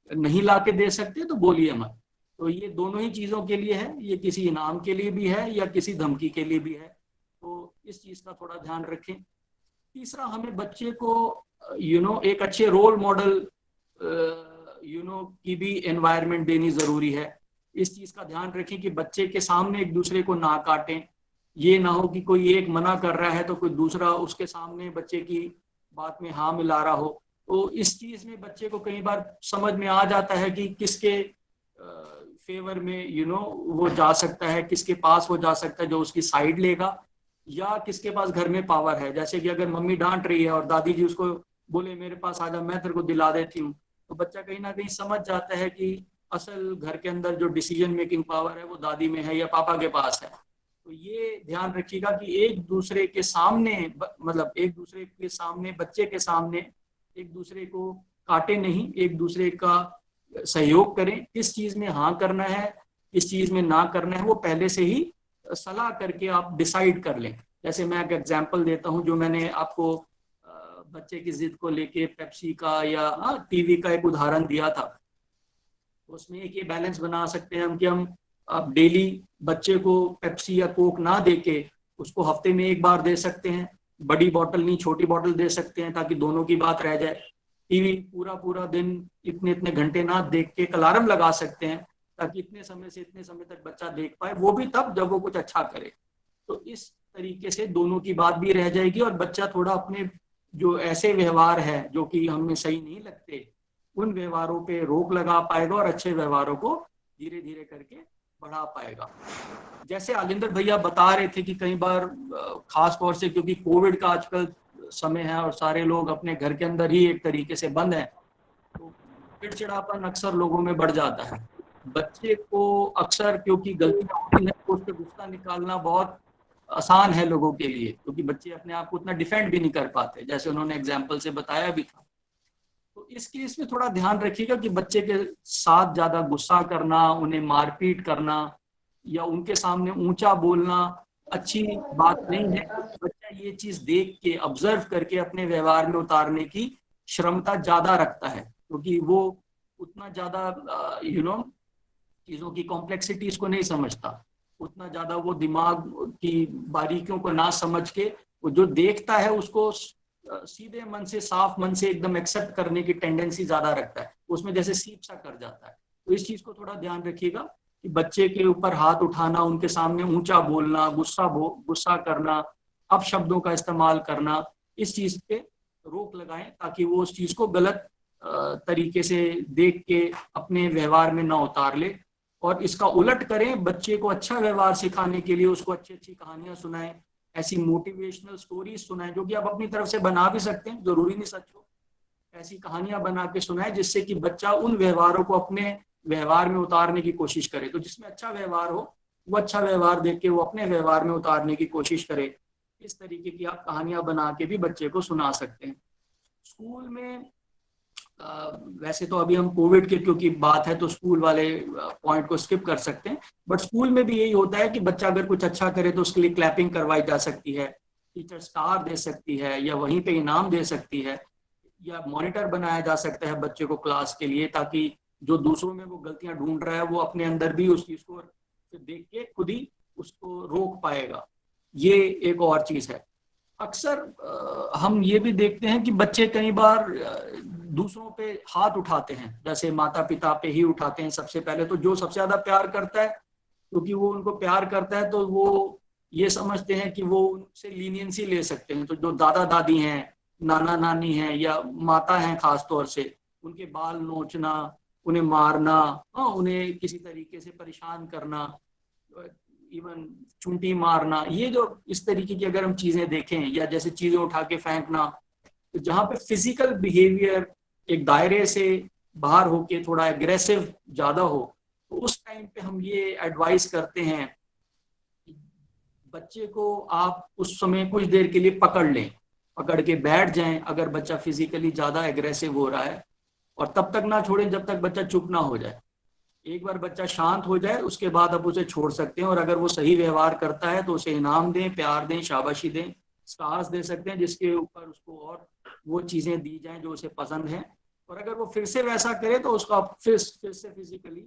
नहीं ला के दे सकते तो बोलिए मत। तो ये दोनों ही चीजों के लिए है, ये किसी इनाम के लिए भी है या किसी धमकी के लिए भी है। तो इस चीज का थोड़ा ध्यान रखें। तीसरा, हमें बच्चे को एक अच्छे रोल मॉडल की भी एनवायरनमेंट देनी जरूरी है। इस चीज का ध्यान रखें कि बच्चे के सामने एक दूसरे को ना काटें। ये ना हो कि कोई एक मना कर रहा है तो कोई दूसरा उसके सामने बच्चे की बात में हाँ मिला रहा हो। तो इस चीज में बच्चे को कई बार समझ में आ जाता है कि किसके फेवर में वो जा सकता है, किसके पास वो जा सकता है जो उसकी साइड लेगा, या किसके पास घर में पावर है। जैसे कि अगर मम्मी डांट रही है और दादी जी उसको बोले मेरे पास आजा मैं तेरे को दिला देती हूँ, तो बच्चा कहीं ना कहीं समझ जाता है कि असल घर के अंदर जो डिसीजन मेकिंग पावर है वो दादी में है या पापा के पास है। तो ये ध्यान रखिएगा कि एक दूसरे के सामने, मतलब एक दूसरे के सामने, बच्चे के सामने एक दूसरे को काटे नहीं, एक दूसरे का सहयोग करें। किस चीज में हाँ करना है, किस चीज में ना करना है, वो पहले से ही सलाह करके आप डिसाइड कर लें। जैसे मैं एक एग्जांपल देता हूँ, जो मैंने आपको बच्चे की जिद को लेके पेप्सी का या टीवी का एक उदाहरण दिया था। उसमें एक ये बैलेंस बना सकते हैं हम कि हम अब डेली बच्चे को पेप्सी या कोक ना देके उसको हफ्ते में एक बार दे सकते हैं। बड़ी बोतल नहीं, छोटी बोतल दे सकते हैं ताकि दोनों की बात रह जाए। टीवी पूरा दिन इतने इतने घंटे ना देख के एक अलार्म लगा सकते हैं ताकि इतने समय से इतने समय तक बच्चा देख पाए, वो भी तब जब वो कुछ अच्छा करे। तो इस तरीके से दोनों की बात भी रह जाएगी और बच्चा थोड़ा अपने जो ऐसे व्यवहार है जो कि हमें सही नहीं लगते, उन व्यवहारों पे रोक लगा पाएगा और अच्छे व्यवहारों को धीरे धीरे करके बढ़ा पाएगा। जैसे आलिंदर भैया बता रहे थे कि कई बार खास तौर से क्योंकि कोविड का आजकल समय है और सारे लोग अपने घर के अंदर ही एक तरीके से बंद हैं, तो चिड़चिड़ापन अक्सर लोगों में बढ़ जाता है। बच्चे को अक्सर क्योंकि गलतियां होती हैं तो उस पर गुस्सा निकालना बहुत आसान है लोगों के लिए, क्योंकि बच्चे अपने आप को उतना डिफेंड भी नहीं कर पाते, जैसे उन्होंने एग्जाम्पल से बताया भी था। तो इस केस में थोड़ा ध्यान रखिएगा कि बच्चे के साथ ज्यादा गुस्सा करना, उन्हें मारपीट करना या उनके सामने ऊंचा बोलना अच्छी बात नहीं है। बच्चा ये चीज देख के, ऑब्जर्व करके अपने व्यवहार में उतारने की क्षमता ज्यादा रखता है, क्योंकि वो उतना ज्यादा चीजों की कॉम्प्लेक्सिटीज को नहीं समझता, उतना ज्यादा वो दिमाग की बारीकियों को ना समझ के वो जो देखता है उसको सीधे मन से, साफ मन से एकदम एक्सेप्ट करने की टेंडेंसी ज्यादा रखता है, उसमें जैसे सीप सा कर जाता है। तो इस चीज को थोड़ा ध्यान रखिएगा कि बच्चे के ऊपर हाथ उठाना, उनके सामने ऊंचा बोलना, गुस्सा करना, अपशब्दों का इस्तेमाल करना, इस चीज पे रोक लगाएं ताकि वो उस चीज को गलत तरीके से देख के अपने व्यवहार में ना उतार ले। और इसका उलट करें, बच्चे को अच्छा व्यवहार सिखाने के लिए उसको अच्छी अच्छी कहानियां सुनाएं, ऐसी मोटिवेशनल स्टोरीज सुनाएं जो कि आप अपनी तरफ से बना भी सकते हैं, जरूरी नहीं सच हो। ऐसी कहानियां बना के सुनाएं जिससे कि बच्चा उन व्यवहारों को अपने व्यवहार में उतारने की कोशिश करे। तो जिसमें अच्छा व्यवहार हो वो अच्छा व्यवहार देख के वो अपने व्यवहार में उतारने की कोशिश करे। इस तरीके की आप कहानियां बना के भी बच्चे को सुना सकते हैं। स्कूल में वैसे तो अभी हम कोविड के क्योंकि बात है तो स्कूल वाले पॉइंट को स्किप कर सकते हैं, बट स्कूल में भी यही होता है कि बच्चा अगर कुछ अच्छा करे तो उसके लिए क्लैपिंग करवाई जा सकती है, टीचर स्टार दे सकती है या वहीं पे इनाम दे सकती है, या मॉनिटर बनाया जा सकता है बच्चे को क्लास के लिए, ताकि जो दूसरों में वो गलतियां ढूंढ रहा है वो अपने अंदर भी उस चीज को देख के खुद ही उसको रोक पाएगा। ये एक और चीज है। अक्सर हम ये भी देखते हैं कि बच्चे कई बार दूसरों पे हाथ उठाते हैं, जैसे माता पिता पे ही उठाते हैं सबसे पहले। तो जो सबसे ज्यादा प्यार करता है, क्योंकि वो उनको प्यार करता है तो वो ये समझते हैं कि वो उनसे लीनियंसी ले सकते हैं। तो जो दादा दादी हैं, नाना नानी हैं या माता हैं खास तौर से, उनके बाल नोचना, उन्हें मारना, उन्हें किसी तरीके से परेशान करना, इवन चुंटी मारना, ये जो इस तरीके की अगर हम चीजें देखें, या जैसे चीजें उठा के फेंकना, तो जहाँ पे फिजिकल बिहेवियर एक दायरे से बाहर होके थोड़ा एग्रेसिव ज्यादा हो, तो उस टाइम पे हम ये एडवाइस करते हैं कि बच्चे को आप उस समय कुछ देर के लिए पकड़ लें, पकड़ के बैठ जाएं अगर बच्चा फिजिकली ज्यादा एग्रेसिव हो रहा है, और तब तक ना छोड़ें जब तक बच्चा चुप ना हो जाए। एक बार बच्चा शांत हो जाए उसके बाद आप उसे छोड़ सकते हैं, और अगर वो सही व्यवहार करता है तो उसे इनाम दें, प्यार दें, शाबाशी दें, स्टार्स दे सकते हैं जिसके ऊपर उसको और वो चीजें दी जाएं जो उसे पसंद है। और अगर वो फिर से वैसा करे तो उसको आप फिर से फिजिकली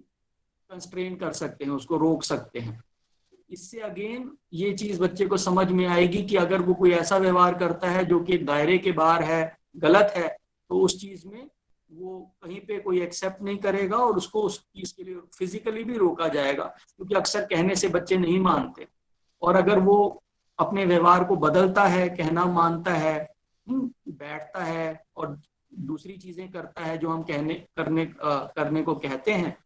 कंस्ट्रेन कर सकते हैं, उसको रोक सकते हैं। इससे अगेन ये चीज बच्चे को समझ में आएगी कि अगर वो कोई ऐसा व्यवहार करता है जो कि दायरे के बाहर है, गलत है, तो उस चीज में वो कहीं पे कोई एक्सेप्ट नहीं करेगा और उसको उस चीज के लिए फिजिकली भी रोका जाएगा, क्योंकि अक्सर कहने से बच्चे नहीं मानते। और अगर वो अपने व्यवहार को बदलता है, कहना मानता है, बैठता है और दूसरी चीजें करता है जो हम करने को कहते हैं,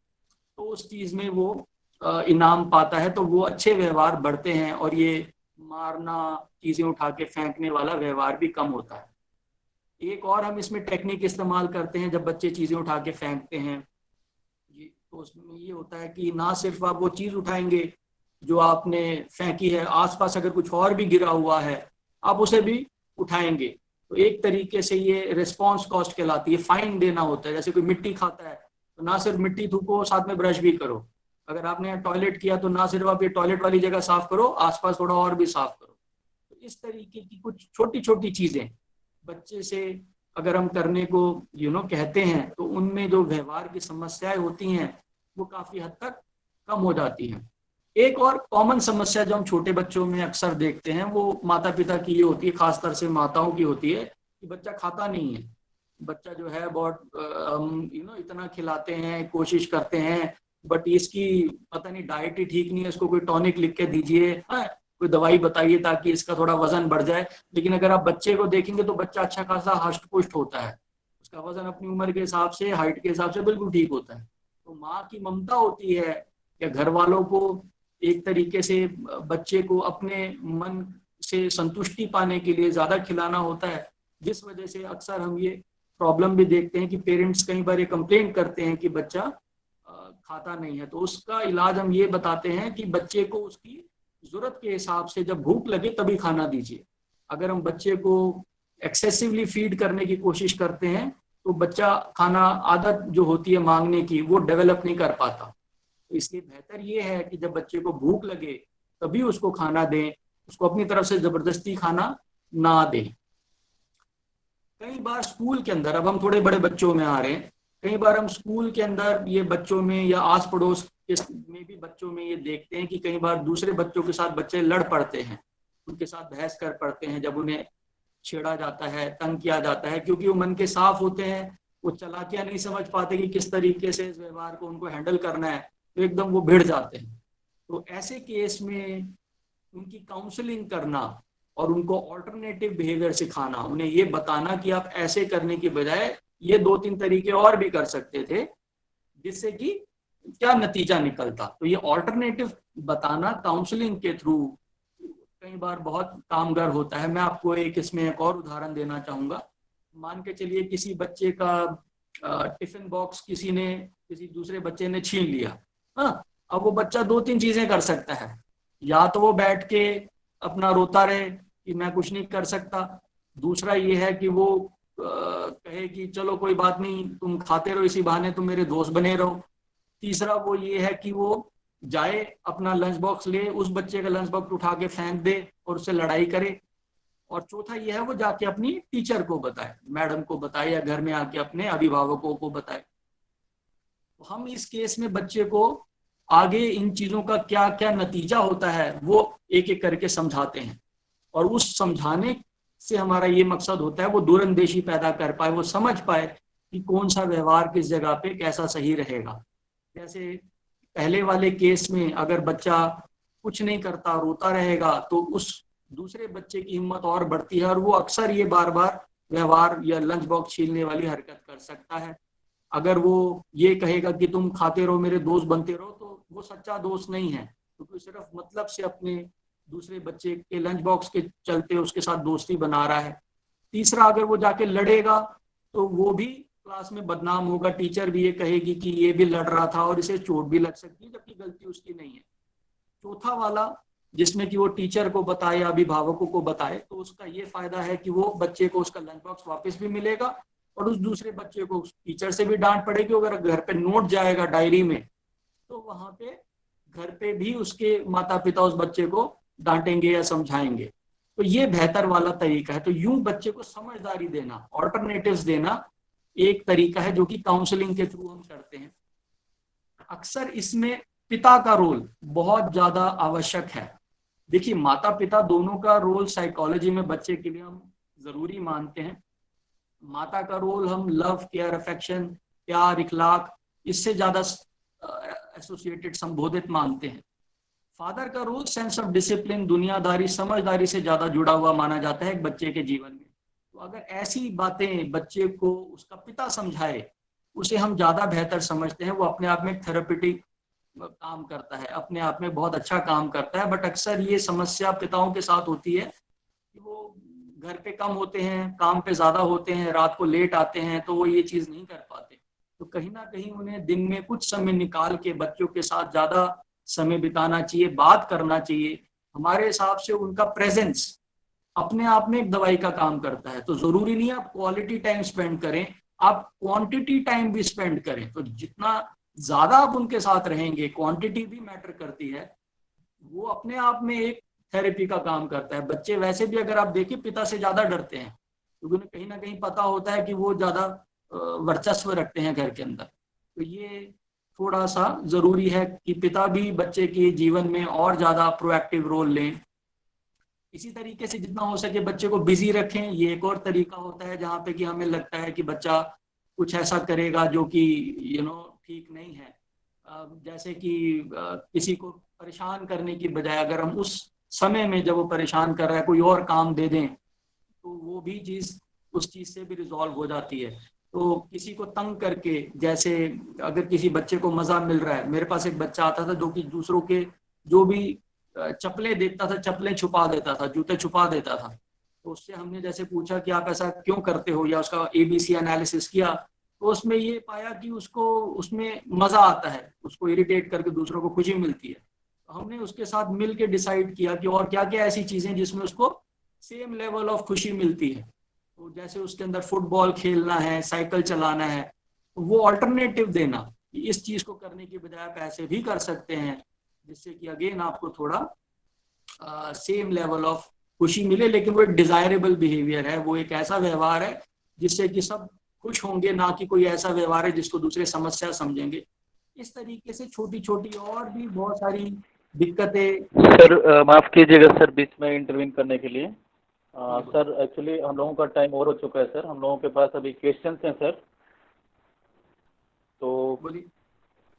तो उस चीज में वो इनाम पाता है, तो वो अच्छे व्यवहार बढ़ते हैं और ये मारना, चीजें उठा के फेंकने वाला व्यवहार भी कम होता है। एक और हम इसमें टेक्निक इस्तेमाल करते हैं जब बच्चे चीजें उठा के फेंकते हैं, तो उसमें ये होता है कि ना सिर्फ आप वो चीज उठाएंगे जो आपने फेंकी है, आसपास अगर कुछ और भी गिरा हुआ है आप उसे भी उठाएंगे। तो एक तरीके से ये रिस्पॉन्स कॉस्ट कहलाती है, फाइन देना होता है। जैसे कोई मिट्टी खाता है तो ना सिर्फ मिट्टी थूको, साथ में ब्रश भी करो। अगर आपने टॉयलेट किया तो ना सिर्फ आप ये टॉयलेट वाली जगह साफ करो, आसपास थोड़ा और भी साफ करो। तो इस तरीके की कुछ छोटी छोटी चीजें बच्चे से अगर हम करने को कहते हैं तो उनमें जो व्यवहार की समस्याएं होती हैं वो काफी हद तक कम हो जाती हैं। एक और कॉमन समस्या जो हम छोटे बच्चों में अक्सर देखते हैं वो माता पिता की ये होती है, खासतौर से माताओं की होती है, कि बच्चा खाता नहीं है। बच्चा जो है बहुत इतना खिलाते हैं, कोशिश करते हैं, बट इसकी पता नहीं डाइट ही ठीक नहीं है, इसको कोई टॉनिक लिख के दीजिए, कोई दवाई बताइए ताकि इसका थोड़ा वजन बढ़ जाए। लेकिन अगर आप बच्चे को देखेंगे तो बच्चा अच्छा खासा हष्ट पुष्ट होता है, उसका वजन अपनी उम्र के हिसाब से, हाइट के हिसाब से बिल्कुल ठीक होता है। तो माँ की ममता होती है या घर वालों को एक तरीके से बच्चे को अपने मन से संतुष्टि पाने के लिए ज्यादा खिलाना होता है, जिस वजह से अक्सर हम ये प्रॉब्लम भी देखते हैं कि पेरेंट्स कई बार ये कंप्लेन करते हैं कि बच्चा खाता नहीं है। तो उसका इलाज हम ये बताते हैं कि बच्चे को उसकी जरूरत के हिसाब से जब भूख लगे तभी खाना दीजिए। अगर हम बच्चे को एक्सेसिवली फीड करने की कोशिश करते हैं तो बच्चा खाना, आदत जो होती है मांगने की, वो डेवलप नहीं कर पाता। तो इसलिए बेहतर ये है कि जब बच्चे को भूख लगे तभी उसको खाना दें, उसको अपनी तरफ से जबरदस्ती खाना ना दें। कई बार स्कूल के अंदर, अब हम थोड़े बड़े बच्चों में आ रहे हैं, कई बार हम स्कूल के अंदर ये बच्चों में या आस पड़ोस में भी बच्चों में ये देखते हैं कि कई बार दूसरे बच्चों के साथ बच्चे लड़ पड़ते हैं, उनके साथ बहस कर पड़ते हैं जब उन्हें छेड़ा जाता है, तंग किया जाता है, क्योंकि वो मन के साफ होते हैं, वो चालाकियां नहीं समझ पाते कि किस तरीके से इस व्यवहार को उनको हैंडल करना है, तो एकदम वो भिड़ जाते हैं। तो ऐसे केस में उनकी काउंसलिंग करना और उनको ऑल्टरनेटिव बिहेवियर सिखाना, उन्हें ये बताना कि आप ऐसे करने की बजाय ये 2-3 तरीके और भी कर सकते थे, जिससे कि क्या नतीजा निकलता। तो ये ऑल्टरनेटिव बताना काउंसलिंग के थ्रू कई बार बहुत कामगार होता है। मैं आपको इसमें एक और उदाहरण देना चाहूंगा। मान के चलिए किसी बच्चे का टिफिन बॉक्स किसी दूसरे बच्चे ने छीन लिया। अब वो बच्चा 2-3 चीजें कर सकता है, या तो वो बैठ के अपना रोता रहे कि मैं कुछ नहीं कर सकता, दूसरा ये है कि वो कहे कि चलो कोई बात नहीं, तुम खाते रहो, इसी बहाने तुम मेरे दोस्त बने रहो। तीसरा वो ये है कि वो जाए अपना लंच बॉक्स ले, उस बच्चे का लंच बॉक्स उठा के फेंक दे और उससे लड़ाई करे। और चौथा ये है वो जाके अपनी टीचर को बताए, मैडम को बताए, या घर में आके अपने अभिभावकों को बताए। तो हम इस केस में बच्चे को आगे इन चीजों का क्या क्या नतीजा होता है वो एक एक करके समझाते हैं, और उस समझाने से हमारा ये मकसद होता है वो दूरंदेशी पैदा कर पाए, वो समझ पाए कि कौन सा व्यवहार किस जगह पे कैसा सही रहेगा। जैसे पहले वाले केस में अगर बच्चा कुछ नहीं करता, रोता रहेगा, तो उस दूसरे बच्चे की हिम्मत और बढ़ती है और वो अक्सर ये बार बार व्यवहार या लंच बॉक्स छीनने वाली हरकत कर सकता है। अगर वो ये कहेगा कि तुम खाते रहो, मेरे दोस्त बनते रहो, तो वो सच्चा दोस्त नहीं है, क्योंकि सिर्फ मतलब से अपने दूसरे बच्चे के लंच बॉक्स के चलते उसके साथ दोस्ती बना रहा है। तीसरा, अगर वो जाके लड़ेगा तो वो भी क्लास में बदनाम होगा, टीचर भी ये कहेगी कि ये भी लड़ रहा था और इसे चोट भी लग सकती है, जबकि गलती उसकी नहीं है। चौथा वाला, जिसमें कि वो टीचर को बताए, अभिभावकों को बताए, तो उसका ये फायदा है कि वो बच्चे को उसका लंच बॉक्स वापस भी मिलेगा और उस दूसरे बच्चे को टीचर से भी डांट पड़ेगी। अगर घर पे नोट जाएगा डायरी में, तो वहां पे घर पे भी उसके माता पिता उस बच्चे को डांटेंगे या समझाएंगे। तो ये बेहतर वाला तरीका है। तो यूं बच्चे को समझदारी देना, ऑल्टरनेटिव्स देना एक तरीका है जो कि काउंसलिंग के थ्रू हम करते हैं। अक्सर इसमें पिता का रोल बहुत ज्यादा आवश्यक है। देखिए, माता पिता दोनों का रोल साइकोलॉजी में बच्चे के लिए हम जरूरी मानते हैं। माता का रोल हम लव, केयर, अफेक्शन, प्यार, इखलाक, इससे ज्यादा एसोसिएटेड, संबोधित मानते हैं। फादर का रोल सेंस ऑफ डिसिप्लिन, दुनियादारी, समझदारी से ज्यादा जुड़ा हुआ माना जाता है एक बच्चे के जीवन में। तो अगर ऐसी बातें बच्चे को उसका पिता समझाए, उसे हम ज्यादा बेहतर समझते हैं। वो अपने आप में थेरेप्यूटिक काम करता है, अपने आप में बहुत अच्छा काम करता है। बट अक्सर ये समस्या पिताओं के साथ होती है कि वो घर पे कम होते हैं, काम पे ज्यादा होते हैं, रात को लेट आते हैं, तो वो ये चीज नहीं कर पाते। तो कहीं ना कहीं उन्हें दिन में कुछ समय निकाल के बच्चों के साथ ज्यादा समय बिताना चाहिए, बात करना चाहिए। हमारे हिसाब से उनका प्रेजेंस अपने आप में एक दवाई का काम करता है। तो जरूरी नहीं है आप क्वालिटी टाइम स्पेंड करें, आप क्वांटिटी टाइम भी स्पेंड करें। तो जितना ज्यादा आप उनके साथ रहेंगे, क्वांटिटी भी मैटर करती है, वो अपने आप में एक थेरेपी का काम करता है। बच्चे वैसे भी अगर आप देखिए पिता से ज्यादा डरते हैं, क्योंकि उन्हें कहीं ना कहीं पता होता है कि वो ज्यादा वर्चस्व रखते हैं घर के अंदर। तो ये थोड़ा सा जरूरी है कि पिता भी बच्चे के जीवन में और ज्यादा प्रोएक्टिव रोल लें। इसी तरीके से जितना हो सके बच्चे को बिजी रखें। ये एक और तरीका होता है जहाँ पे कि हमें लगता है कि बच्चा कुछ ऐसा करेगा जो कि ठीक नहीं है। जैसे कि किसी को परेशान करने की बजाय अगर हम उस समय में जब वो परेशान कर रहा है कोई और काम दे दें, तो वो भी चीज उस चीज से भी रिजॉल्व हो जाती है। तो किसी को तंग करके, जैसे अगर किसी बच्चे को मजा मिल रहा है, मेरे पास एक बच्चा आता था जो कि दूसरों के जो भी चप्पलें देखता था, चप्पलें छुपा देता था, जूते छुपा देता था। तो उससे हमने जैसे पूछा कि आप ऐसा क्यों करते हो, या उसका ABC एनालिसिस किया, तो उसमें ये पाया कि उसको उसमें मजा आता है, उसको इरिटेट करके दूसरों को खुशी मिलती है। तो हमने उसके साथ मिल के डिसाइड किया कि और क्या क्या ऐसी चीजें जिसमें उसको सेम लेवल ऑफ खुशी मिलती है। तो जैसे उसके अंदर फुटबॉल खेलना है, साइकिल चलाना है, तो वो ऑल्टरनेटिव देना कि इस चीज को करने की बजाय आप ऐसे भी कर सकते हैं, जिससे कि अगेन आपको थोड़ा सेम लेवल ऑफ खुशी मिले। लेकिन वो एक डिजायरेबल बिहेवियर है, वो एक ऐसा व्यवहार है जिससे कि सब खुश होंगे, ना कि कोई ऐसा व्यवहार है जिसको दूसरे समस्या समझेंगे। इस तरीके से छोटी छोटी और भी बहुत सारी दिक्कतें। सर माफ कीजिएगा सर बीच में इंटरवीन करने के लिए। सर एक्चुअली हम लोगों का टाइम ओवर हो चुका है सर, हम लोगों के पास अभी क्वेश्चंस हैं सर, तो बोलिए।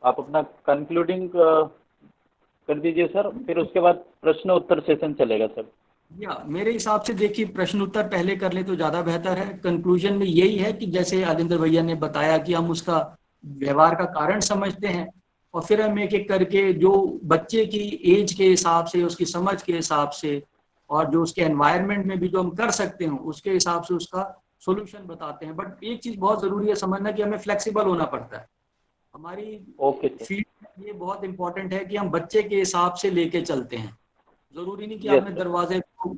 आप अपना कंक्लूडिंग कर दीजिए सर, फिर उसके बाद प्रश्न उत्तर सेशन चलेगा सर। या मेरे हिसाब से देखिए, प्रश्न उत्तर पहले कर ले तो ज्यादा बेहतर है। कंक्लूजन में यही है कि जैसे आलिंदर भैया ने बताया कि हम उसका व्यवहार का कारण समझते हैं और फिर हम एक एक करके जो बच्चे की एज के हिसाब से, उसकी समझ के हिसाब से और जो उसके एनवायरनमेंट में भी जो हम कर सकते हैं उसके हिसाब से उसका सोल्यूशन बताते हैं। बट एक चीज बहुत जरूरी है समझना कि हमें फ्लेक्सिबल होना पड़ता है। हमारी फील्ड में ये बहुत इंपॉर्टेंट है कि हम बच्चे के हिसाब से लेके चलते हैं। जरूरी नहीं कि आपने दरवाजे को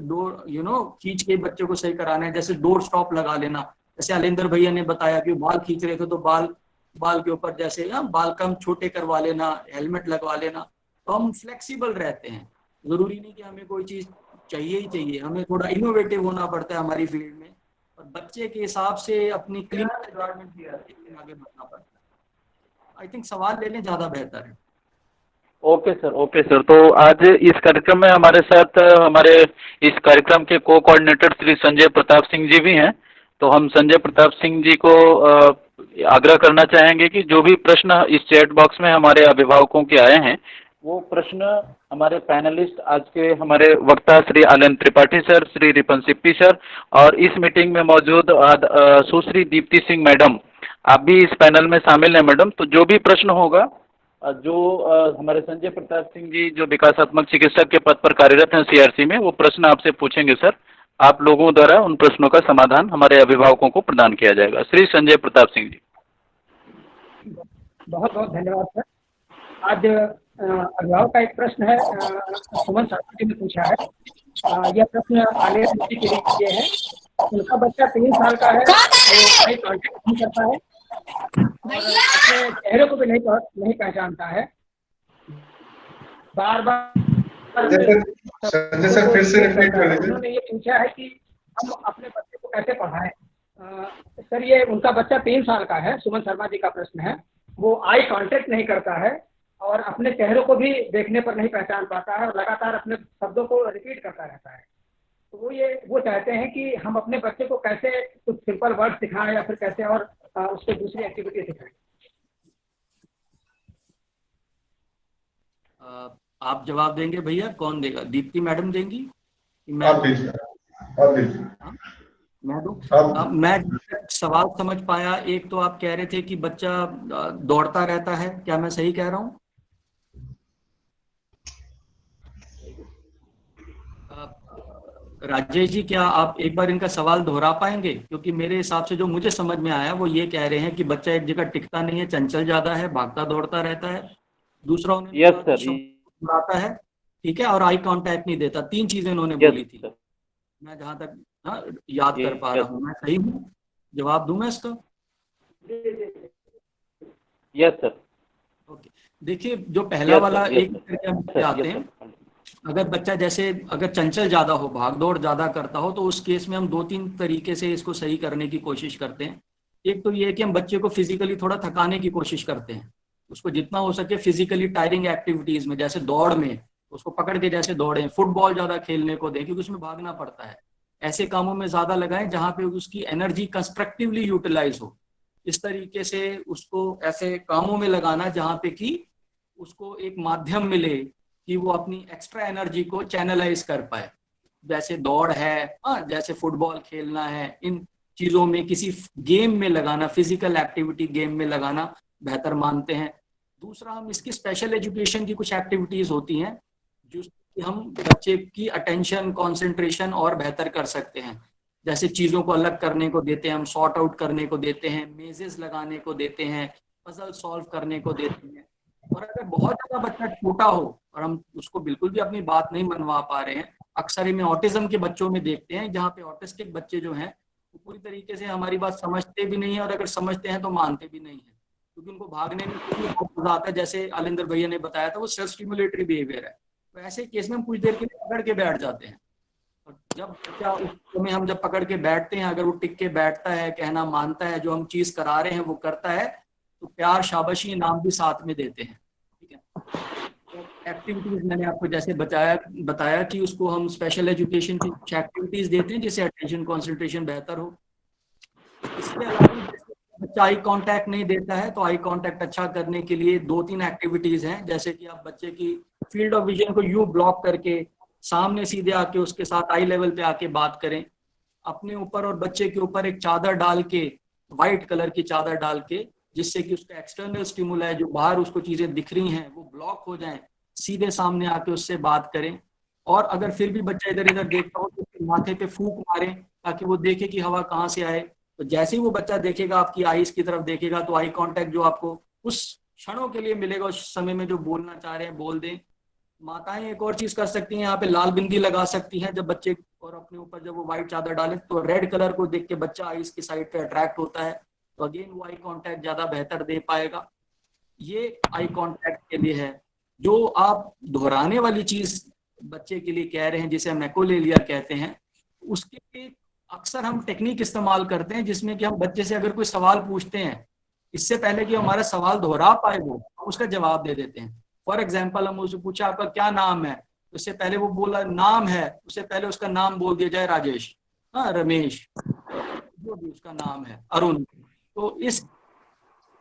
डोर खींच के बच्चे को सही कराना है। जैसे डोर स्टॉप लगा लेना, जैसे अलिंदर भैया ने बताया कि बाल खींच रहे थे तो बाल के ऊपर जैसे बाल कम छोटे करवा लेना, हेलमेट लगवा लेना। तो हम फ्लेक्सिबल रहते हैं। जरूरी नहीं कि हमें कोई चीज चाहिए ही चाहिए, हमें थोड़ा इनोवेटिव होना पड़ता है हमारी फील्ड में और बच्चे के हिसाब से अपनी क्लीन एनवायरनमेंट भी आगे बढ़ना पड़ता है। आई थिंक सवाल लेने ज्यादा बेहतर है। Okay sir. तो आज इस कार्यक्रम में हमारे साथ हमारे इस कार्यक्रम के कोऑर्डिनेटर श्री संजय प्रताप सिंह जी भी हैं। तो हम संजय प्रताप सिंह जी को आग्रह करना चाहेंगे कि जो भी प्रश्न इस चैट बॉक्स में हमारे अभिभावकों के आए हैं, वो प्रश्न हमारे पैनलिस्ट आज के हमारे वक्ता श्री आलेंद्र त्रिपाठी सर, श्री रिपन सिप्पी सर और इस मीटिंग में मौजूद सुश्री दीप्ति सिंह मैडम, आप भी इस पैनल में शामिल हैं मैडम। तो जो भी प्रश्न होगा, जो हमारे संजय प्रताप सिंह जी जो विकासात्मक चिकित्सक के पद पर कार्यरत हैं CRC में, वो प्रश्न आपसे पूछेंगे सर। आप लोगों द्वारा उन प्रश्नों का समाधान हमारे अभिभावकों को प्रदान किया जाएगा। श्री संजय प्रताप सिंह जी। बहुत बहुत धन्यवाद सर। आज अभिभावक का एक प्रश्न है, सुमन शर्मा जी ने पूछा है। यह प्रश्न आलेख जी के लिए है। उनका बच्चा 3 साल का है, वो आई कांटेक्ट नहीं करता है और अपने चेहरे को भी नहीं पहचानता है। बार बार संजय सर फिर से रिपीट कर दीजिए। उन्होंने ये पूछा है कि हम अपने बच्चे को कैसे पढ़ाएं। सर ये उनका बच्चा 3 साल का है, सुमन शर्मा जी का प्रश्न है। वो आई कांटेक्ट नहीं करता है और अपने चेहरों को भी देखने पर नहीं पहचान पाता है और लगातार अपने शब्दों को रिपीट करता रहता है। तो वो चाहते हैं कि हम अपने बच्चे को कैसे कुछ सिंपल वर्ड सिखाएं या फिर कैसे और उसको दूसरी एक्टिविटी सिखाएं। आप जवाब देंगे भैया? कौन देगा? दीप्ति मैडम देंगी? आप दीजिए। मैं दूं? मैं सवाल समझ पाया। एक तो आप कह रहे थे कि बच्चा दौड़ता रहता है, क्या मैं सही कह रहा हूँ? राजेश जी, क्या आप एक बार इनका सवाल दोहरा पाएंगे? क्योंकि मेरे हिसाब से जो मुझे समझ में आया वो ये कह रहे हैं कि बच्चा एक जगह टिकता नहीं है, चंचल ज्यादा है, भागता दौड़ता रहता है। दूसरा उन्होंने बुलाता है, ठीक है, और आई कांटेक्ट नहीं देता। 3 चीजें उन्होंने बोली थी, मैं जहां तक याद कर पा रहा हूँ। मैं सही हूँ? जवाब दूं मैं इसका? Yes sir. ओके, देखिए जो पहला वाला एक करके हम आते हैं। अगर बच्चा जैसे अगर चंचल ज्यादा हो, भाग दौड़ ज्यादा करता हो, तो उस केस में हम 2-3 तरीके से इसको सही करने की कोशिश करते हैं। एक तो ये है कि हम बच्चे को फिजिकली थोड़ा थकाने की कोशिश करते हैं, उसको जितना हो सके फिजिकली टायरिंग एक्टिविटीज में, जैसे दौड़ में उसको पकड़ के जैसे दौड़े, फुटबॉल ज्यादा खेलने को दें क्योंकि उसमें भागना पड़ता है। ऐसे कामों में ज्यादा लगाएं जहां पे उसकी एनर्जी कंस्ट्रक्टिवली यूटिलाइज हो। इस तरीके से उसको ऐसे कामों में लगाना जहां पे कि उसको एक माध्यम मिले कि वो अपनी एक्स्ट्रा एनर्जी को चैनलाइज कर पाए। जैसे दौड़ है, जैसे फुटबॉल खेलना है, इन चीजों में किसी गेम में लगाना, फिजिकल एक्टिविटी गेम में लगाना बेहतर मानते हैं। दूसरा, हम इसकी स्पेशल एजुकेशन की कुछ एक्टिविटीज होती हैं जो हम बच्चे की अटेंशन कंसंट्रेशन और बेहतर कर सकते हैं। जैसे चीजों को अलग करने को देते हैं, हम सॉर्ट आउट करने को देते हैं, मेजेस लगाने को देते हैं, पजल सॉल्व करने को देते हैं। और अगर बहुत ज्यादा बच्चा छोटा हो और हम उसको बिल्कुल भी अपनी बात नहीं मनवा पा रहे हैं, अक्सर में ऑटिज्म के बच्चों में देखते हैं जहाँ पे ऑटिस्टिक बच्चे जो हैं वो पूरी तरीके से हमारी बात समझते भी नहीं है और अगर समझते हैं तो मानते भी नहीं है, क्योंकि उनको भागने में बहुत मजा आता है। जैसे अलिंदर भैया ने बताया था, वो सेल्फ स्टिमुलेटरी बिहेवियर है। तो ऐसे केस में हम कुछ देर के लिए पकड़ के बैठ जाते हैं और जब बच्चा उस समय हम जब पकड़ के बैठते हैं, अगर वो टिक के बैठता है, कहना मानता है, जो हम चीज करा रहे हैं वो करता है, तो प्यार शाबाशी इनाम भी साथ में देते हैं। ठीक है, तो एक्टिविटीज मैंने आपको जैसे बताया कि उसको हम स्पेशल एजुकेशन की कुछ एक्टिविटीज देते हैं जिससे अटेंशन कंसंट्रेशन बेहतर हो। इसके अलावा बच्चा आई कांटेक्ट नहीं देता है तो आई कांटेक्ट अच्छा करने के लिए 2-3 एक्टिविटीज हैं। जैसे कि आप बच्चे की फील्ड ऑफ विजन को यू ब्लॉक करके सामने सीधे आके उसके साथ आई लेवल पे आके बात करें। अपने ऊपर और बच्चे के ऊपर एक चादर डाल के, व्हाइट कलर की चादर डाल के, जिससे कि उसका एक्सटर्नल स्टिमुलाई जो बाहर उसको चीजें दिख रही हैं वो ब्लॉक हो जाएं, सीधे सामने आके उससे बात करें। और अगर फिर भी बच्चा इधर इधर देखता हो तो माथे पे फूंक मारें ताकि वो देखे कि हवा कहाँ से आए। तो जैसे ही वो बच्चा देखेगा, आपकी आईज की तरफ देखेगा, तो आई कांटेक्ट जो आपको उस क्षणों के लिए मिलेगा, उस समय में जो बोलना चाह रहे हैं बोल दें। माताएं एक और चीज कर सकती हैं, यहाँ पे लाल बिंदी लगा सकती हैं जब बच्चे और अपने ऊपर जब वो व्हाइट चादर डालें, तो रेड कलर को देख के बच्चा आईज की साइड पे अट्रैक्ट होता है, तो अगेन वो आई कांटेक्ट ज्यादा बेहतर दे पाएगा। ये आई कांटेक्ट के लिए है। जो आप दोहराने वाली चीज बच्चे के लिए कह रहे हैं, जिसे हम एकोलेलिया कहते हैं, उसके लिए अक्सर हम टेक्निक इस्तेमाल करते हैं जिसमें कि हम बच्चे से अगर कोई सवाल पूछते हैं, इससे पहले कि हमारा सवाल दोहरा पाए वो, उसका जवाब दे देते हैं। फॉर एग्जाम्पल, हम उससे पूछा आपका क्या नाम है, उससे पहले वो बोला नाम है, उससे पहले उसका नाम बोल दिया जाए राजेश, रमेश, जो भी उसका नाम है, अरुण, तो इस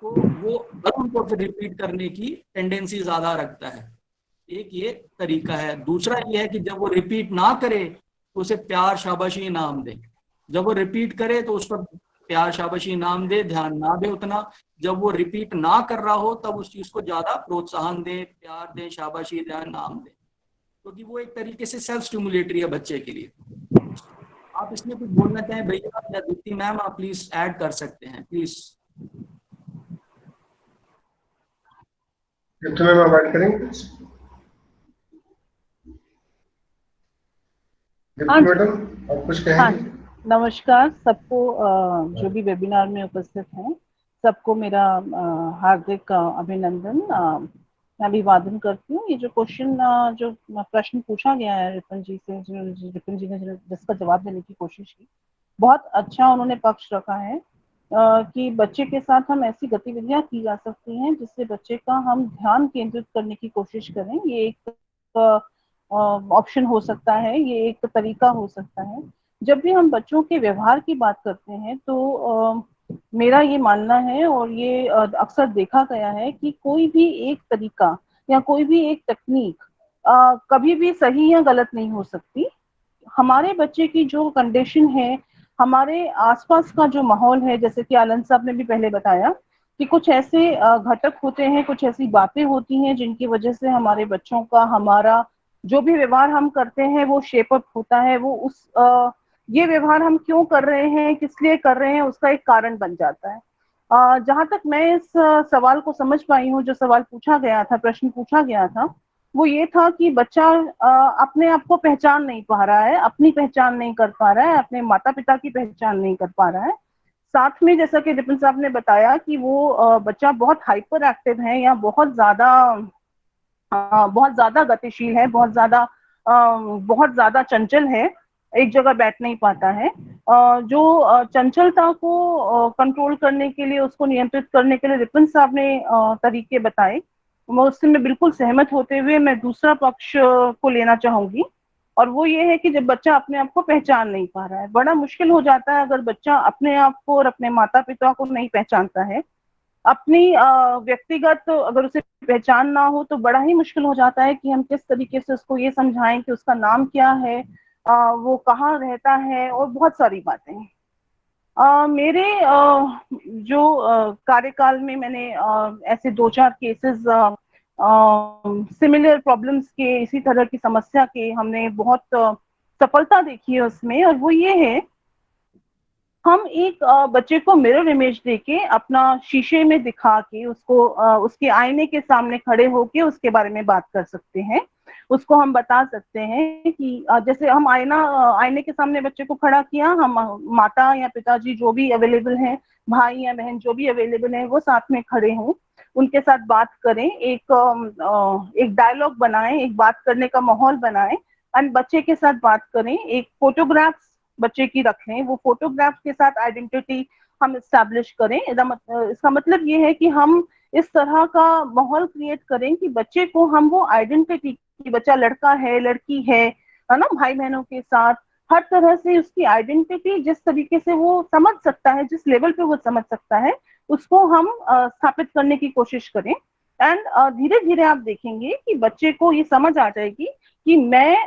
तो वो अरुण को फिर रिपीट करने की टेंडेंसी ज्यादा रखता है। एक ये तरीका है। दूसरा ये है कि जब वो रिपीट ना करे तो उसे प्यार शाबाशी इनाम दे। जब वो रिपीट करे तो उस पर प्यार शाबाशी इनाम दे, ध्यान ना दे उतना। जब वो रिपीट ना कर रहा हो तब उस चीज को ज्यादा प्रोत्साहन दे, प्यार दे, शाबाशी ध्यान नाम दे, क्योंकि वो एक तरीके से सेल्फ स्टिमुलेटरी है बच्चे के लिए। आप इसमें कुछ बोलना चाहें भैया या दीप्ति मैम, आप प्लीज ऐड कर सकते हैं प्लीज। दीप्ति मैम आप ऐड करेंगे? हाँ दीप्ति मैडम आप कुछ हाँ, कहेंगे? नमस्कार सबको, जो भी वेबिनार में उपस्थित हैं सबको मेरा हार्दिक अभिनंदन, मैं अभिवादन करती हूँ। ये जो क्वेश्चन जो प्रश्न पूछा गया है रिपन जी से, रिपन जी ने जिसका जवाब देने की कोशिश की, बहुत अच्छा उन्होंने पक्ष रखा है कि बच्चे के साथ हम ऐसी गतिविधियां की जा सकती हैं जिससे बच्चे का हम ध्यान केंद्रित करने की कोशिश करें। ये एक ऑप्शन हो सकता है, ये एक तरीका हो सकता है। जब भी हम बच्चों के व्यवहार की बात करते हैं तो मेरा ये मानना है और ये अक्सर देखा गया है कि कोई भी एक तरीका या कोई भी एक तकनीक कभी भी सही या गलत नहीं हो सकती। हमारे बच्चे की जो कंडीशन है, हमारे आसपास का जो माहौल है, जैसे कि आनंद साहब ने भी पहले बताया कि कुछ ऐसे घटक होते हैं, कुछ ऐसी बातें होती हैं जिनकी वजह से हमारे बच्चों का, हमारा जो भी व्यवहार हम करते हैं वो शेप अप होता है। वो ये व्यवहार हम क्यों कर रहे हैं, किस लिए कर रहे हैं, उसका एक कारण बन जाता है। जहां तक मैं इस सवाल को समझ पाई हूँ, जो सवाल पूछा गया था, प्रश्न पूछा गया था, वो ये था कि बच्चा अपने आप को पहचान नहीं पा रहा है, अपनी पहचान नहीं कर पा रहा है, अपने माता पिता की पहचान नहीं कर पा रहा है। साथ में जैसा कि रिपन साहब ने बताया कि वो बच्चा बहुत हाइपर एक्टिव है या बहुत ज्यादा गतिशील है, बहुत ज्यादा चंचल है, एक जगह बैठ नहीं पाता है। जो चंचलता को कंट्रोल करने के लिए, उसको नियंत्रित करने के लिए रिपन साहब ने तरीके बताए, मैं उससे मैं बिल्कुल सहमत होते हुए मैं दूसरा पक्ष को लेना चाहूंगी, और वो ये है कि जब बच्चा अपने आप को पहचान नहीं पा रहा है, बड़ा मुश्किल हो जाता है अगर बच्चा अपने आप को और अपने माता पिता को नहीं पहचानता है, अपनी व्यक्तिगत अगर उसे पहचान ना हो तो बड़ा ही मुश्किल हो जाता है कि हम किस तरीके से उसको ये समझाएं कि उसका नाम क्या है, वो कहाँ रहता है, और बहुत सारी बातें। मेरे जो कार्यकाल में मैंने ऐसे 2-4 केसेस सिमिलर प्रॉब्लम्स के, इसी तरह की समस्या के, हमने बहुत सफलता देखी है उसमें, और वो ये है, हम एक बच्चे को मिरर इमेज देके अपना शीशे में दिखा के उसको उसके आईने के सामने खड़े होके उसके बारे में बात कर सकते हैं। उसको हम बता सकते हैं कि जैसे हम आईने के सामने बच्चे को खड़ा किया, हम माता या पिताजी जो भी अवेलेबल हैं, भाई या बहन जो भी अवेलेबल हैं, वो साथ में खड़े हों, उनके साथ बात करें, एक डायलॉग बनाएं, एक बात करने का माहौल बनाएं, एंड बच्चे के साथ बात करें। एक फोटोग्राफ बच्चे की रख लें, वो फोटोग्राफ के साथ आइडेंटिटी हम इस्टेब्लिश करें। इसका मतलब ये है कि हम इस तरह का माहौल क्रिएट करें कि बच्चे को हम वो आइडेंटिटी, कि बच्चा लड़का है, लड़की है ना, भाई बहनों के साथ हर तरह से उसकी आइडेंटिटी जिस तरीके से वो समझ सकता है, जिस लेवल पे वो समझ सकता है, उसको हम स्थापित करने की कोशिश करें। एंड धीरे धीरे आप देखेंगे कि बच्चे को ये समझ आ जाएगी कि मैं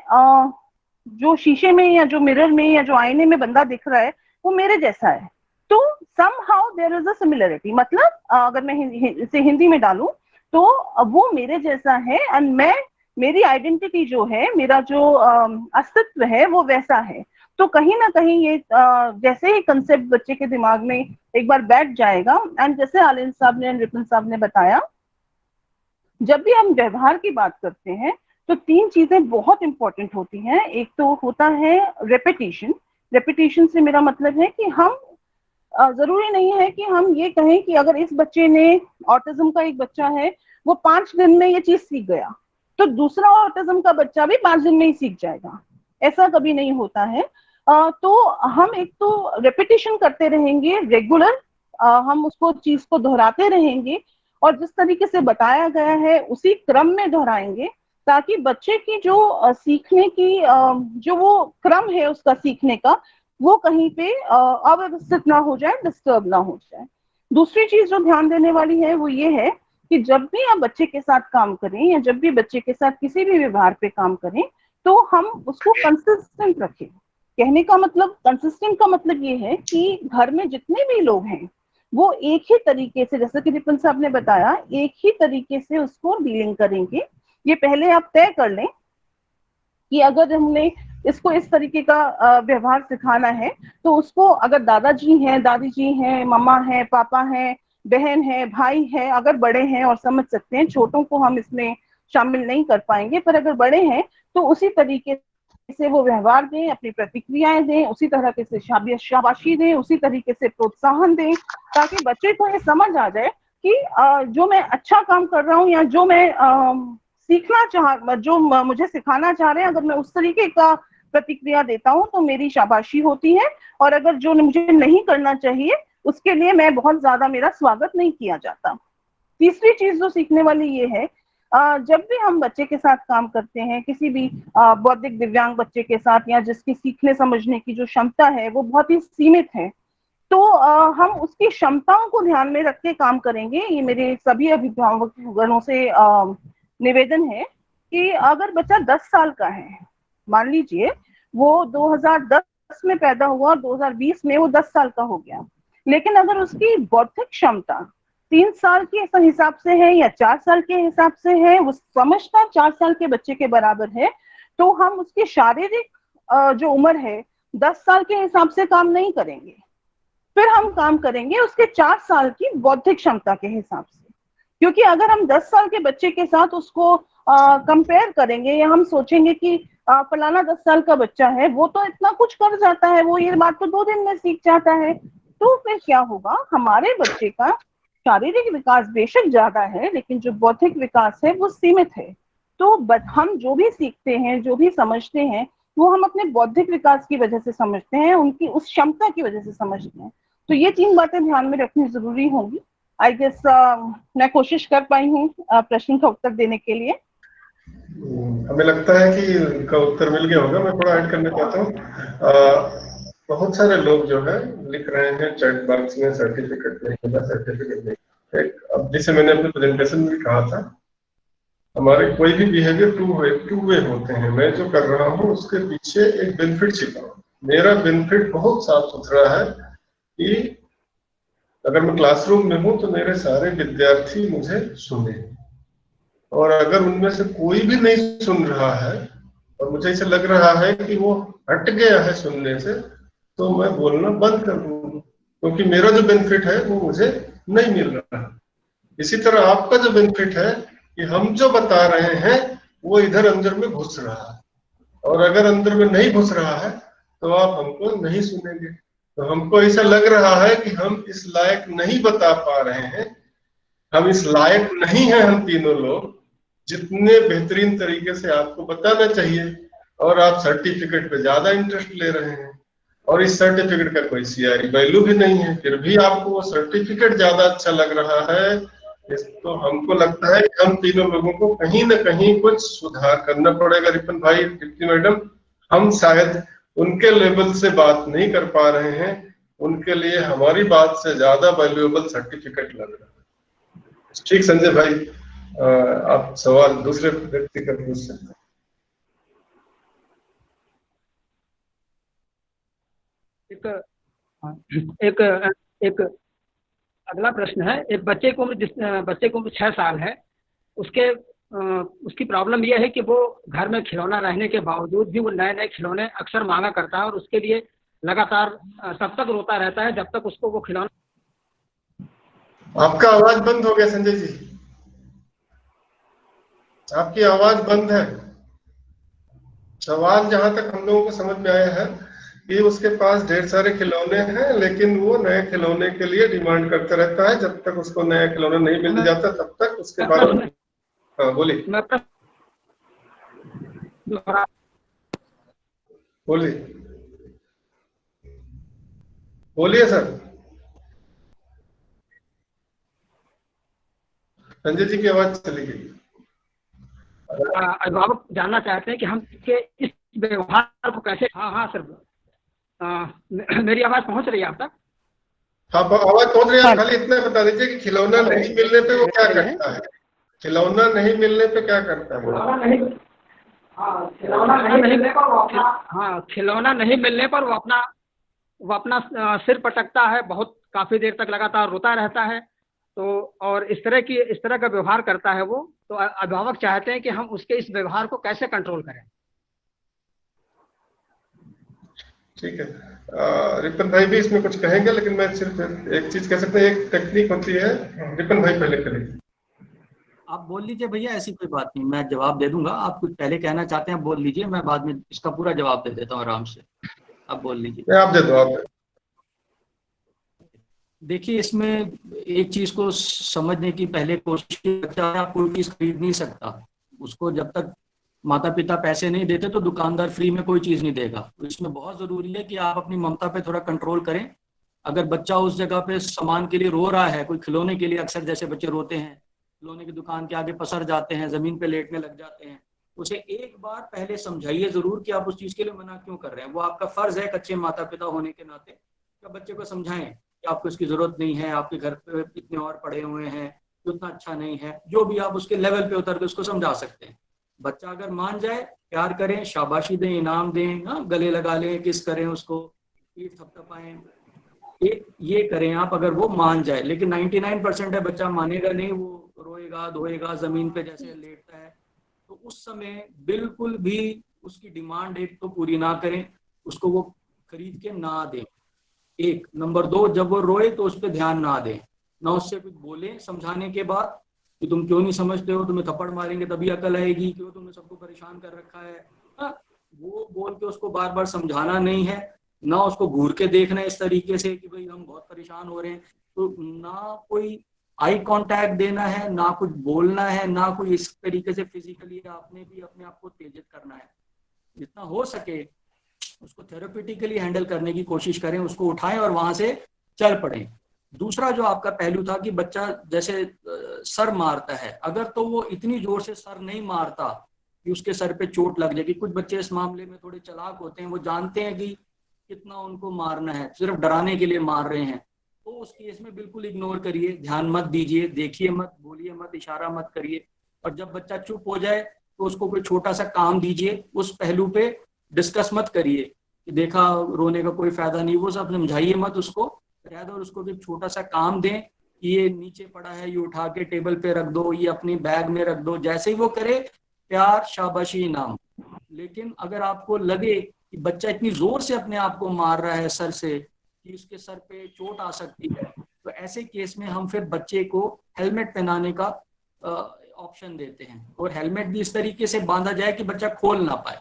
जो शीशे में या जो मिरर में या जो आईने में बंदा दिख रहा है वो मेरे जैसा है। तो somehow there is a similarity, मतलब अगर मैं इसे हिंदी में डालूं तो वो मेरे जैसा है, एंड मेरी आइडेंटिटी जो है, मेरा जो अस्तित्व है वो वैसा है। तो कहीं ना कहीं ये जैसे ही कंसेप्ट बच्चे के दिमाग में एक बार बैठ जाएगा, एंड जैसे आलिंद साहब ने, रिपन साहब ने बताया, जब भी हम व्यवहार की बात करते हैं तो 3 चीजें बहुत इंपॉर्टेंट होती हैं। एक तो होता है रेपिटेशन। रेपिटेशन से मेरा मतलब है कि हम जरूरी नहीं है कि हम ये कहें कि अगर इस बच्चे ने, ऑटिज्म का एक बच्चा है, वो 5 दिन में ये चीज सीख गया, तो दूसरा ऑटिज्म का बच्चा भी 5 दिन में ही सीख जाएगा, ऐसा कभी नहीं होता है। तो हम एक तो रेपिटेशन करते रहेंगे रेगुलर, हम उसको चीज को दोहराते रहेंगे, और जिस तरीके से बताया गया है उसी क्रम में दोहराएंगे, ताकि बच्चे की जो सीखने की जो वो क्रम है उसका सीखने का, वो कहीं पे अव्यवस्थित ना हो जाए, डिस्टर्ब ना हो जाए। दूसरी चीज जो ध्यान देने वाली है वो ये है कि जब भी आप बच्चे के साथ काम करें या जब भी बच्चे के साथ किसी भी व्यवहार पे काम करें, तो हम उसको कंसिस्टेंट रखें। कहने का मतलब, कंसिस्टेंट का मतलब ये है कि घर में जितने भी लोग हैं वो एक ही तरीके से, जैसे कि रिपन साहब ने बताया, एक ही तरीके से उसको डीलिंग करेंगे। ये पहले आप तय कर लें कि अगर हमने इसको इस तरीके का व्यवहार सिखाना है तो उसको, अगर दादाजी हैं, दादी जी हैं, मम्मा हैं, पापा हैं, बहन है, भाई है, अगर बड़े हैं और समझ सकते हैं, छोटों को हम इसमें शामिल नहीं कर पाएंगे, पर अगर बड़े हैं तो उसी तरीके से वो व्यवहार दें, अपनी प्रतिक्रियाएं दें, उसी तरह से शाबाशी दें, उसी तरीके से प्रोत्साहन दें, ताकि बच्चे को ये समझ आ जाए कि जो मैं अच्छा काम कर रहा हूँ या जो मैं सीखना चाह, जो मुझे सिखाना चाह रहे हैं, अगर मैं उस तरीके का प्रतिक्रिया देता हूँ तो मेरी शाबाशी होती है, और अगर जो मुझे नहीं करना चाहिए उसके लिए मैं बहुत ज्यादा, मेरा स्वागत नहीं किया जाता। तीसरी चीज जो सीखने वाली ये है, जब भी हम बच्चे के साथ काम करते हैं, किसी भी बौद्धिक दिव्यांग बच्चे के साथ, या जिसकी सीखने समझने की जो क्षमता है वो बहुत ही सीमित है, तो हम उसकी क्षमताओं को ध्यान में रख के काम करेंगे। ये मेरे सभी अभिभावकों से निवेदन है कि अगर बच्चा 10 साल का है, मान लीजिए वो 2010 में पैदा हुआ और 2020 में वो 10 साल का हो गया, लेकिन अगर उसकी बौद्धिक क्षमता 3 साल के हिसाब से है या 4 साल के हिसाब से है, वो समझता 4 साल के बच्चे के बराबर है, तो हम उसकी शारीरिक जो उम्र है 10 साल के हिसाब से काम नहीं करेंगे, फिर हम काम करेंगे उसके 4 साल की बौद्धिक क्षमता के हिसाब से। क्योंकि अगर हम 10 साल के बच्चे के साथ उसको कंपेयर करेंगे, या हम सोचेंगे कि फलाना 10 साल का बच्चा है, वो तो इतना कुछ कर जाता है, वो ये बात तो 2 दिन में सीख जाता है, तो फिर क्या होगा, हमारे बच्चे का शारीरिक विकास बेशक ज्यादा है लेकिन जो बौद्धिक विकास है वो सीमित है। तो हम जो भी सीखते हैं, जो भी समझते हैं, वो हम अपने बौद्धिक विकास की वजह से समझते हैं, उनकी उस क्षमता की वजह से समझते हैं। तो ये 3 बातें ध्यान में रखनी जरूरी होंगी। आई गेस मैं कोशिश कर पाई हूँ प्रश्न का उत्तर देने के लिए। हमें लगता है कि उनका उत्तर मिल गया होगा। मैं थोड़ा ऐड करना चाहता हूँ। बहुत सारे लोग जो है लिख रहे हैं चैट बॉक्स में, सर्टिफिकेट नहीं होगा, सर्टिफिकेट नहीं। अब जैसे मैंने अपने प्रेजेंटेशन में भी कहा था, हमारे कोई भी बिहेवियर टू वे होते हैं। मैं जो कर रहा हूँ उसके पीछे एक बेनिफिट छिपा है। मेरा बेनिफिट बहुत साफ सुथरा है कि अगर मैं क्लासरूम में हूँ तो मेरे सारे विद्यार्थी मुझे सुने, और अगर उनमें से कोई भी नहीं सुन रहा है और मुझे ऐसा लग रहा है कि वो हट गया है सुनने से, तो मैं बोलना बंद कर दूंगा, क्योंकि मेरा जो बेनिफिट है वो मुझे नहीं मिल रहा है। इसी तरह आपका जो बेनिफिट है कि हम जो बता रहे हैं वो इधर अंदर में घुस रहा है, और अगर अंदर में नहीं घुस रहा है तो आप हमको नहीं सुनेंगे। तो हमको ऐसा लग रहा है कि हम इस लायक नहीं बता पा रहे हैं, हम इस लायक नहीं है, हम तीनों लोग जितने बेहतरीन तरीके से आपको बताना चाहिए, और आप सर्टिफिकेट पे ज्यादा इंटरेस्ट ले रहे हैं, और इस सर्टिफिकेट का कोई सीआरई वैल्यू भी नहीं है, फिर भी आपको वो सर्टिफिकेट ज्यादा अच्छा लग रहा है। तो हमको लगता है कि हम तीनों लोगों को कहीं ना कहीं कुछ सुधार करना पड़ेगा। रिपन भाई, दीप्ति मैडम, हम शायद उनके लेवल से बात नहीं कर पा रहे हैं, उनके लिए हमारी बात से ज्यादा वैल्यूएबल सर्टिफिकेट लग रहा है। ठीक संजय भाई, आप सवाल दूसरे व्यक्ति का पूछ सकते हैं। एक अगला प्रश्न है। एक बच्चे को उम्र 6 साल है, उसकी प्रॉब्लम यह है कि वो घर में खिलौना रहने के बावजूद भी वो नए नए खिलौने अक्सर मांगा करता है, और उसके लिए लगातार तब तक रोता रहता है जब तक उसको वो खिलौना। आपका आवाज बंद हो गया संजय जी, आपकी आवाज बंद है। सवाल जहां तक हम लोगों को समझ में आया है कि उसके पास ढेर सारे खिलौने हैं, लेकिन वो नए खिलौने के लिए डिमांड करता रहता है, जब तक उसको नया खिलौना नहीं मिल जाता तब तक उसके बारे में। हाँ बोलिए बोलिए बोलिए सर। संजय जी की आवाज चली गई। अभिभावक जानना चाहते हैं कि हम के इस व्यवहार को कैसे। हाँ सर, मेरी आवाज पहुंच रही है आप तक? हाँ आवाज पहुंच रही है। खाली इतना बता दीजिए कि खिलौना नहीं मिलने पे वो क्या करता है। खिलौना नहीं मिलने पे क्या करता है? खिलौना नहीं मिलने पर वो अपना सिर पटकता है, बहुत काफी देर तक लगातार रोता रहता है, तो और इस तरह का व्यवहार करता है वो। तो अभिभावक चाहते हैं कि हम उसके इस व्यवहार को कैसे कंट्रोल करें। ठीक है। रिपन भाई भी इसमें कुछ कहेंगे, लेकिन मैं सिर्फ एक चीज कह सकते हैं, एक टेक्निक होती है। रिपन भाई पहले करेंगे। आप बोल लीजिए भैया, ऐसी कोई बात नहीं, मैं जवाब दे दूंगा। आप कुछ पहले कहना चाहते हैं बोल लीजिए, मैं बाद में इसका पूरा जवाब दे देता हूँ आराम से। आप बोल लीजिए। आप दे दो, आप दे। देखिए, इसमें एक चीज को समझने की पहले कोशिश, बच्चा कोई चीज खरीद नहीं सकता। उसको जब तक माता पिता पैसे नहीं देते तो दुकानदार फ्री में कोई चीज नहीं देगा। तो इसमें बहुत जरूरी है कि आप अपनी ममता पे थोड़ा कंट्रोल करें। अगर बच्चा उस जगह पे सामान के लिए रो रहा है, कोई खिलौने के लिए, अक्सर जैसे बच्चे रोते हैं, खिलौने की दुकान के आगे पसर जाते हैं, जमीन पे लेटने लग जाते हैं, उसे एक बार पहले समझाइए जरूर कि आप उस चीज के लिए मना क्यों कर रहे हैं। वो आपका फर्ज है, अच्छे माता पिता होने के नाते, कि बच्चे को समझाएं कि आपको इसकी जरूरत नहीं है, आपके घर पे इतने और पड़े हुए हैं, उतना अच्छा नहीं है। जो भी आप उसके लेवल पे उतर के उसको समझा सकते हैं। बच्चा अगर मान जाए, प्यार करें, शाबाशी दें, इनाम दें, ना गले लगा लें, किस करें, उसको पीठ थपथपाएं, ये करें आप, अगर वो मान जाए। लेकिन 99% है बच्चा मानेगा नहीं, वो रोएगा धोएगा, जमीन पे जैसे लेटता है। तो उस समय बिल्कुल भी उसकी डिमांड एक तो पूरी ना करें, उसको वो खरीद के ना दें। एक नंबर 2, जब वो रोए तो उस पर ध्यान ना दें, ना उससे कुछ बोले समझाने के बाद कि तुम क्यों नहीं समझते हो, तुम्हें थप्पड़ मारेंगे तभी अकल आएगी, क्यों तुमने सबको परेशान कर रखा है। वो बोल के उसको बार बार समझाना नहीं है, ना उसको घूर के देखना इस तरीके से कि भाई हम बहुत परेशान हो रहे हैं। तो ना कोई आई कांटेक्ट देना है, ना कुछ बोलना है, ना कोई इस तरीके से फिजिकली आपने भी अपने आप को उत्तेजित करना है। जितना हो सके उसको थेरेप्यूटिकली हैंडल करने की कोशिश करें, उसको उठाएं और वहां से चल पड़े। दूसरा जो आपका पहलू था कि बच्चा जैसे सर मारता है, अगर तो वो इतनी जोर से सर नहीं मारता कि उसके सर पे चोट लग जाएगी। कुछ बच्चे इस मामले में थोड़े चालाक होते हैं, वो जानते हैं कि कितना उनको मारना है, सिर्फ डराने के लिए मार रहे हैं। तो उस केस में बिल्कुल इग्नोर करिए, ध्यान मत दीजिए, देखिए मत, बोलिए मत, इशारा मत करिए। और जब बच्चा चुप हो जाए तो उसको कोई छोटा सा काम दीजिए, उस पहलू पे डिस्कस मत करिए कि देखा रोने का कोई फायदा नहीं, वो सब समझाइए मत उसको। और उसको एक छोटा सा काम दें कि ये नीचे पड़ा है, ये उठा के टेबल पे रख दो, ये अपनी बैग में रख दो। जैसे ही वो करे, प्यार, शाबाशी, इनाम। लेकिन अगर आपको लगे कि बच्चा इतनी जोर से अपने आप को मार रहा है सर से कि उसके सर पे चोट आ सकती है, तो ऐसे केस में हम फिर बच्चे को हेलमेट पहनाने का ऑप्शन देते हैं। और हेलमेट भी इस तरीके से बांधा जाए कि बच्चा खोल ना पाए।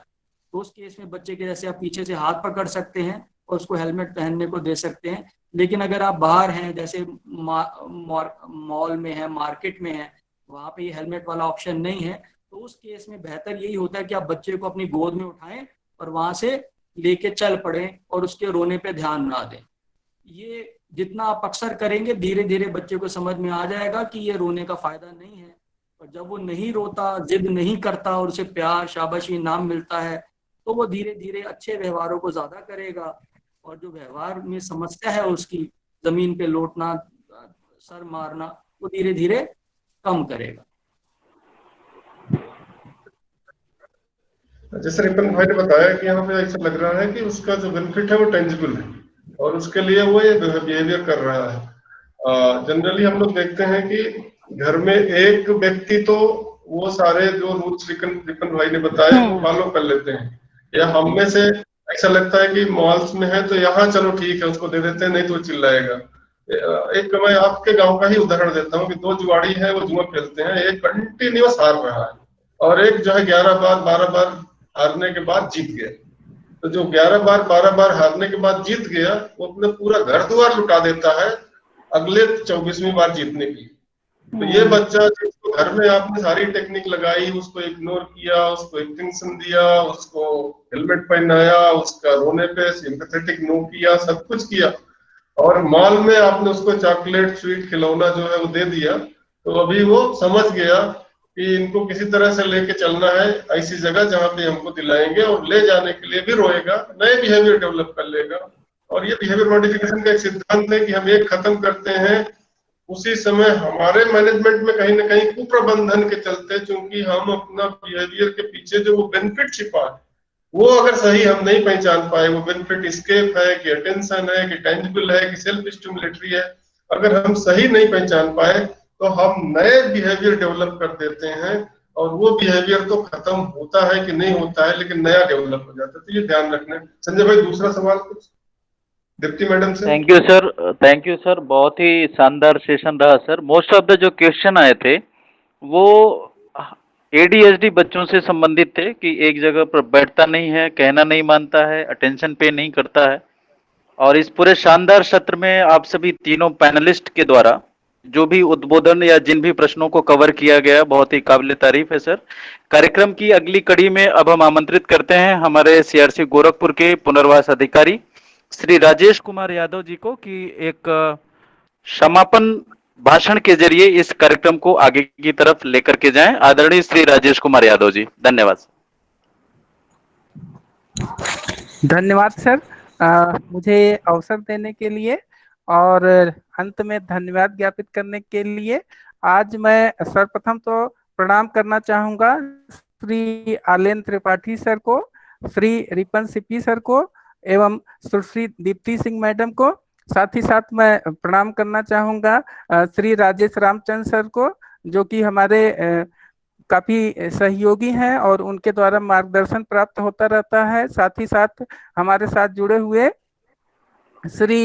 तो उस केस में बच्चे के जैसे आप पीछे से हाथ पकड़ सकते हैं और उसको हेलमेट पहनने को दे सकते हैं। लेकिन अगर आप बाहर हैं, जैसे मॉल में है, मार्केट में है, वहां पे ये हेलमेट वाला ऑप्शन नहीं है, तो उस केस में बेहतर यही होता है कि आप बच्चे को अपनी गोद में उठाएं और वहां से लेके चल पड़े और उसके रोने पे ध्यान ना दें। ये जितना आप अक्सर करेंगे, धीरे धीरे बच्चे को समझ में आ जाएगा कि ये रोने का फायदा नहीं है। और जब वो नहीं रोता, जिद नहीं करता और उसे प्यार, शाबाशी, इनाम मिलता है, तो वो धीरे धीरे अच्छे व्यवहारों को ज्यादा करेगा। और जो व्यवहार में समस्या है उसकी, जमीन पे लौटना, सर मारना, वो धीरे धीरे कम करेगा। जैसे रिपन भाई ने बताया कि यहाँ पे ऐसा लग रहा है कि उसका जो बेनिफिट है वो टेंजिबल है और उसके लिए वो ये बिहेवियर कर रहा है। जनरली हम लोग देखते हैं कि घर में एक व्यक्ति तो वो सारे जो रूल्स रिपन भाई ने बताए वो फॉलो कर लेते हैं, या हम में से ऐसा लगता है कि मॉल्स में है तो यहाँ चलो ठीक है उसको दे देते हैं, नहीं तो चिल्लाएगा। एक मैं आपके गांव का ही उदाहरण देता हूँ कि 2 जुआड़ी है, वो जुआ खेलते हैं, एक कंटिन्यूअस हार रहा है और एक जो है 11 बार 12 बार हारने के बाद जीत गया। तो जो 11 बार 12 बार हारने के बाद जीत गया, वो अपना पूरा घर द्वार लुटा देता है अगले 24वीं बार जीतने की। तो ये बच्चा जिसको घर में आपने सारी टेक्निक लगाई, उसको इग्नोर किया, उसको अटेंशन दिया, उसको हेलमेट पहनाया, उसका रोने पे सिंपैथेटिक नो किया, सब कुछ किया, और मॉल में आपने उसको चॉकलेट, स्वीट, खिलौना जो है वो दे दिया, तो अभी वो समझ गया कि इनको किसी तरह से लेके चलना है ऐसी जगह जहां पे हमको दिलाएंगे, और ले जाने के लिए भी रोएगा, नए बिहेवियर डेवलप कर लेगा। और ये बिहेवियर मॉडिफिकेशन का एक सिद्धांत है कि हम एक खत्म करते हैं, उसी समय हमारे मैनेजमेंट में कहीं ना कहीं कुप्रबंधन के चलते, चूंकि हम अपना बिहेवियर के पीछे जो वो बेनिफिट छिपा है वो अगर सही हम नहीं पहचान पाए, वो बेनिफिट एस्केप है कि अटेंशन है कि टेंजिबल है कि सेल्फ स्टिमुलेटरी है, अगर हम सही नहीं पहचान पाए तो हम नए बिहेवियर डेवलप कर देते हैं और वो बिहेवियर तो खत्म होता है कि नहीं होता है, लेकिन नया डेवलप हो जाता है, तो ये ध्यान रखना है। संजय भाई, दूसरा सवाल कुछ डिप्टी मैडम से। थैंक यू सर, बहुत ही शानदार सेशन रहा सर। मोस्ट ऑफ द जो क्वेश्चन आए थे वो ADHD बच्चों से संबंधित थे कि एक जगह पर बैठता नहीं है, कहना नहीं मानता है, अटेंशन पे नहीं करता है। और इस पूरे शानदार सत्र में आप सभी तीनों पैनलिस्ट के द्वारा जो भी उद्बोधन या जिन भी प्रश्नों को कवर किया गया, बहुत ही काबिल तारीफ है सर। कार्यक्रम की अगली कड़ी में अब हम आमंत्रित करते हैं हमारे CRC गोरखपुर के पुनर्वास अधिकारी श्री राजेश कुमार यादव जी को कि एक समापन भाषण के जरिए इस कार्यक्रम को आगे की तरफ लेकर के जाएं। आदरणीय श्री राजेश कुमार यादव जी, धन्यवाद। धन्यवाद सर, मुझे अवसर देने के लिए और अंत में धन्यवाद ज्ञापित करने के लिए। आज मैं सर्वप्रथम तो प्रणाम करना चाहूँगा श्री आलेंद्र त्रिपाठी सर को, श्री रिपन सिप्पी सर को एवं सुश्री दीप्ति सिंह मैडम को। साथ ही साथ मैं प्रणाम करना चाहूँगा श्री राजेश रामचंद्र सर को, जो कि हमारे काफी सहयोगी हैं और उनके द्वारा मार्गदर्शन प्राप्त होता रहता है। साथ ही साथ हमारे साथ जुड़े हुए श्री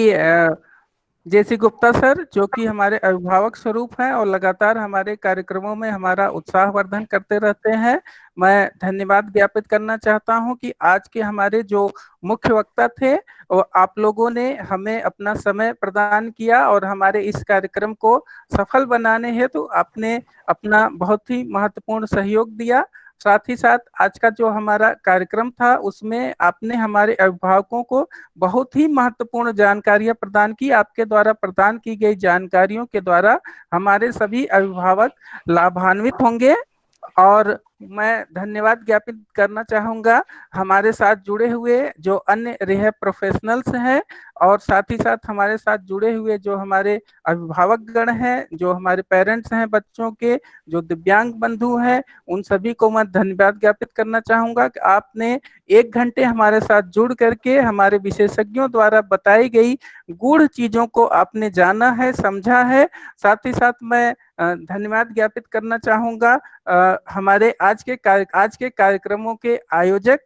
JC गुप्ता सर, जो कि हमारे अभिभावक स्वरूप हैं और लगातार हमारे कार्यक्रमों में हमारा उत्साहवर्धन करते रहते हैं। मैं धन्यवाद ज्ञापित करना चाहता हूं कि आज के हमारे जो मुख्य वक्ता थे और आप लोगों ने हमें अपना समय प्रदान किया और हमारे इस कार्यक्रम को सफल बनाने हेतु आपने अपना बहुत ही महत्वपूर्ण सहयोग दिया। साथ ही साथ आज का जो हमारा कार्यक्रम था उसमें आपने हमारे अभिभावकों को बहुत ही महत्वपूर्ण जानकारियां प्रदान की। आपके द्वारा प्रदान की गई जानकारियों के द्वारा हमारे सभी अभिभावक लाभान्वित होंगे। और मैं धन्यवाद ज्ञापित करना चाहूँगा हमारे साथ जुड़े हुए जो अन्य रिहैब प्रोफेशनल्स हैं और साथ ही साथ हमारे साथ जुड़े हुए जो हमारे अभिभावक गण हैं, जो हमारे पेरेंट्स हैं बच्चों के, जो दिव्यांग बंधु हैं, उन सभी को मैं धन्यवाद ज्ञापित करना चाहूँगा कि आपने 1 घंटे हमारे साथ जुड़ करके हमारे विशेषज्ञों द्वारा बताई गई गूढ़ चीज़ों को आपने जाना है, समझा है। साथ ही साथ मैं धन्यवाद ज्ञापित करना चाहूँगा हमारे आज के कार्यक्रमों के आयोजक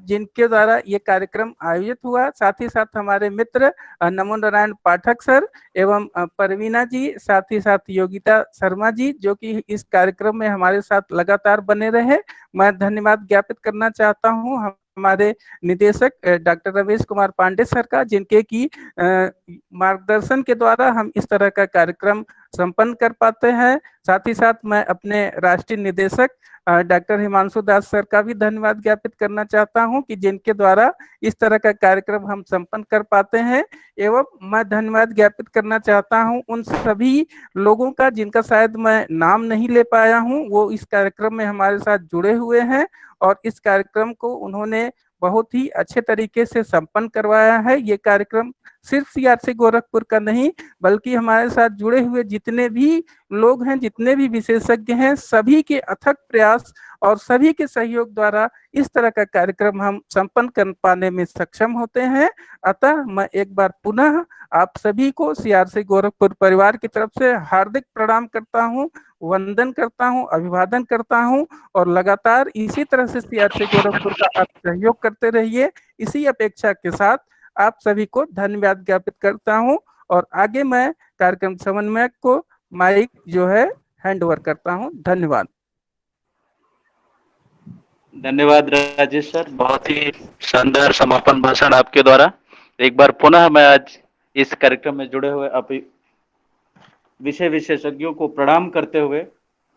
जिनके द्वारा ये कार्यक्रम आयोजित हुआ। साथ ही साथ हमारे मित्र नमो नारायण पाठक सर एवं परवीना जी, साथ ही साथ योगिता शर्मा जी, जो कि इस कार्यक्रम में हमारे साथ लगातार बने रहे। मैं धन्यवाद ज्ञापित करना चाहता हूँ हमारे निदेशक डॉक्टर रमेश कुमार पांडे सर का, जिनके की मार्गदर्शन के द्वारा हम इस तरह का कार्यक्रम संपन्न कर पाते हैं। साथ ही साथ मैं अपने राष्ट्रीय निदेशक डॉक्टर हिमांशु दास सर का भी धन्यवाद ज्ञापित करना चाहता हूं कि जिनके द्वारा इस तरह का कार्यक्रम हम संपन्न कर पाते हैं। एवं मैं धन्यवाद ज्ञापित करना चाहता हूं उन सभी लोगों का जिनका शायद मैं नाम नहीं ले पाया हूं, वो इस कार्यक्रम में हमारे साथ जुड़े हुए हैं और इस कार्यक्रम को उन्होंने बहुत ही अच्छे तरीके से संपन्न करवाया है। ये कार्यक्रम सिर्फ CRC गोरखपुर का नहीं बल्कि हमारे साथ जुड़े हुए जितने भी लोग हैं, जितने भी विशेषज्ञ हैं, सभी के अथक प्रयास और सभी के सहयोग द्वारा इस तरह का कार्यक्रम हम संपन्न कर पाने में सक्षम होते हैं। अतः मैं एक बार पुनः आप सभी को CRC गोरखपुर परिवार की तरफ से हार्दिक प्रणाम करता हूं, वंदन करता हूं, अभिवादन करता हूं और लगातार इसी तरह से CRC गोरखपुर का आप सहयोग करते रहिए। इसी अपेक्षा के साथ आप सभी को धन्यवाद ज्ञापित करता हूं और आगे मैं कार्यक्रम समन्वयक को माइक जो है हैंड ओवर करता हूं। धन्यवाद। धन्यवाद राजेश सर, बहुत ही शानदार समापन भाषण आपके द्वारा। एक बार पुनः मैं आज इस कार्यक्रम में जुड़े हुए आप विषय विशेषज्ञों को प्रणाम करते हुए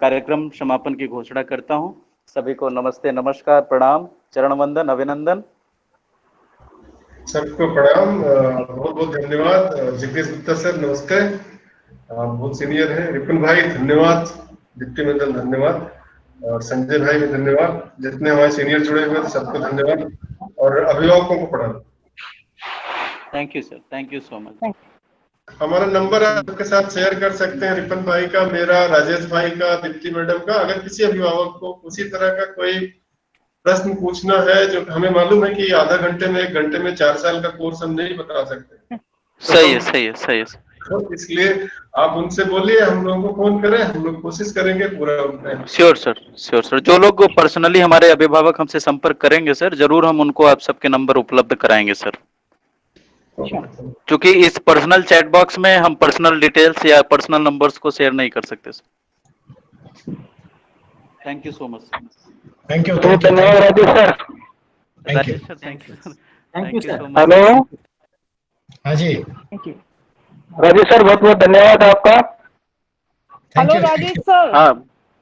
कार्यक्रम समापन की घोषणा करता हूं। सभी को नमस्ते, नमस्कार, प्रणाम, चरण वंदन, अभिनंदन। सबको प्रणाम, बहुत बहुत धन्यवाद। जगदीश गुप्ता सर नमस्ते, बहुत सीनियर है। रिपन भाई धन्यवाद, डिप्टी मेडल धन्यवाद और संजय भाई भी धन्यवाद। जितने हमारे सीनियर जुड़े हुए थे सबको धन्यवाद और अभिभावकों को प्रणाम। Thank you sir, thank you so much. हमारा नंबर आपके साथ शेयर कर सकते हैं, रिपन भाई का, मेरा, राजेश भाई का, दीप्ति मैडम का। अगर किसी अभिभावक को उसी तरह का कोई प्रश्न पूछना है, जो हमें मालूम है कि आधा घंटे में 1 घंटे में 4 साल का कोर्स हम नहीं बता सकते, सही है, सही है, सही है। तो इसलिए आप उनसे बोलिए हम लोगों को फोन करें, हम लोग कोशिश करेंगे पूरा उनका। श्योर सर, जो लोग पर्सनली हमारे अभिभावक हमसे संपर्क करेंगे सर, जरूर हम उनको आप सबके नंबर उपलब्ध कराएंगे सर। क्योंकि इस पर्सनल चैट बॉक्स में हम पर्सनल डिटेल्स या पर्सनल नंबर्स को शेयर नहीं कर सकते sir. Thank you so much. Thank you. धन्यवाद Rajesh sir. Rajesh sir, thank you so much. Hello, हाँ जी राजेश सर, बहुत बहुत धन्यवाद आपका। Thank hello you. Rajesh sir, हाँ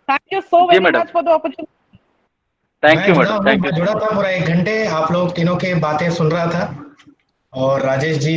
थैंक यू सो जी very madam, much for the opportunity. Thank you मैं मैडम, थैंक यू। जुड़ा था पूरा 1 घंटे, आप लोग तीनों की बातें सुन रहा था और राजेश जी